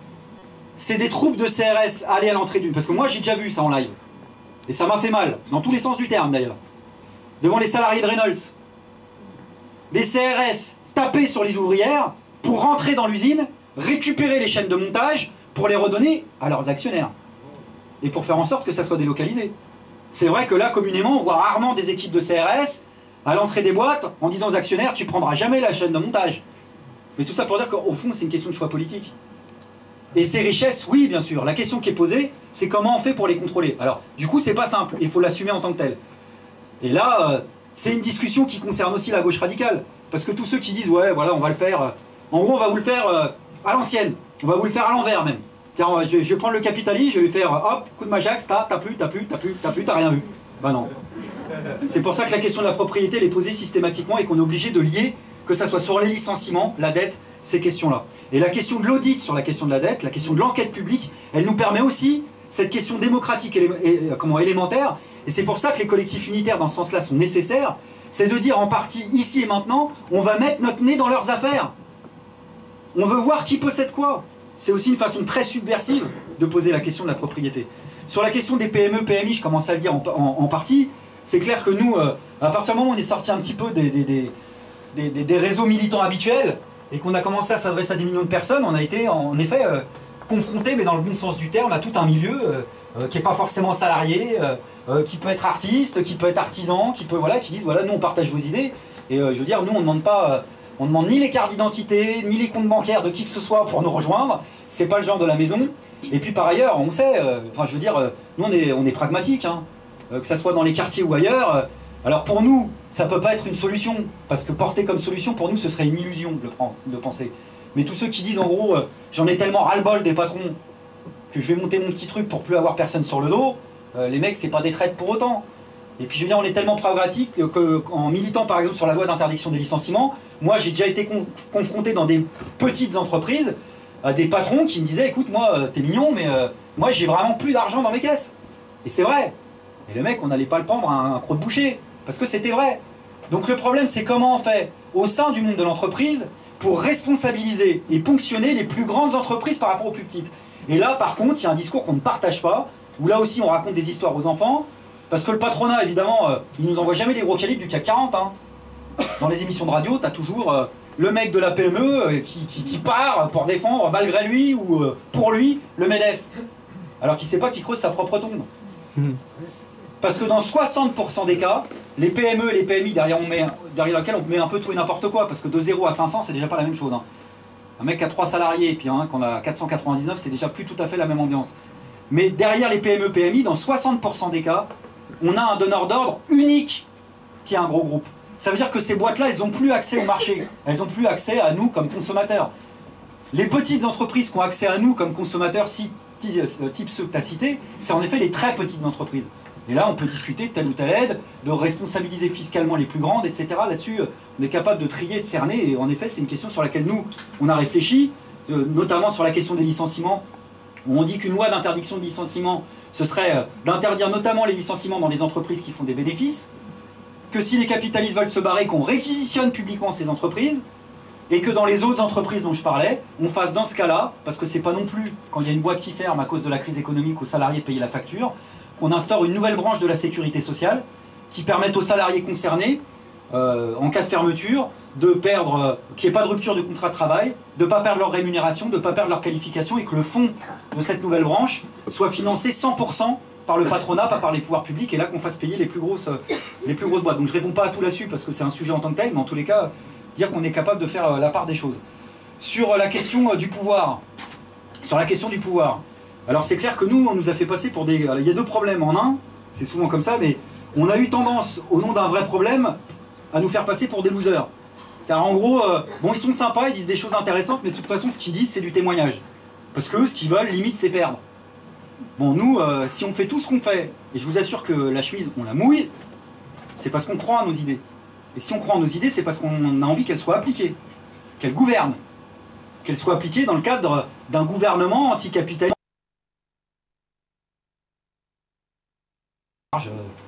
c'est des troupes de CRS aller à l'entrée d'une... Parce que moi, j'ai déjà vu ça en live. Et ça m'a fait mal, dans tous les sens du terme d'ailleurs. Devant les salariés de Reynolds. Des CRS taper sur les ouvrières pour rentrer dans l'usine, récupérer les chaînes de montage pour les redonner à leurs actionnaires. Et pour faire en sorte que ça soit délocalisé. C'est vrai que là, communément, on voit rarement des équipes de CRS à l'entrée des boîtes en disant aux actionnaires, tu prendras jamais la chaîne de montage. Mais tout ça pour dire qu'au fond, c'est une question de choix politique. Et ces richesses, oui, bien sûr. La question qui est posée, c'est comment on fait pour les contrôler. Alors, du coup, c'est pas simple. Il faut l'assumer en tant que tel. Et là, c'est une discussion qui concerne aussi la gauche radicale. Parce que tous ceux qui disent, ouais, voilà, on va le faire... en gros, on va vous le faire à l'ancienne. On va vous le faire à l'envers, même. Tiens, je vais prendre le capitalisme, je vais lui faire, hop, coup de Majax, t'as plus, t'as rien vu. Ben non. C'est pour ça que la question de la propriété, elle est posée systématiquement et qu'on est obligé de lier, que ça soit sur les licenciements, la dette, ces questions-là. Et la question de l'audit sur la question de la dette, la question de l'enquête publique, elle nous permet aussi cette question démocratique élémentaire. Et c'est pour ça que les collectifs unitaires, dans ce sens-là, sont nécessaires. C'est de dire en partie, ici et maintenant, on va mettre notre nez dans leurs affaires. On veut voir qui possède quoi. C'est aussi une façon très subversive de poser la question de la propriété. Sur la question des PME, PMI, je commence à le dire en partie, c'est clair que nous, à partir du moment où on est sorti un petit peu des réseaux militants habituels, et qu'on a commencé à s'adresser à des millions de personnes, on a été en effet confronté, mais dans le bon sens du terme, à tout un milieu qui n'est pas forcément salarié, qui peut être artiste, qui peut être artisan, qui disent voilà, nous on partage vos idées, et je veux dire, nous on ne demande pas... on ne demande ni les cartes d'identité, ni les comptes bancaires de qui que ce soit pour nous rejoindre. C'est pas le genre de la maison. Et puis par ailleurs, on sait, je veux dire, nous on est pragmatiques, hein, que ça soit dans les quartiers ou ailleurs. Alors pour nous, ça peut pas être une solution, parce que porter comme solution, pour nous, ce serait une illusion de le penser. Mais tous ceux qui disent en gros, j'en ai tellement ras-le-bol des patrons que je vais monter mon petit truc pour plus avoir personne sur le dos, les mecs, c'est pas des traites pour autant. Et puis je veux dire, on est tellement pragmatique qu'en militant par exemple sur la loi d'interdiction des licenciements, moi j'ai déjà été confronté dans des petites entreprises à des patrons qui me disaient, écoute, moi t'es mignon, mais moi j'ai vraiment plus d'argent dans mes caisses. Et c'est vrai. Et le mec, on n'allait pas le prendre à un croc-de-boucher, parce que c'était vrai. Donc le problème, c'est comment on fait au sein du monde de l'entreprise pour responsabiliser et ponctionner les plus grandes entreprises par rapport aux plus petites. Et là, par contre, il y a un discours qu'on ne partage pas, où là aussi on raconte des histoires aux enfants, parce que le patronat, évidemment, il nous envoie jamais les gros calibres du CAC 40. Hein. Dans les émissions de radio, tu as toujours le mec de la PME qui part pour défendre, malgré lui ou pour lui, le MEDEF. Alors qu'il ne sait pas qu'il creuse sa propre tombe. Parce que dans 60% des cas, les PME et les PMI derrière lesquels on met un peu tout et n'importe quoi, parce que de 0 à 500, c'est déjà pas la même chose. Hein. Un mec qui a 3 salariés et puis qu'on a 499, c'est déjà plus tout à fait la même ambiance. Mais derrière les PME, PMI, dans 60% des cas, on a un donneur d'ordre unique qui est un gros groupe. Ça veut dire que ces boîtes-là, elles n'ont plus accès au marché. Elles n'ont plus accès à nous comme consommateurs. Les petites entreprises qui ont accès à nous comme consommateurs, type ceux que tu as cités, c'est en effet les très petites entreprises. Et là, on peut discuter de telle ou telle aide, de responsabiliser fiscalement les plus grandes, etc. Là-dessus, on est capable de trier, de cerner. Et en effet, c'est une question sur laquelle nous, on a réfléchi, notamment sur la question des licenciements, où on dit qu'une loi d'interdiction de licenciement, ce serait d'interdire notamment les licenciements dans les entreprises qui font des bénéfices, que si les capitalistes veulent se barrer, qu'on réquisitionne publiquement ces entreprises, et que dans les autres entreprises dont je parlais, on fasse dans ce cas-là, parce que c'est pas non plus, quand il y a une boîte qui ferme à cause de la crise économique, aux salariés de payer la facture, qu'on instaure une nouvelle branche de la sécurité sociale qui permette aux salariés concernés, en cas de fermeture, de perdre, qu'il n'y ait pas de rupture de contrat de travail, de ne pas perdre leur rémunération, de ne pas perdre leur qualification, et que le fonds de cette nouvelle branche soit financé 100% par le patronat, pas par les pouvoirs publics, et là qu'on fasse payer les plus grosses boîtes. Donc je ne réponds pas à tout là-dessus parce que c'est un sujet en tant que tel, mais en tous les cas, dire qu'on est capable de faire la part des choses. Sur la question du pouvoir, alors c'est clair que nous, on nous a fait passer pour des... Il y a deux problèmes en un, c'est souvent comme ça, mais on a eu tendance, au nom d'un vrai problème, à nous faire passer pour des losers. Car en gros, bon, ils sont sympas, ils disent des choses intéressantes, mais de toute façon, ce qu'ils disent, c'est du témoignage. Parce que ce qu'ils veulent, limite, c'est perdre. Bon, nous, si on fait tout ce qu'on fait, et je vous assure que la chemise, on la mouille, c'est parce qu'on croit à nos idées. Et si on croit en nos idées, c'est parce qu'on a envie qu'elles soient appliquées, qu'elles gouvernent, qu'elles soient appliquées dans le cadre d'un gouvernement anticapitaliste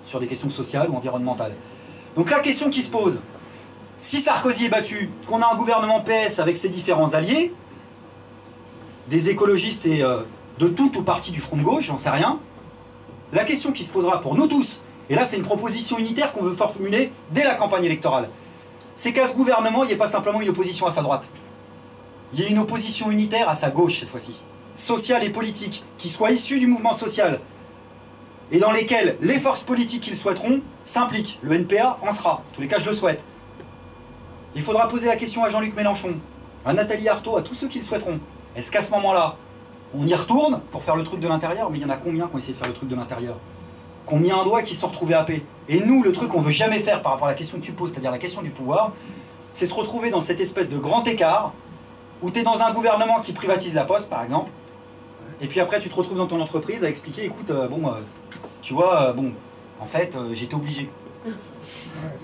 sur des questions sociales ou environnementales. Donc la question qui se pose, si Sarkozy est battu, qu'on a un gouvernement PS avec ses différents alliés, des écologistes et de tout ou partie du front de gauche, j'en sais rien, la question qui se posera pour nous tous, et là c'est une proposition unitaire qu'on veut formuler dès la campagne électorale, c'est qu'à ce gouvernement, il n'y ait pas simplement une opposition à sa droite. Il y ait une opposition unitaire à sa gauche cette fois-ci, sociale et politique, qui soit issue du mouvement social, et dans lesquelles les forces politiques qu'ils souhaiteront s'impliquent. Le NPA en sera, en tous les cas je le souhaite. Il faudra poser la question à Jean-Luc Mélenchon, à Nathalie Arthaud, à tous ceux qui le souhaiteront. Est-ce qu'à ce moment-là, on y retourne pour faire le truc de l'intérieur? Mais il y en a combien qui ont essayé de faire le truc de l'intérieur? Qui ont mis un doigt et qui se sont retrouvés happés? Et nous, le truc qu'on veut jamais faire par rapport à la question que tu poses, c'est-à-dire la question du pouvoir, c'est se retrouver dans cette espèce de grand écart où tu es dans un gouvernement qui privatise la poste, par exemple, et puis après tu te retrouves dans ton entreprise à expliquer, écoute, tu vois, en fait, j'étais obligé.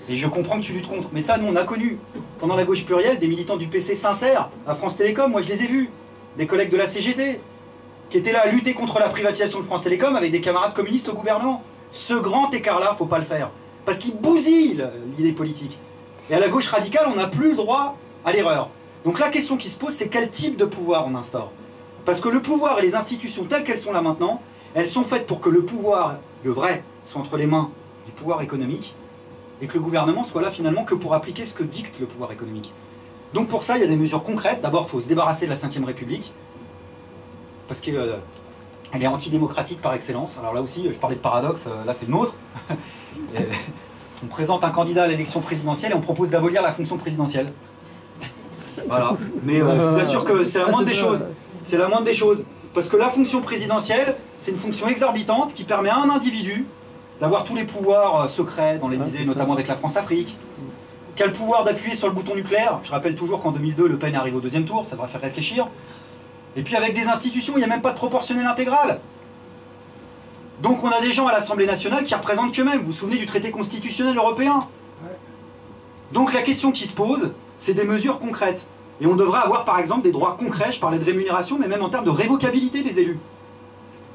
Et je comprends que tu luttes contre. Mais ça, nous, on a connu, pendant la gauche plurielle, des militants du PC sincères à France Télécom. Moi, je les ai vus. Des collègues de la CGT, qui étaient là à lutter contre la privatisation de France Télécom avec des camarades communistes au gouvernement. Ce grand écart-là, faut pas le faire. Parce qu'il bousille l'idée politique. Et à la gauche radicale, on n'a plus le droit à l'erreur. Donc la question qui se pose, c'est quel type de pouvoir on instaure. Parce que le pouvoir et les institutions telles qu'elles sont là maintenant, elles sont faites pour que le pouvoir, le vrai, soit entre les mains du pouvoir économique, et que le gouvernement soit là finalement que pour appliquer ce que dicte le pouvoir économique. Donc pour ça, il y a des mesures concrètes. D'abord, il faut se débarrasser de la Ve République, parce qu'elle est antidémocratique par excellence. Alors là aussi, je parlais de paradoxe, là c'est le nôtre. On présente un candidat à l'élection présidentielle et on propose d'abolir la fonction présidentielle. Voilà. Mais je vous assure que c'est la moindre des choses. C'est la moindre des choses. Parce que la fonction présidentielle, c'est une fonction exorbitante qui permet à un individu d'avoir tous les pouvoirs secrets dans l'Élysée, notamment avec la France-Afrique, qui a le pouvoir d'appuyer sur le bouton nucléaire. Je rappelle toujours qu'en 2002, Le Pen arrive au deuxième tour, ça devrait faire réfléchir. Et puis avec des institutions, il n'y a même pas de proportionnel intégral. Donc on a des gens à l'Assemblée nationale qui représentent qu'eux-mêmes. Vous vous souvenez du traité constitutionnel européen? Donc la question qui se pose, c'est des mesures concrètes. Et on devrait avoir par exemple des droits concrets, je parlais de rémunération, mais même en termes de révocabilité des élus.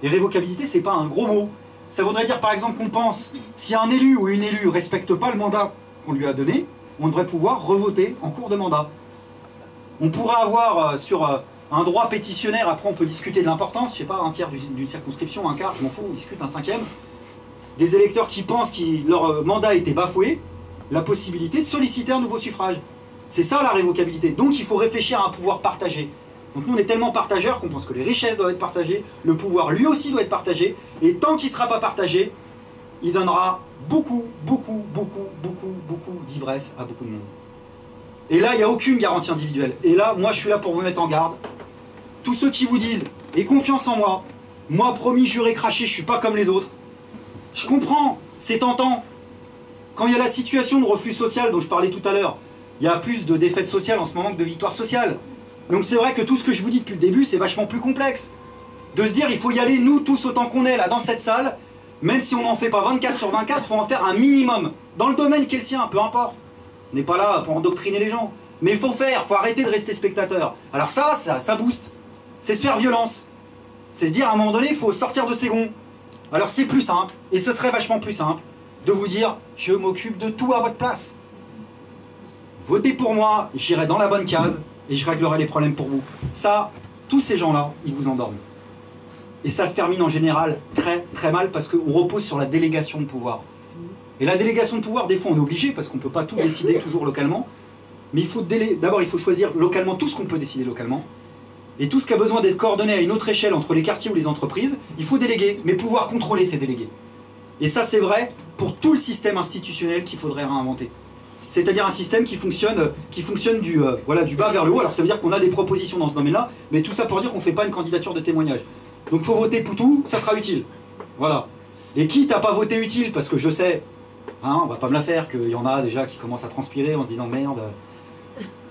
Et révocabilité, c'est pas un gros mot. Ça voudrait dire par exemple qu'on pense, si un élu ou une élue ne respecte pas le mandat qu'on lui a donné, on devrait pouvoir revoter en cours de mandat. On pourrait avoir sur un droit pétitionnaire, après on peut discuter de l'importance, je sais pas, un tiers d'une circonscription, un quart, je m'en fous, on discute un cinquième. Des électeurs qui pensent que leur mandat a été bafoué, la possibilité de solliciter un nouveau suffrage. C'est ça la révocabilité. Donc il faut réfléchir à un pouvoir partagé. Donc nous on est tellement partageurs qu'on pense que les richesses doivent être partagées, le pouvoir lui aussi doit être partagé, et tant qu'il ne sera pas partagé, il donnera beaucoup d'ivresse à beaucoup de monde. Et là il n'y a aucune garantie individuelle. Et là moi je suis là pour vous mettre en garde. Tous ceux qui vous disent « Aie confiance en moi, moi promis, juré, craché, je ne suis pas comme les autres », je comprends, c'est tentant. Quand il y a la situation de reflux social dont je parlais tout à l'heure, il y a plus de défaites sociales en ce moment que de victoires sociales. Donc c'est vrai que tout ce que je vous dis depuis le début, c'est vachement plus complexe. De se dire, il faut y aller, nous tous autant qu'on est là dans cette salle, même si on n'en fait pas 24 sur 24, il faut en faire un minimum. Dans le domaine qui est le sien, peu importe. On n'est pas là pour endoctriner les gens. Mais il faut faire, il faut arrêter de rester spectateur. Alors ça booste. C'est se faire violence. C'est se dire, à un moment donné, il faut sortir de ses gonds. Alors c'est plus simple, et ce serait vachement plus simple, de vous dire, je m'occupe de tout à votre place. Votez pour moi, j'irai dans la bonne case, et je réglerai les problèmes pour vous. Ça, tous ces gens-là, ils vous endorment. Et ça se termine en général très mal, parce qu'on repose sur la délégation de pouvoir. Et la délégation de pouvoir, des fois on est obligé, parce qu'on ne peut pas tout décider toujours localement, mais d'abord il faut choisir localement tout ce qu'on peut décider localement, et tout ce qui a besoin d'être coordonné à une autre échelle entre les quartiers ou les entreprises, il faut déléguer, mais pouvoir contrôler ces délégués. Et ça c'est vrai pour tout le système institutionnel qu'il faudrait réinventer. C'est-à-dire un système qui fonctionne du bas vers le haut. Alors ça veut dire qu'on a des propositions dans ce domaine-là, mais tout ça pour dire qu'on ne fait pas une candidature de témoignage. Donc il faut voter Poutou, ça sera utile. Voilà. Et quitte à pas voter utile, parce que je sais, hein, on va pas me la faire, qu'il y en a déjà qui commencent à transpirer en se disant merde,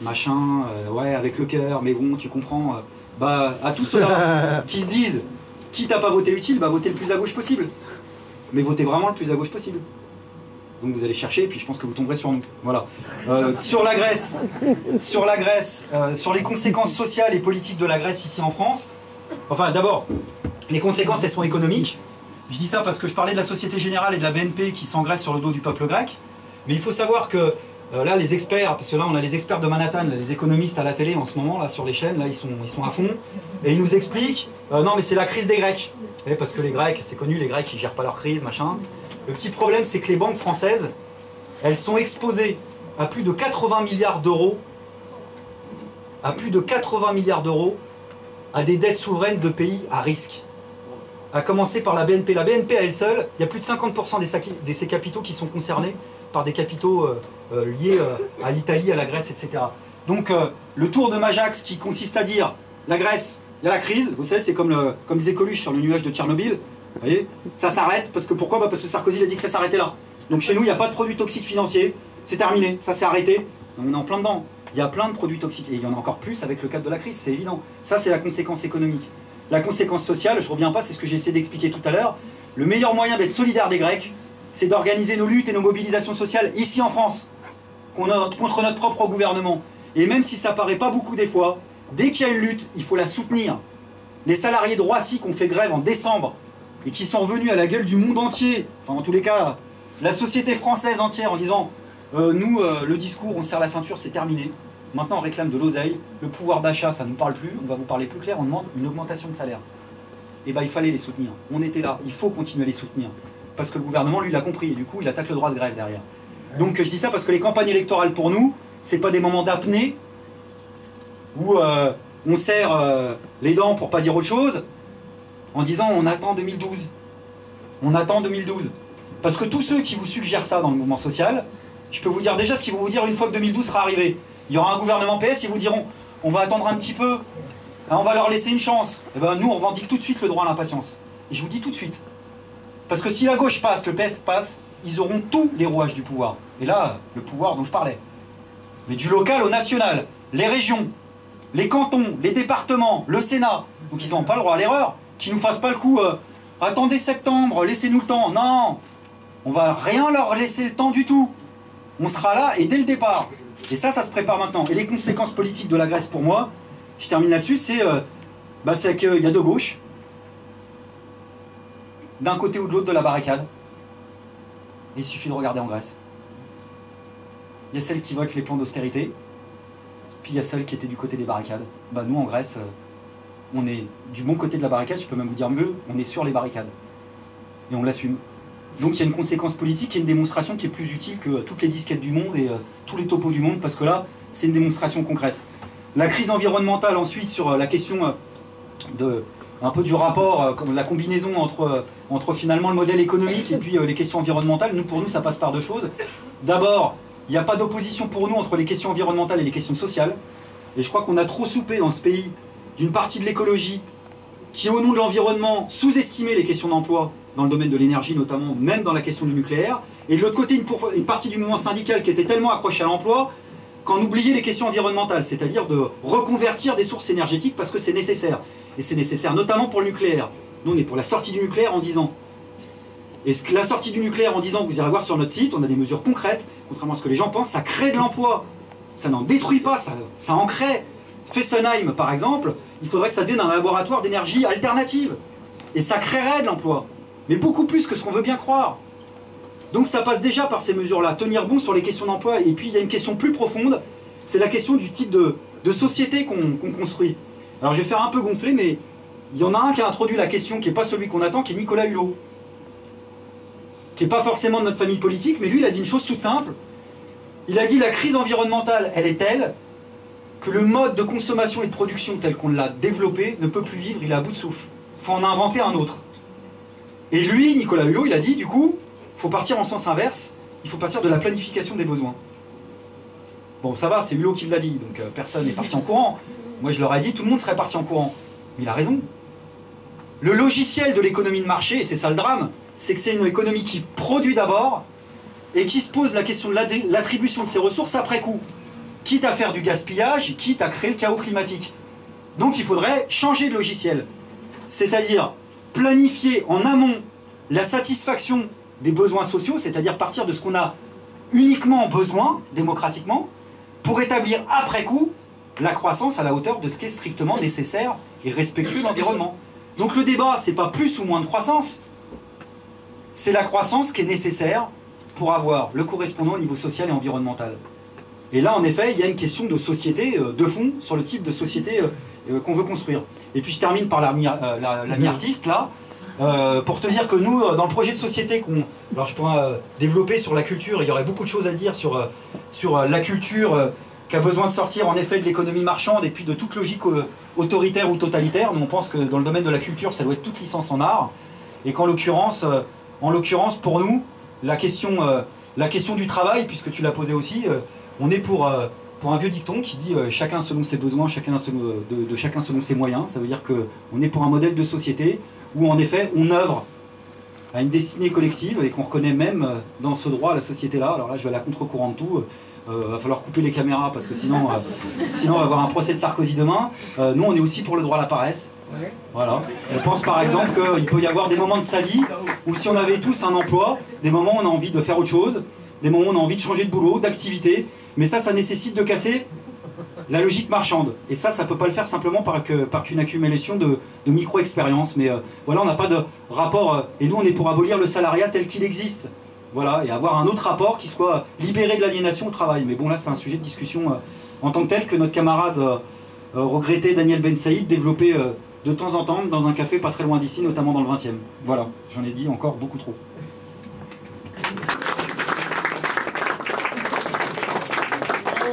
machin, ouais, avec le cœur, mais bon, tu comprends. Bah, à tous ceux-là qui se disent, quitte à pas voter utile, bah votez le plus à gauche possible. Mais votez vraiment le plus à gauche possible. Donc vous allez chercher, et puis je pense que vous tomberez sur nous. Voilà. Sur la Grèce, sur les conséquences sociales et politiques de la Grèce ici en France, enfin d'abord, les conséquences elles sont économiques. Je dis ça parce que je parlais de la Société Générale et de la BNP qui s'engraissent sur le dos du peuple grec. Mais il faut savoir que là les experts, parce que là on a les experts de Manhattan, là, les économistes à la télé en ce moment, là sur les chaînes, là ils sont à fond, et ils nous expliquent, non mais c'est la crise des Grecs. Et parce que les Grecs, c'est connu, les Grecs ils gèrent pas leur crise, machin. Le petit problème, c'est que les banques françaises, elles sont exposées à plus de 80 milliards d'euros, à des dettes souveraines de pays à risque. À commencer par la BNP. La BNP à elle seule, il y a plus de 50% de ses capitaux qui sont concernés par des capitaux liés à l'Italie, à la Grèce, etc. Donc le tour de Majax qui consiste à dire, la Grèce, il y a la crise, vous savez, c'est comme les écoluches sur le nuage de Tchernobyl. Vous voyez, ça s'arrête, parce que pourquoi? Parce que Sarkozy a dit que ça s'arrêtait là. Donc chez nous, il n'y a pas de produits toxiques financiers, c'est terminé, ça s'est arrêté. On est en plein dedans. Il y a plein de produits toxiques, et il y en a encore plus avec le cadre de la crise, c'est évident. Ça, c'est la conséquence économique. La conséquence sociale, je ne reviens pas, c'est ce que j'ai essayé d'expliquer tout à l'heure. Le meilleur moyen d'être solidaire des Grecs, c'est d'organiser nos luttes et nos mobilisations sociales ici en France, contre notre propre gouvernement. Et même si ça paraît pas beaucoup des fois, dès qu'il y a une lutte, il faut la soutenir. Les salariés de Roissy qui ont fait grève en décembre, et qui sont revenus à la gueule du monde entier, enfin en tous les cas, la société française entière en disant nous, le discours, on serre la ceinture, c'est terminé. Maintenant on réclame de l'oseille, le pouvoir d'achat, ça ne nous parle plus, on va vous parler plus clair, on demande une augmentation de salaire. Et bien il fallait les soutenir, on était là, il faut continuer à les soutenir. Parce que le gouvernement, lui, l'a compris, et du coup il attaque le droit de grève derrière. Donc je dis ça parce que les campagnes électorales pour nous, c'est pas des moments d'apnée, où on serre les dents pour pas dire autre chose, en disant on attend 2012. On attend 2012. Parce que tous ceux qui vous suggèrent ça dans le mouvement social, je peux vous dire déjà ce qu'ils vont vous dire une fois que 2012 sera arrivé. Il y aura un gouvernement PS, ils vous diront on va attendre un petit peu, on va leur laisser une chance. Et ben nous on revendique tout de suite le droit à l'impatience. Et je vous dis tout de suite. Parce que si la gauche passe, le PS passe, ils auront tous les rouages du pouvoir. Et là, le pouvoir dont je parlais. mais du local au national, les régions, les cantons, les départements, le Sénat. Donc ils n'ont pas le droit à l'erreur, qu'ils nous fassent pas le coup, attendez septembre, laissez-nous le temps. Non, on va rien leur laisser le temps du tout. On sera là et dès le départ. Et ça se prépare maintenant. Et les conséquences politiques de la Grèce pour moi, je termine là-dessus, c'est qu'il y a deux gauches, d'un côté ou de l'autre de la barricade. Et il suffit de regarder en Grèce. Il y a celles qui votent les plans d'austérité, puis il y a celles qui étaient du côté des barricades. Bah nous en Grèce, on est du bon côté de la barricade, je peux même vous dire mieux, on est sur les barricades. Et on l'assume. Donc il y a une conséquence politique et une démonstration qui est plus utile que toutes les disquettes du monde et tous les topos du monde, parce que là, c'est une démonstration concrète. La crise environnementale ensuite, sur la question un peu du rapport, la combinaison entre finalement le modèle économique et puis les questions environnementales, pour nous ça passe par deux choses. D'abord, il n'y a pas d'opposition pour nous entre les questions environnementales et les questions sociales. Et je crois qu'on a trop soupé dans ce pays d'une partie de l'écologie qui, au nom de l'environnement, sous-estimait les questions d'emploi, dans le domaine de l'énergie notamment, même dans la question du nucléaire. Et de l'autre côté, une partie du mouvement syndical qui était tellement accrochée à l'emploi qu'en oubliait les questions environnementales, c'est-à-dire de reconvertir des sources énergétiques parce que c'est nécessaire. Et c'est nécessaire notamment pour le nucléaire. Nous, on est pour la sortie du nucléaire en 10 ans. Et la sortie du nucléaire en 10 ans, vous irez voir sur notre site, on a des mesures concrètes, contrairement à ce que les gens pensent, ça crée de l'emploi. Ça n'en détruit pas, ça en crée. Fessenheim, par exemple, il faudrait que ça devienne un laboratoire d'énergie alternative. Et ça créerait de l'emploi. Mais beaucoup plus que ce qu'on veut bien croire. Donc ça passe déjà par ces mesures-là, tenir bon sur les questions d'emploi. Et puis il y a une question plus profonde, c'est la question du type de société qu'on construit. Alors je vais faire un peu gonfler, mais il y en a un qui a introduit la question, qui n'est pas celui qu'on attend, qui est Nicolas Hulot. Qui n'est pas forcément de notre famille politique, mais lui il a dit une chose toute simple. Il a dit la crise environnementale, elle est telle que le mode de consommation et de production tel qu'on l'a développé ne peut plus vivre, il est à bout de souffle. Il faut en inventer un autre. Et lui, Nicolas Hulot, il a dit, du coup, il faut partir en sens inverse, il faut partir de la planification des besoins. Bon, ça va, c'est Hulot qui l'a dit, donc personne n'est parti en courant. Moi, je leur ai dit, tout le monde serait parti en courant. Mais il a raison. Le logiciel de l'économie de marché, et c'est ça le drame, c'est que c'est une économie qui produit d'abord et qui se pose la question de l'attribution de ses ressources après coup. Quitte à faire du gaspillage, quitte à créer le chaos climatique. Donc il faudrait changer de logiciel. C'est-à-dire planifier en amont la satisfaction des besoins sociaux, c'est-à-dire partir de ce qu'on a uniquement besoin, démocratiquement, pour établir après coup la croissance à la hauteur de ce qui est strictement nécessaire et respectueux de l'environnement. Donc le débat, c'est pas plus ou moins de croissance, c'est la croissance qui est nécessaire pour avoir le correspondant au niveau social et environnemental. Et là, en effet, il y a une question de société, de fond, sur le type de société qu'on veut construire. Et puis je termine par l'ami artiste, là, pour te dire que nous, dans le projet de société alors je pourrais développer sur la culture, il y aurait beaucoup de choses à dire sur la culture qui a besoin de sortir en effet de l'économie marchande et puis de toute logique autoritaire ou totalitaire. Nous on pense que dans le domaine de la culture, ça doit être toute licence en art, et qu'en l'occurrence, pour nous, la question du travail, puisque tu l'as posé aussi, on est pour un vieux dicton qui dit chacun selon ses besoins, chacun selon ses moyens. Ça veut dire qu'on est pour un modèle de société où en effet on œuvre à une destinée collective et qu'on reconnaît même dans ce droit à la société-là. Alors là je vais à la contre-courant de tout, va falloir couper les caméras parce que sinon on va avoir un procès de Sarkozy demain. Nous on est aussi pour le droit à la paresse. Voilà. Je pense par exemple qu'il peut y avoir des moments de sa vie où si on avait tous un emploi, des moments où on a envie de faire autre chose, des moments où on a envie de changer de boulot, d'activité, mais ça nécessite de casser la logique marchande. Et ça peut pas le faire simplement par qu'une accumulation de micro-expériences. Mais voilà, on n'a pas de rapport, et nous on est pour abolir le salariat tel qu'il existe. Voilà, et avoir un autre rapport qui soit libéré de l'aliénation au travail. Mais bon, là c'est un sujet de discussion en tant que tel que notre camarade regretté Daniel Ben Saïd développait de temps en temps dans un café pas très loin d'ici, notamment dans le 20e. Voilà, j'en ai dit encore beaucoup trop.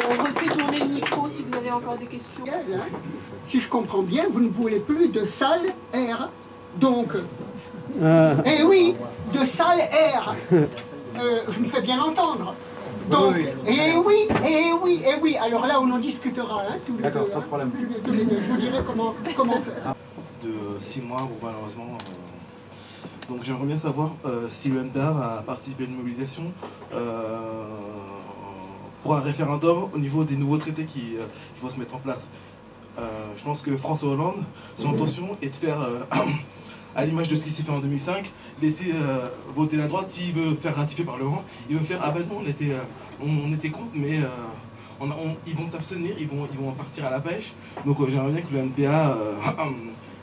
On refait tourner le micro si vous avez encore des questions. Si je comprends bien, vous ne voulez plus de sale air. Donc, eh oui, de sale air. Je me fais bien entendre. Donc, eh oui. Alors là, on en discutera, hein, tous les deux. D'accord, pas de problème. Tous les deux. Je vous dirai comment faire. De 6 mois, bon, malheureusement. Donc j'aimerais bien savoir si le NPR a participé à une mobilisation pour un référendum au niveau des nouveaux traités qui vont se mettre en place. Je pense que François Hollande, son intention est de faire, à l'image de ce qui s'est fait en 2005, laisser voter la droite. S'il veut faire ratifier le Parlement, il veut faire « Ah ben non, on était contre, mais ils vont s'abstenir, ils vont partir à la pêche. » Donc j'aimerais bien que le NPA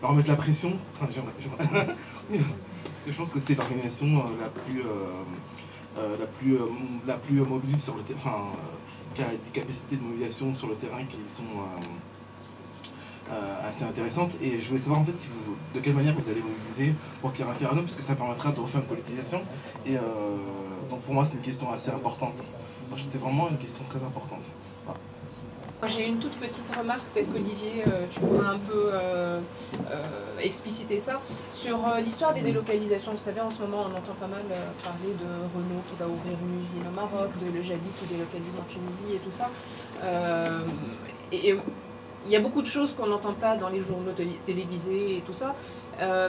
leur mette la pression. Enfin, j'aimerais. Parce que je pense que c'est l'organisation la plus mobile sur le terrain, enfin, qui a des capacités de mobilisation sur le terrain qui sont assez intéressantes. Et je voulais savoir en fait de quelle manière vous allez mobiliser pour qu'il y ait un référendum, parce que ça permettra de refaire une politisation. Et donc pour moi c'est une question assez importante. C'est vraiment une question très importante. J'ai une toute petite remarque, peut-être qu'Olivier, tu pourras un peu expliciter ça, sur l'histoire des délocalisations. Vous savez, en ce moment, on entend pas mal parler de Renault qui va ouvrir une usine au Maroc, de Le Jabi qui délocalise en Tunisie et tout ça. Et il y a beaucoup de choses qu'on n'entend pas dans les journaux télévisés et tout ça.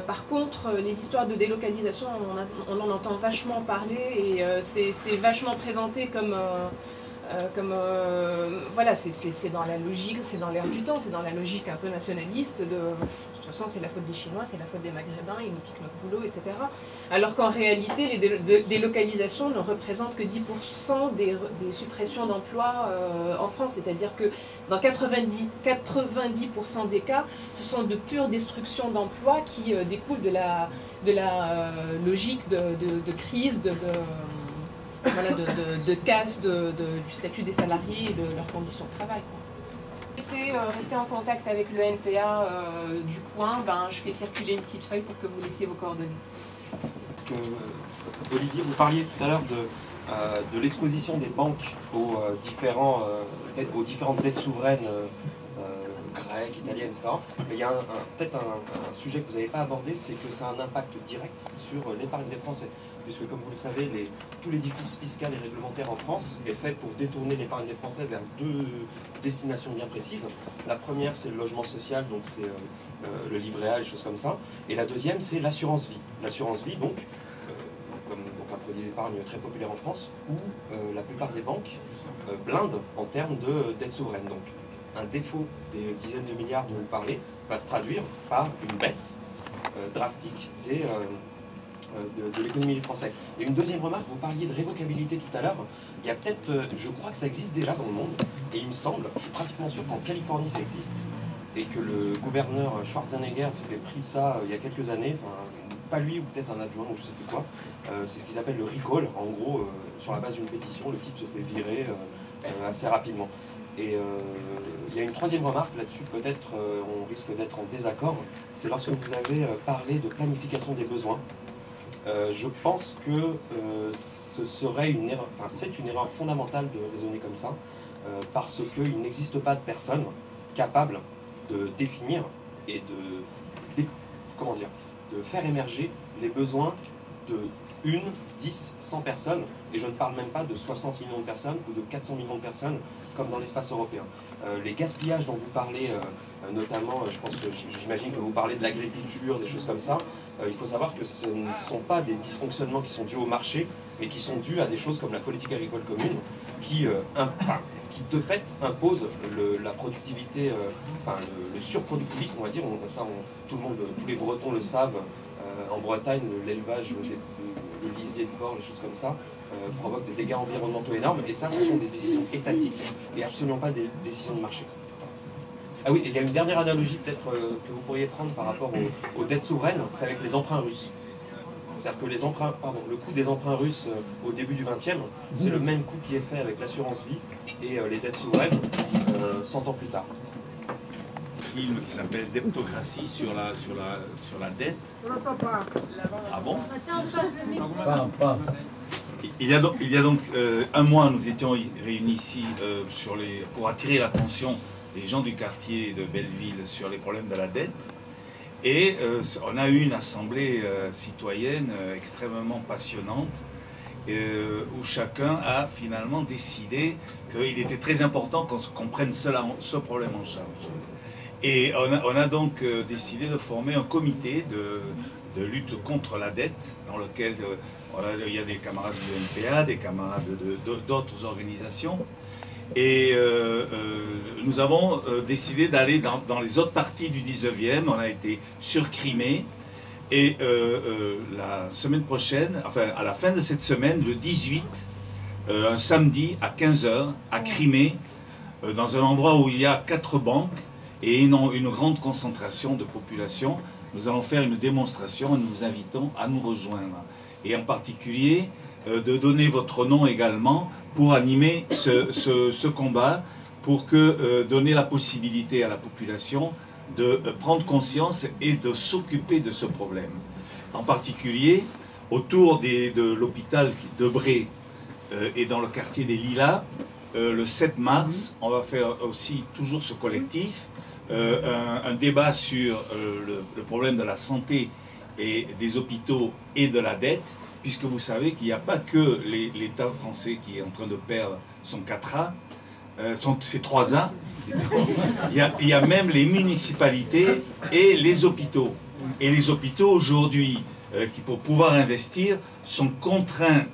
Par contre, les histoires de délocalisation, on en entend vachement parler et c'est vachement présenté comme... voilà, c'est dans la logique, c'est dans l'air du temps, c'est dans la logique un peu nationaliste de toute façon c'est la faute des Chinois, c'est la faute des Maghrébins, ils nous piquent notre boulot, etc. Alors qu'en réalité, les délocalisations ne représentent que 10% des suppressions d'emplois en France, c'est-à-dire que dans 90% des cas, ce sont de pures destructions d'emplois qui découlent de la logique de crise, voilà, de casse du statut des salariés et de leurs conditions de travail. J'étais resté en contact avec le NPA du coin, je fais circuler une petite feuille pour que vous laissiez vos coordonnées. Olivier, vous parliez tout à l'heure de l'exposition des banques aux différentes dettes souveraines grecques, italiennes, ça. Mais il y a peut-être un sujet que vous n'avez pas abordé, c'est que ça a un impact direct sur l'épargne des Français. Puisque, comme vous le savez, tout l'édifice fiscal et réglementaire en France est fait pour détourner l'épargne des Français vers deux destinations bien précises. La première, c'est le logement social, donc c'est le livret A, les choses comme ça. Et la deuxième, c'est l'assurance vie. L'assurance vie, donc un produit d'épargne très populaire en France, où la plupart des banques blindent en termes de dette souveraine. Donc, un défaut des dizaines de milliards dont vous parlez va se traduire par une baisse drastique de l'économie des Français. Et une deuxième remarque, vous parliez de révocabilité tout à l'heure. Il y a peut-être, je crois que ça existe déjà dans le monde, et il me semble, je suis pratiquement sûr qu'en Californie ça existe, et que le gouverneur Schwarzenegger s'était pris ça il y a quelques années, enfin, pas lui ou peut-être un adjoint ou je sais plus quoi. C'est ce qu'ils appellent le recall. En gros, sur la base d'une pétition, le type se fait virer assez rapidement. Et il y a une troisième remarque là-dessus, peut-être on risque d'être en désaccord, c'est lorsque vous avez parlé de planification des besoins. Je pense que ce serait une erreur, enfin, c'est une erreur fondamentale de raisonner comme ça, parce qu'il n'existe pas de personne capable de définir et de faire émerger les besoins de 1, 10, 100 personnes, et je ne parle même pas de 60 millions de personnes ou de 400 millions de personnes comme dans l'espace européen. Les gaspillages dont vous parlez, notamment, je pense que j'imagine que vous parlez de l'agriculture, des choses comme ça, il faut savoir que ce ne sont pas des dysfonctionnements qui sont dus au marché, mais qui sont dus à des choses comme la politique agricole commune, qui de fait impose la productivité, le surproductivisme, on va dire, tous les Bretons le savent, en Bretagne, l'élevage de lisier de porc, les choses comme ça, provoque des dégâts environnementaux énormes, et ça, ce sont des décisions étatiques et absolument pas des décisions de marché. Ah oui, et il y a une dernière analogie peut-être que vous pourriez prendre par rapport aux dettes souveraines, c'est avec les emprunts russes. C'est-à-dire que le coût des emprunts russes au début du XXe, c'est le même coût qui est fait avec l'assurance vie et les dettes souveraines 100 ans plus tard. Un film qui s'appelle Debtocratie sur la dette. On n'entend pas. Ah bon? Il y a donc un mois, nous étions réunis ici pour attirer l'attention des gens du quartier de Belleville sur les problèmes de la dette. Et on a eu une assemblée citoyenne extrêmement passionnante où chacun a finalement décidé qu'il était très important qu'on prenne ce problème en charge. Et on a donc décidé de former un comité de lutte contre la dette dans lequel il y a des camarades du NPA, des camarades d'autres organisations. Et nous avons décidé d'aller dans les autres parties du 19e. On a été sur Crimée. Et la semaine prochaine, enfin à la fin de cette semaine, le 18, un samedi à 15 h, à Crimée, dans un endroit où il y a 4 banques et une grande concentration de population, nous allons faire une démonstration et nous vous invitons à nous rejoindre. Et en particulier, de donner votre nom également pour animer ce combat, pour donner la possibilité à la population de prendre conscience et de s'occuper de ce problème. En particulier, autour de l'hôpital de Bray et dans le quartier des Lilas, le 7 mars, on va faire aussi toujours ce collectif, un débat sur le problème de la santé et des hôpitaux et de la dette, puisque vous savez qu'il n'y a pas que l'État français qui est en train de perdre son 4A, ses 3A, il y a même les municipalités et les hôpitaux. Et les hôpitaux aujourd'hui, qui pour pouvoir investir, sont contraints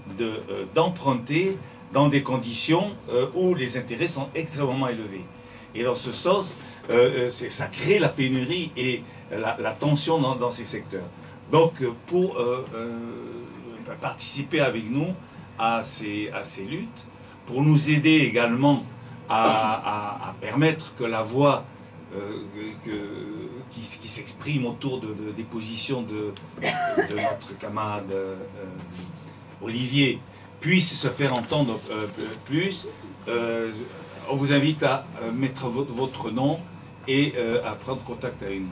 d'emprunter dans des conditions où les intérêts sont extrêmement élevés. Et dans ce sens, ça crée la pénurie et la tension dans ces secteurs. Donc pour participer avec nous à ces luttes, pour nous aider également à permettre que la voix qui s'exprime autour des positions de notre camarade Olivier puisse se faire entendre plus, on vous invite à mettre votre nom et à prendre contact avec nous.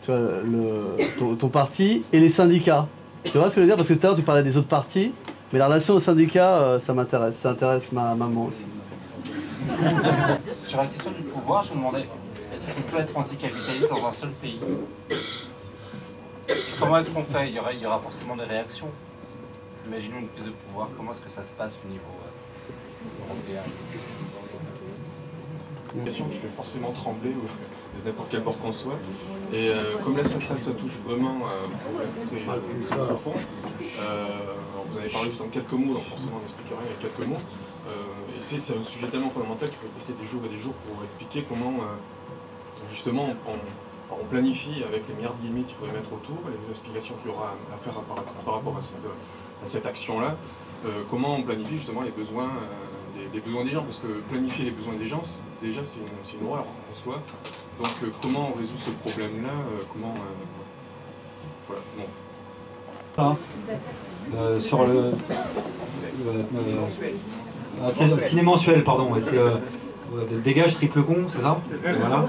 Tu vois, ton parti et les syndicats. Tu vois ce que je veux dire? Parce que tout à l'heure tu parlais des autres partis, mais la relation aux syndicats, ça m'intéresse. Ça intéresse ma maman aussi. Sur la question du pouvoir, je me demandais, est-ce qu'on peut être anticapitaliste dans un seul pays? Et comment est-ce qu'on fait? Il y aura forcément des réactions. Imaginons une prise de pouvoir, comment est-ce que ça se passe au niveau européen? C'est une question qui fait forcément trembler n'importe quel bord qu'on soit. Et comme là, ça touche vraiment très profond. Vous avez parlé juste en quelques mots, donc forcément on n'explique rien avec quelques mots. Et c'est un sujet tellement fondamental qu'il faut passer des jours et des jours pour expliquer comment justement on planifie avec les milliards de limites qu'il faudrait mettre autour, et les explications qu'il y aura à faire par rapport à cette action-là, comment on planifie justement les besoins des gens, parce que planifier les besoins des gens, déjà c'est une horreur en soi. Donc comment on résout ce problème-là, voilà, bon. Sur le ciné mensuel, pardon, c'est Dégage triple con, c'est ça? Voilà.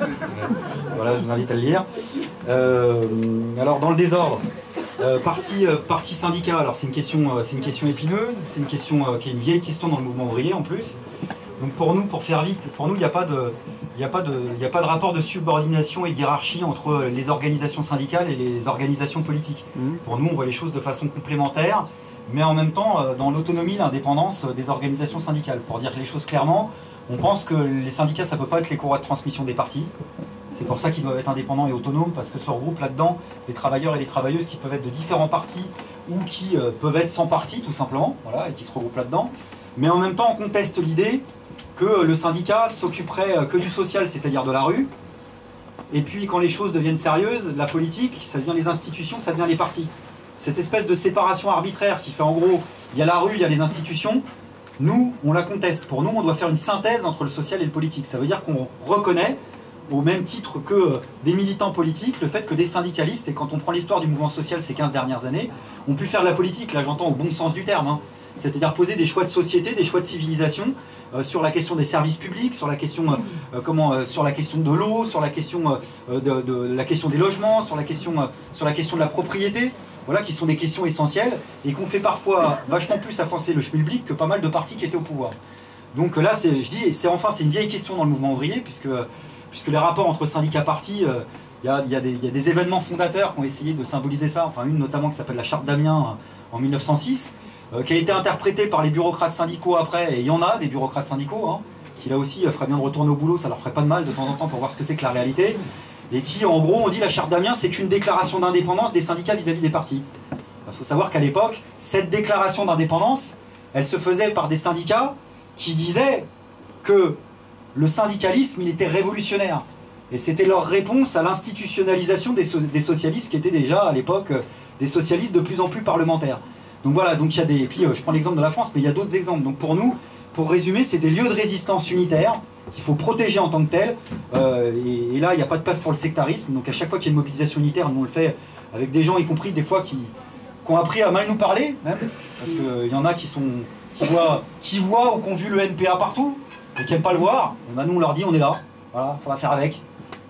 Voilà, je vous invite à le lire. Alors dans le désordre, parti syndicat, alors c'est une question épineuse, c'est une question qui est une vieille question dans le mouvement ouvrier en plus. Donc pour faire vite, pour nous il n'y a pas de rapport de subordination et de hiérarchie entre les organisations syndicales et les organisations politiques. Pour nous on voit les choses de façon complémentaire, mais en même temps dans l'autonomie, l'indépendance des organisations syndicales. Pour dire les choses clairement, on pense que les syndicats ça ne peut pas être les courroies de transmission des partis. C'est pour ça qu'ils doivent être indépendants et autonomes, parce que se regroupent là-dedans des travailleurs et des travailleuses qui peuvent être de différents partis ou qui peuvent être sans parti tout simplement, voilà, et qui se regroupent là-dedans. Mais en même temps on conteste l'idée que le syndicat s'occuperait que du social, c'est-à-dire de la rue, et puis quand les choses deviennent sérieuses, la politique, ça devient les institutions, ça devient les partis. Cette espèce de séparation arbitraire qui fait en gros, il y a la rue, il y a les institutions, nous, on la conteste. Pour nous, on doit faire une synthèse entre le social et le politique. Ça veut dire qu'on reconnaît, au même titre que des militants politiques, le fait que des syndicalistes, et quand on prend l'histoire du mouvement social ces 15 dernières années, ont pu faire de la politique, là j'entends au bon sens du terme, hein. C'est-à-dire poser des choix de société, des choix de civilisation sur la question des services publics, sur la question, sur la question de l'eau, sur la question, la question des logements, sur la question de la propriété, voilà, qui sont des questions essentielles et qu'on fait parfois vachement plus avancer le schmilblick que pas mal de partis qui étaient au pouvoir. Donc là, je dis, c'est une vieille question dans le mouvement ouvrier, puisque les rapports entre syndicats-partis, il y a des événements fondateurs qui ont essayé de symboliser ça, enfin une notamment qui s'appelle la Charte d'Amiens en 1906, qui a été interprétée par les bureaucrates syndicaux après, et il y en a des bureaucrates syndicaux, hein, qui là aussi ferait bien de retourner au boulot, ça leur ferait pas de mal de temps en temps pour voir ce que c'est que la réalité, et qui en gros on dit la Charte d'Amiens c'est une déclaration d'indépendance des syndicats vis-à-vis des partis. Il faut savoir qu'à l'époque, cette déclaration d'indépendance, elle se faisait par des syndicats qui disaient que le syndicalisme, il était révolutionnaire. Et c'était leur réponse à l'institutionnalisation des socialistes qui étaient déjà, à l'époque, des socialistes de plus en plus parlementaires. Donc voilà, donc il y a des... Et puis je prends l'exemple de la France, mais il y a d'autres exemples. Donc pour nous, pour résumer, c'est des lieux de résistance unitaires qu'il faut protéger en tant que tels. Et là, il n'y a pas de place pour le sectarisme. Donc à chaque fois qu'il y a une mobilisation unitaire, nous on le fait avec des gens, y compris des fois qui ont appris à mal nous parler, même, parce qu'il y en a qui voient ou qui ont vu le NPA partout, et qui n'aiment pas le voir. Et ben nous on leur dit on est là, voilà, il faudra faire avec.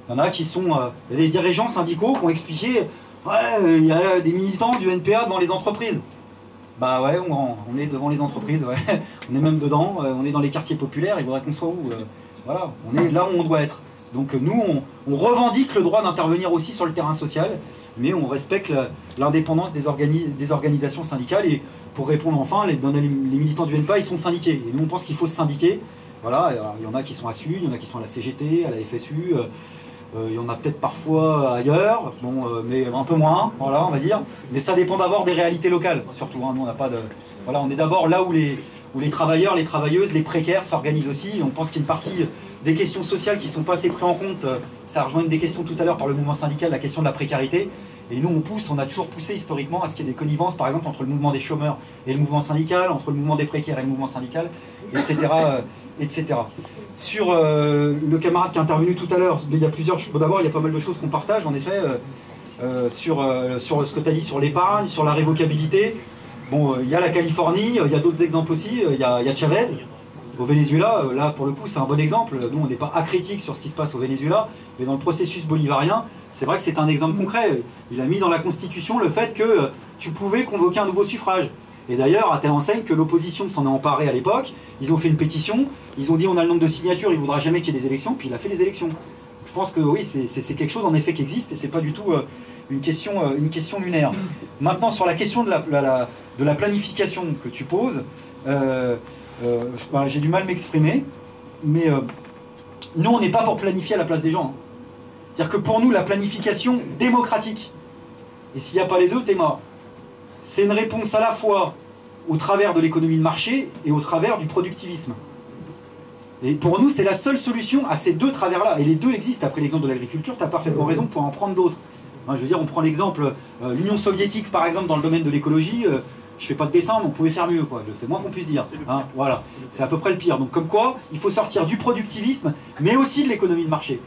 Il y en a qui sont... il y a des dirigeants syndicaux qui ont expliqué ouais, il y a des militants du NPA dans les entreprises. Bah ouais, on est devant les entreprises, ouais. On est même dedans, on est dans les quartiers populaires, il faudrait qu'on soit où voilà, on est là où on doit être. Donc nous, on revendique le droit d'intervenir aussi sur le terrain social, mais on respecte l'indépendance des organisations syndicales. Et pour répondre enfin, les militants du NPA, ils sont syndiqués. Et nous, on pense qu'il faut se syndiquer. Voilà, il y en a qui sont à SUD, il y en a qui sont à la CGT, à la FSU, il y en a peut-être parfois ailleurs, bon, mais un peu moins, voilà, on va dire. Mais ça dépend d'abord des réalités locales, surtout. Hein. Nous, on n'a pas de... Voilà, on est d'abord là où les travailleurs, les travailleuses, les précaires s'organisent aussi. On pense qu'il y a une partie des questions sociales qui ne sont pas assez prises en compte. Ça rejoint une des questions tout à l'heure par le mouvement syndical, la question de la précarité. Et nous, on a toujours poussé historiquement à ce qu'il y ait des connivences, par exemple, entre le mouvement des chômeurs et le mouvement syndical, entre le mouvement des précaires et le mouvement syndical, etc. etc. Sur le camarade qui est intervenu tout à l'heure, il y a plusieurs choses. Bon, d'abord, il y a pas mal de choses qu'on partage, en effet, sur ce que tu as dit sur l'épargne, sur la révocabilité. Bon, il y a la Californie, il y a d'autres exemples aussi, il y a Chavez. Au Venezuela, là pour le coup c'est un bon exemple. Nous on n'est pas acritique sur ce qui se passe au Venezuela, mais dans le processus bolivarien, c'est vrai que c'est un exemple concret. Il a mis dans la Constitution le fait que tu pouvais convoquer un nouveau suffrage. Et d'ailleurs, à telle enseigne que l'opposition s'en est emparée à l'époque, ils ont fait une pétition, ils ont dit on a le nombre de signatures, il ne voudra jamais qu'il y ait des élections, puis il a fait les élections. Je pense que oui, c'est quelque chose en effet qui existe et c'est pas du tout une question lunaire. Maintenant sur la question de la planification que tu poses, j'ai du mal à m'exprimer, mais nous on n'est pas pour planifier à la place des gens. Hein. C'est-à-dire que pour nous la planification démocratique, et s'il n'y a pas les deux, t'es mort. C'est une réponse à la fois au travers de l'économie de marché et au travers du productivisme. Et pour nous c'est la seule solution à ces deux travers-là, et les deux existent. Après l'exemple de l'agriculture, tu as parfaitement raison pour en prendre d'autres. Hein, je veux dire, on prend l'exemple, l'Union soviétique par exemple dans le domaine de l'écologie, je fais pas de dessin, mais on pouvait faire mieux, quoi. C'est moins qu'on puisse dire. Hein, voilà, c'est à peu près le pire. Donc comme quoi, il faut sortir du productivisme, mais aussi de l'économie de marché.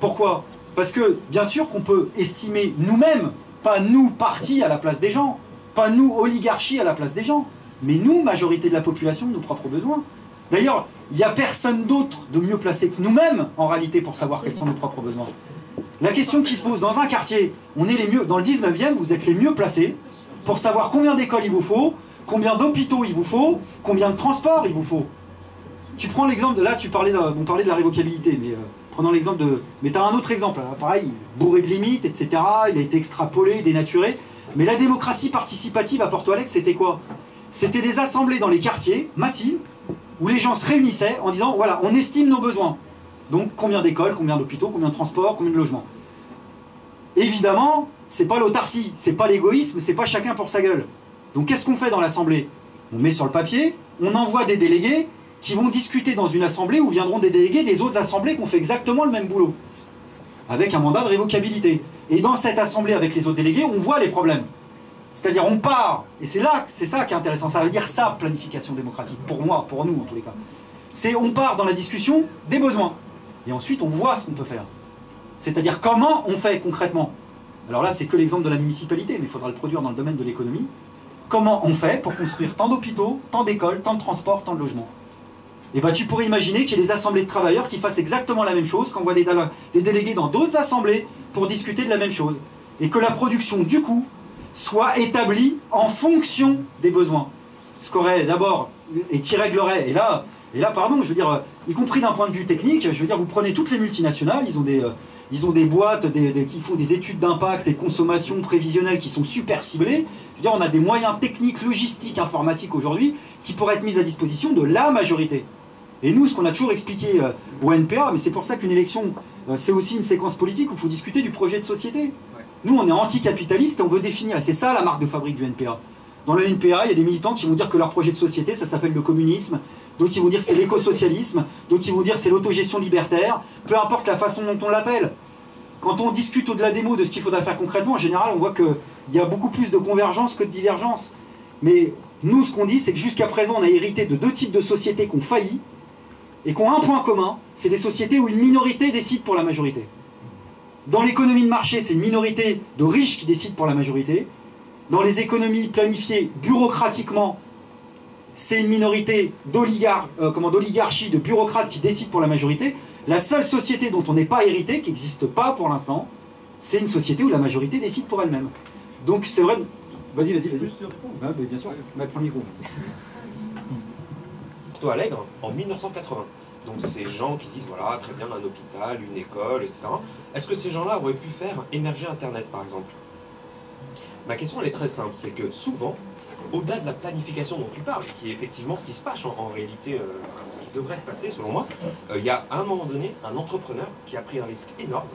Pourquoi? Parce que bien sûr qu'on peut estimer nous-mêmes, pas nous partis à la place des gens, pas nous oligarchie à la place des gens, mais nous, majorité de la population, nos propres besoins. D'ailleurs, il n'y a personne d'autre de mieux placé que nous-mêmes, en réalité, pour savoir quels sont nos propres besoins. La question qui se pose dans un quartier, on est les mieux, dans le 19e, vous êtes les mieux placés pour savoir combien d'écoles il vous faut, combien d'hôpitaux il vous faut, combien de transports il vous faut. Tu prends l'exemple de là, on parlait de la révocabilité, mais prenons l'exemple de... Mais tu as un autre exemple, là, pareil, bourré de limites, etc. Il a été extrapolé, dénaturé. Mais la démocratie participative à Porto Alegre, c'était quoi? C'était des assemblées dans les quartiers, massives, où les gens se réunissaient en disant, voilà, on estime nos besoins. Donc combien d'écoles, combien d'hôpitaux, combien de transports, combien de logements. Évidemment, c'est pas l'autarcie, c'est pas l'égoïsme, c'est pas chacun pour sa gueule. Donc qu'est-ce qu'on fait dans l'assemblée? On met sur le papier, on envoie des délégués qui vont discuter dans une assemblée où viendront des délégués des autres assemblées qui ont fait exactement le même boulot, avec un mandat de révocabilité. Et dans cette assemblée avec les autres délégués, on voit les problèmes. C'est-à-dire on part, et c'est ça qui est intéressant, ça veut dire ça, planification démocratique, pour moi, pour nous en tous les cas. C'est on part dans la discussion des besoins, et ensuite on voit ce qu'on peut faire. C'est-à-dire comment on fait concrètement. Alors là c'est que l'exemple de la municipalité, mais il faudra le produire dans le domaine de l'économie. Comment on fait pour construire tant d'hôpitaux, tant d'écoles, tant de transports, tant de logements? Et bien tu pourrais imaginer qu'il y ait des assemblées de travailleurs qui fassent exactement la même chose, qu'on voit des délégués dans d'autres assemblées pour discuter de la même chose. Et que la production du coup soit établie en fonction des besoins. Ce qu'aurait d'abord, et qui réglerait, et là pardon, je veux dire, y compris d'un point de vue technique, je veux dire, vous prenez toutes les multinationales, ils ont des boîtes qui font des études d'impact et de consommation prévisionnelle qui sont super ciblées. Je veux dire, on a des moyens techniques, logistiques, informatiques aujourd'hui qui pourraient être mis à disposition de la majorité. Et nous, ce qu'on a toujours expliqué au NPA, mais c'est pour ça qu'une élection, c'est aussi une séquence politique où il faut discuter du projet de société. Nous, on est anticapitaliste et on veut définir, et c'est ça la marque de fabrique du NPA. Dans le NPA, il y a des militants qui vont dire que leur projet de société, ça s'appelle le communisme, d'autres qui vont dire que c'est l'écosocialisme, d'autres qui vont dire que c'est l'autogestion libertaire, peu importe la façon dont on l'appelle. Quand on discute au-delà des mots de ce qu'il faudra faire concrètement, en général, on voit qu'il y a beaucoup plus de convergence que de divergence. Mais nous, ce qu'on dit, c'est que jusqu'à présent, on a hérité de 2 types de sociétés qui ont failli et qui ont un point commun, c'est des sociétés où une minorité décide pour la majorité. Dans l'économie de marché, c'est une minorité de riches qui décide pour la majorité. Dans les économies planifiées bureaucratiquement, c'est une minorité d'oligarchie, de bureaucrates qui décident pour la majorité. La seule société dont on n'est pas hérité, qui n'existe pas pour l'instant, c'est une société où la majorité décide pour elle-même. Donc c'est vrai... Vas-y. Ah, bien sûr, mettre le micro. Porto Alegre en 1980. Donc ces gens qui disent, voilà, très bien, un hôpital, une école, etc. Est-ce que ces gens-là auraient pu faire émerger Internet, par exemple? Ma question, elle est très simple, c'est que souvent, au-delà de la planification dont tu parles, qui est effectivement ce qui se passe en réalité, ce qui devrait se passer selon moi, il y a à un moment donné un entrepreneur qui a pris un risque énorme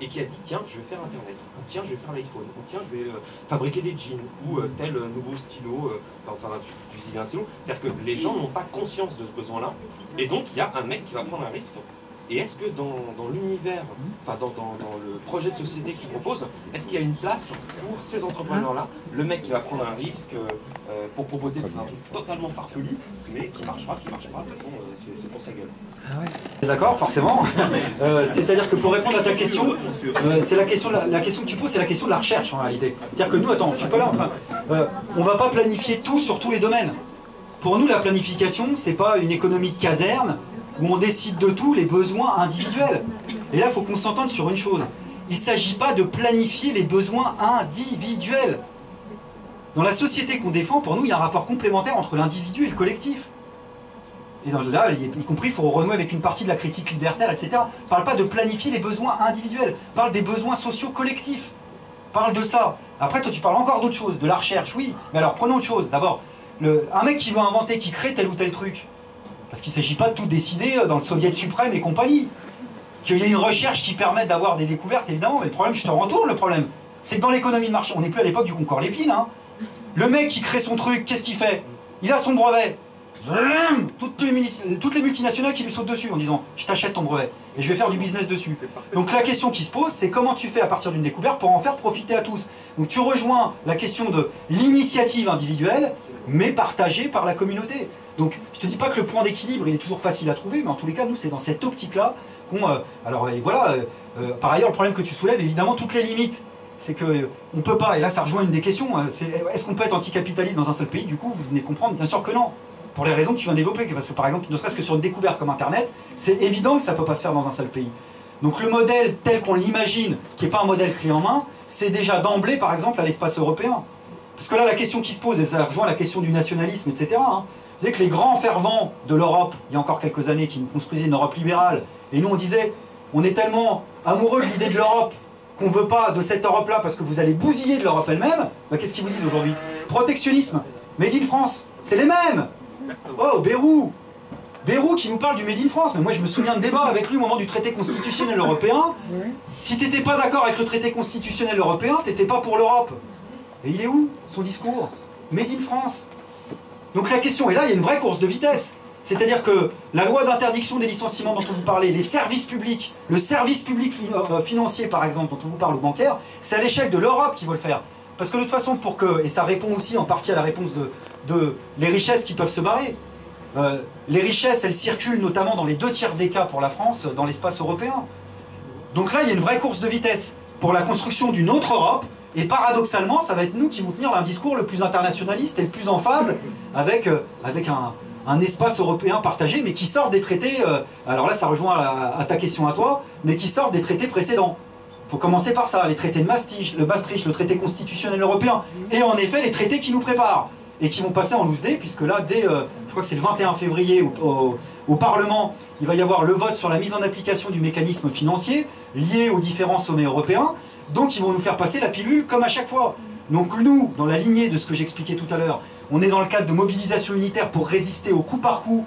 et qui a dit tiens je vais faire Internet, ou tiens je vais faire l'iPhone, ou tiens je vais fabriquer des jeans, ou tel nouveau stylo, tu disais un stylo, c'est-à-dire que les gens n'ont pas conscience de ce besoin-là, et donc il y a un mec qui va prendre un risque. Et est-ce que dans l'univers, enfin dans le projet de société qu'il propose, est-ce qu'il y a une place pour ces entrepreneurs-là, le mec qui va prendre un risque pour proposer un truc totalement farfelu, mais qui marchera, de toute façon c'est pour sa gueule. Ah ouais. D'accord, forcément. C'est-à-dire que pour répondre à ta question, c'est la question que tu poses, c'est la question de la recherche en réalité. C'est-à-dire que nous, attends, je suis pas là en train. On va pas planifier tout sur tous les domaines. Pour nous, la planification, c'est pas une économie de caserne où on décide de tout, les besoins individuels. Et là, il faut qu'on s'entende sur une chose. Il ne s'agit pas de planifier les besoins individuels. Dans la société qu'on défend, pour nous, il y a un rapport complémentaire entre l'individu et le collectif. Et là, y compris, il faut renouer avec une partie de la critique libertaire, etc. Ne parle pas de planifier les besoins individuels. Parle des besoins sociaux collectifs. Parle de ça. Après, toi, tu parles encore d'autre chose, de la recherche, oui. Mais alors, prenons autre chose. D'abord, un mec qui veut inventer, qui crée tel ou tel truc, parce qu'il ne s'agit pas de tout décider dans le Soviet suprême et compagnie. Qu'il y ait une recherche qui permette d'avoir des découvertes, évidemment, mais le problème, je te retourne le problème, c'est que dans l'économie de marché, on n'est plus à l'époque du Concorde-Lépine, hein. Le mec qui crée son truc, qu'est-ce qu'il fait? Il a son brevet. Toutes les multinationales qui lui sautent dessus en disant « je t'achète ton brevet et je vais faire du business dessus ». Donc la question qui se pose, c'est comment tu fais à partir d'une découverte pour en faire profiter à tous. Donc tu rejoins la question de l'initiative individuelle, mais partagée par la communauté. Donc je te dis pas que le point d'équilibre il est toujours facile à trouver, mais en tous les cas nous c'est dans cette optique-là qu'on... alors et voilà, par ailleurs le problème que tu soulèves, évidemment toutes les limites, c'est que on peut pas, et là ça rejoint une des questions, c'est est-ce qu'on peut être anticapitaliste dans un seul pays? Du coup vous venez de comprendre, bien sûr que non. Pour les raisons que tu viens d'évoquer, parce que par exemple, ne serait-ce que sur une découverte comme Internet, c'est évident que ça ne peut pas se faire dans un seul pays. Donc le modèle tel qu'on l'imagine, qui n'est pas un modèle clé en main, c'est déjà d'emblée par exemple à l'espace européen. Parce que là la question qui se pose, et ça rejoint la question du nationalisme, etc. Vous savez que les grands fervents de l'Europe, il y a encore quelques années, qui nous construisaient une Europe libérale, et nous on disait, on est tellement amoureux de l'idée de l'Europe, qu'on ne veut pas de cette Europe-là parce que vous allez bousiller de l'Europe elle-même, bah, qu'est-ce qu'ils vous disent aujourd'hui? Protectionnisme, Made in France, c'est les mêmes. Oh, Bayrou qui nous parle du Made in France, mais moi je me souviens de débat avec lui au moment du traité constitutionnel européen. Si t'étais pas d'accord avec le traité constitutionnel européen, t'étais pas pour l'Europe. Et il est où son discours? Made in France. Donc la question, et là il y a une vraie course de vitesse. C'est-à-dire que la loi d'interdiction des licenciements dont on vous parlait, les services publics, le service public financier par exemple dont on vous parle, ou bancaire, c'est à l'échelle de l'Europe qu'il faut le faire. Parce que de toute façon, pour que, et ça répond aussi en partie à la réponse de les richesses qui peuvent se barrer, les richesses, elles circulent notamment dans les 2/3 des cas pour la France, dans l'espace européen. Donc là, il y a une vraie course de vitesse pour la construction d'une autre Europe, et paradoxalement, ça va être nous qui vont tenir un discours le plus internationaliste et le plus en phase avec un espace européen partagé, mais qui sort des traités, alors là ça rejoint à ta question à toi, mais qui sort des traités précédents. Il faut commencer par ça, les traités de Maastricht, le traité constitutionnel européen, et en effet les traités qui nous préparent, et qui vont passer en loose day, puisque là, dès, je crois que c'est le 21 février, au Parlement, il va y avoir le vote sur la mise en application du mécanisme financier, lié aux différents sommets européens, donc ils vont nous faire passer la pilule comme à chaque fois. Donc nous, dans la lignée de ce que j'expliquais tout à l'heure, on est dans le cadre de mobilisation unitaire pour résister au coup par coup,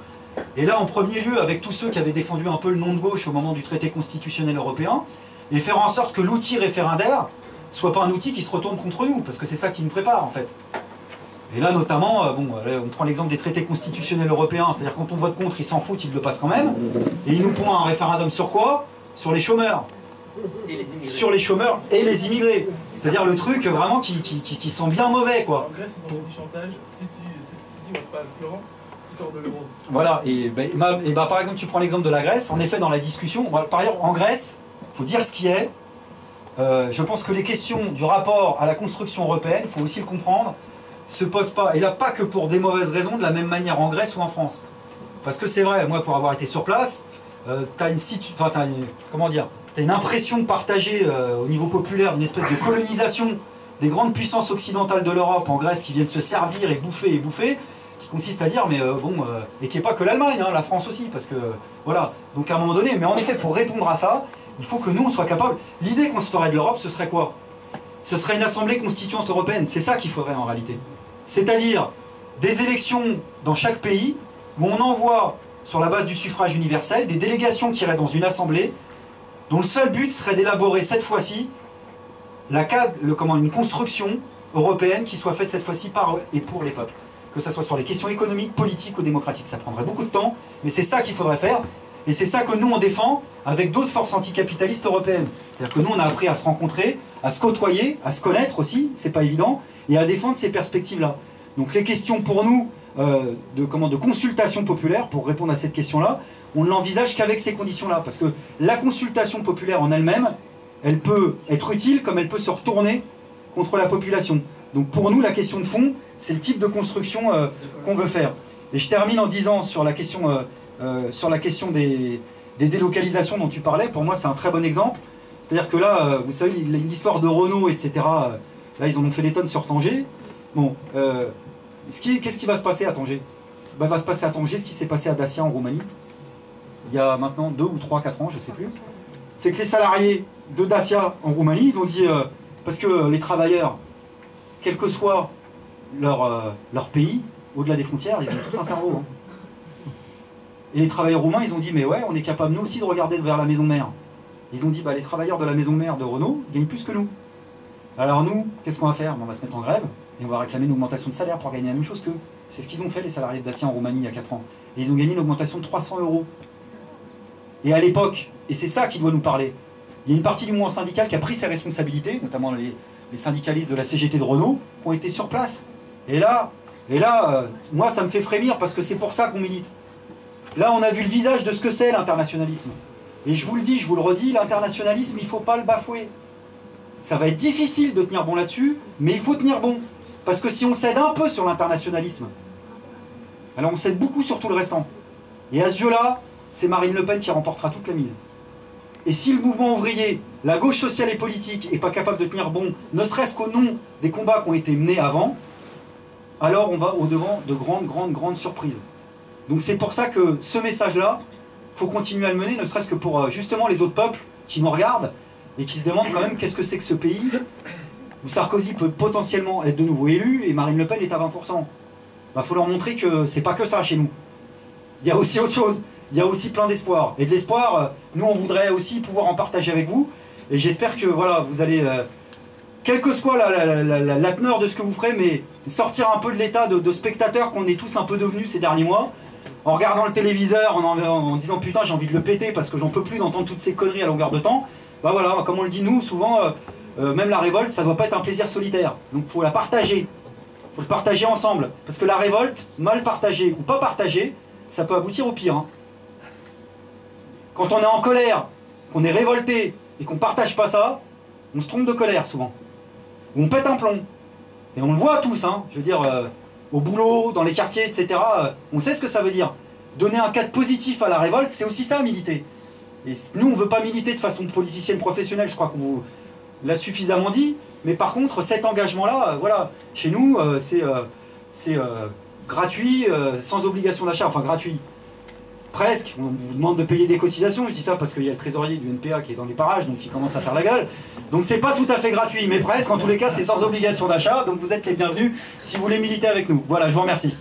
et là en premier lieu avec tous ceux qui avaient défendu un peu le nom de gauche au moment du traité constitutionnel européen, et faire en sorte que l'outil référendaire soit pas un outil qui se retourne contre nous, parce que c'est ça qui nous prépare en fait. Et là, notamment, on prend l'exemple des traités constitutionnels européens, c'est-à-dire quand on vote contre, ils s'en foutent, ils le passent quand même. Et ils nous pondent un référendum sur quoi? Sur les chômeurs. Sur les chômeurs et les immigrés. C'est-à-dire le truc vraiment qui sent bien mauvais, quoi. En Grèce, ils ont du chantage. Si tu votes pas le plan, tu sors de l'euro. Voilà, et par exemple, tu prends l'exemple de la Grèce. En effet, dans la discussion, par ailleurs, en Grèce, il faut dire ce qui est. Je pense que les questions du rapport à la construction européenne, il faut aussi le comprendre, se posent pas, et là pas que pour des mauvaises raisons, de la même manière en Grèce ou en France. Parce que c'est vrai, moi pour avoir été sur place, t'as une impression partagée au niveau populaire d'une espèce de colonisation des grandes puissances occidentales de l'Europe en Grèce qui viennent se servir et bouffer, qui consiste à dire, mais et qui n'est pas que l'Allemagne, hein, la France aussi, parce que voilà, donc à un moment donné, mais en effet pour répondre à ça, il faut que nous on soit capable, l'idée qu'on se ferait de l'Europe, ce serait quoi? Ce serait une assemblée constituante européenne, c'est ça qu'il faudrait en réalité. C'est-à-dire des élections dans chaque pays où on envoie, sur la base du suffrage universel, des délégations qui iraient dans une assemblée dont le seul but serait d'élaborer cette fois-ci une construction européenne qui soit faite cette fois-ci par et pour les peuples. Que ce soit sur les questions économiques, politiques ou démocratiques. Ça prendrait beaucoup de temps, mais c'est ça qu'il faudrait faire. Et c'est ça que nous on défend avec d'autres forces anticapitalistes européennes. C'est-à-dire que nous on a appris à se rencontrer, à se côtoyer, à se connaître aussi, c'est pas évident, et à défendre ces perspectives-là. Donc les questions pour nous de consultation populaire, pour répondre à cette question-là, on ne l'envisage qu'avec ces conditions-là. Parce que la consultation populaire en elle-même, elle peut être utile comme elle peut se retourner contre la population. Donc pour nous, la question de fond, c'est le type de construction qu'on veut faire. Et je termine en disant sur la question des délocalisations dont tu parlais, pour moi c'est un très bon exemple. C'est-à-dire que là, vous savez, l'histoire de Renault, etc., là ils en ont fait des tonnes sur Tanger. Bon, qu'est-ce qui va se passer à Tanger? Il va se passer à Tanger ce qui s'est passé à Dacia en Roumanie, il y a maintenant 2 ou 3, 4 ans, je ne sais plus. C'est que les salariés de Dacia en Roumanie, ils ont dit, parce que les travailleurs, quel que soit leur pays, au-delà des frontières, ils ont tous un cerveau. Hein. Et les travailleurs roumains, ils ont dit, mais ouais, on est capable nous aussi de regarder vers la maison mère. Ils ont dit, bah, les travailleurs de la maison mère de Renault gagnent plus que nous. Alors nous, qu'est-ce qu'on va faire? On va se mettre en grève et on va réclamer une augmentation de salaire pour gagner la même chose qu'eux. C'est ce qu'ils ont fait les salariés de Dacia en Roumanie il y a 4 ans. Et ils ont gagné une augmentation de 300 €. Et à l'époque, et c'est ça qui doit nous parler, il y a une partie du mouvement syndical qui a pris ses responsabilités, notamment les syndicalistes de la CGT de Renault, qui ont été sur place. Et là, moi ça me fait frémir parce que c'est pour ça qu'on milite. Là on a vu le visage de ce que c'est l'internationalisme. Et je vous le dis, je vous le redis, l'internationalisme, il ne faut pas le bafouer. Ça va être difficile de tenir bon là-dessus, mais il faut tenir bon. Parce que si on cède un peu sur l'internationalisme, alors on cède beaucoup sur tout le restant. Et à ce jeu-là, c'est Marine Le Pen qui remportera toute la mise. Et si le mouvement ouvrier, la gauche sociale et politique, n'est pas capable de tenir bon, ne serait-ce qu'au nom des combats qui ont été menés avant, alors on va au-devant de grandes surprises. Donc c'est pour ça que ce message-là, il faut continuer à le mener, ne serait-ce que pour justement les autres peuples qui nous regardent et qui se demandent quand même qu'est-ce que c'est que ce pays où Sarkozy peut potentiellement être de nouveau élu et Marine Le Pen est à 20%. Il faut leur montrer que c'est pas que ça chez nous. Il y a aussi autre chose. Il y a aussi plein d'espoir. Et de l'espoir, nous on voudrait aussi pouvoir en partager avec vous. Et j'espère que voilà, vous allez, quelle que soit la teneur de ce que vous ferez, mais sortir un peu de l'état de spectateurs qu'on est tous un peu devenus ces derniers mois, en regardant le téléviseur, en disant putain j'ai envie de le péter parce que j'en peux plus d'entendre toutes ces conneries à longueur de temps. Bah voilà, comme on le dit nous, souvent, même la révolte, ça ne doit pas être un plaisir solitaire. Donc il faut la partager. Il faut le partager ensemble. Parce que la révolte, mal partagée ou pas partagée, ça peut aboutir au pire. Hein. Quand on est en colère, qu'on est révolté et qu'on ne partage pas ça, on se trompe de colère souvent. Ou on pète un plomb. Et on le voit tous, hein, je veux dire, au boulot, dans les quartiers, etc. On sait ce que ça veut dire. Donner un cadre positif à la révolte, c'est aussi ça, militer. Et nous, on ne veut pas militer de façon politicienne professionnelle, je crois qu'on vous l'a suffisamment dit. Mais par contre, cet engagement-là, voilà, chez nous, c'est gratuit, sans obligation d'achat, enfin gratuit. Presque, on vous demande de payer des cotisations, je dis ça parce qu'il y a le trésorier du NPA qui est dans les parages, donc qui commence à faire la gueule. Donc c'est pas tout à fait gratuit, mais presque, en tous les cas c'est sans obligation d'achat, donc vous êtes les bienvenus si vous voulez militer avec nous. Voilà, je vous remercie.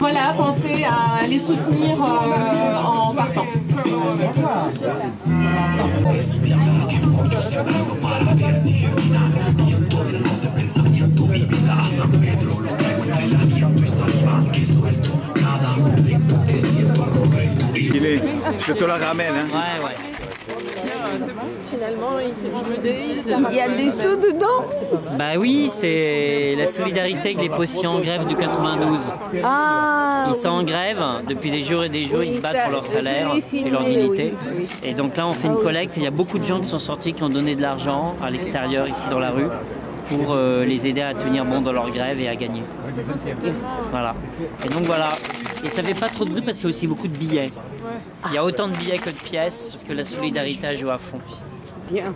Voilà, pensez à les soutenir en partant. Je te la ramène. Hein. Ouais, ouais. C'est bon, finalement, je me décide. Il y a des sous dedans? Bah oui, c'est la solidarité avec les postiers en grève du 92. Ah, ils sont en grève depuis des jours et des jours, ils se battent pour leur salaire et leur dignité. Et donc là, on fait une collecte. Il y a beaucoup de gens qui sont sortis, qui ont donné de l'argent à l'extérieur, ici dans la rue, pour les aider à tenir bon dans leur grève et à gagner. Voilà. Et donc voilà. Et ça fait pas trop de bruit parce qu'il y a aussi beaucoup de billets. Il y a autant de billets que de pièces parce que la solidarité a joué à fond. Bien.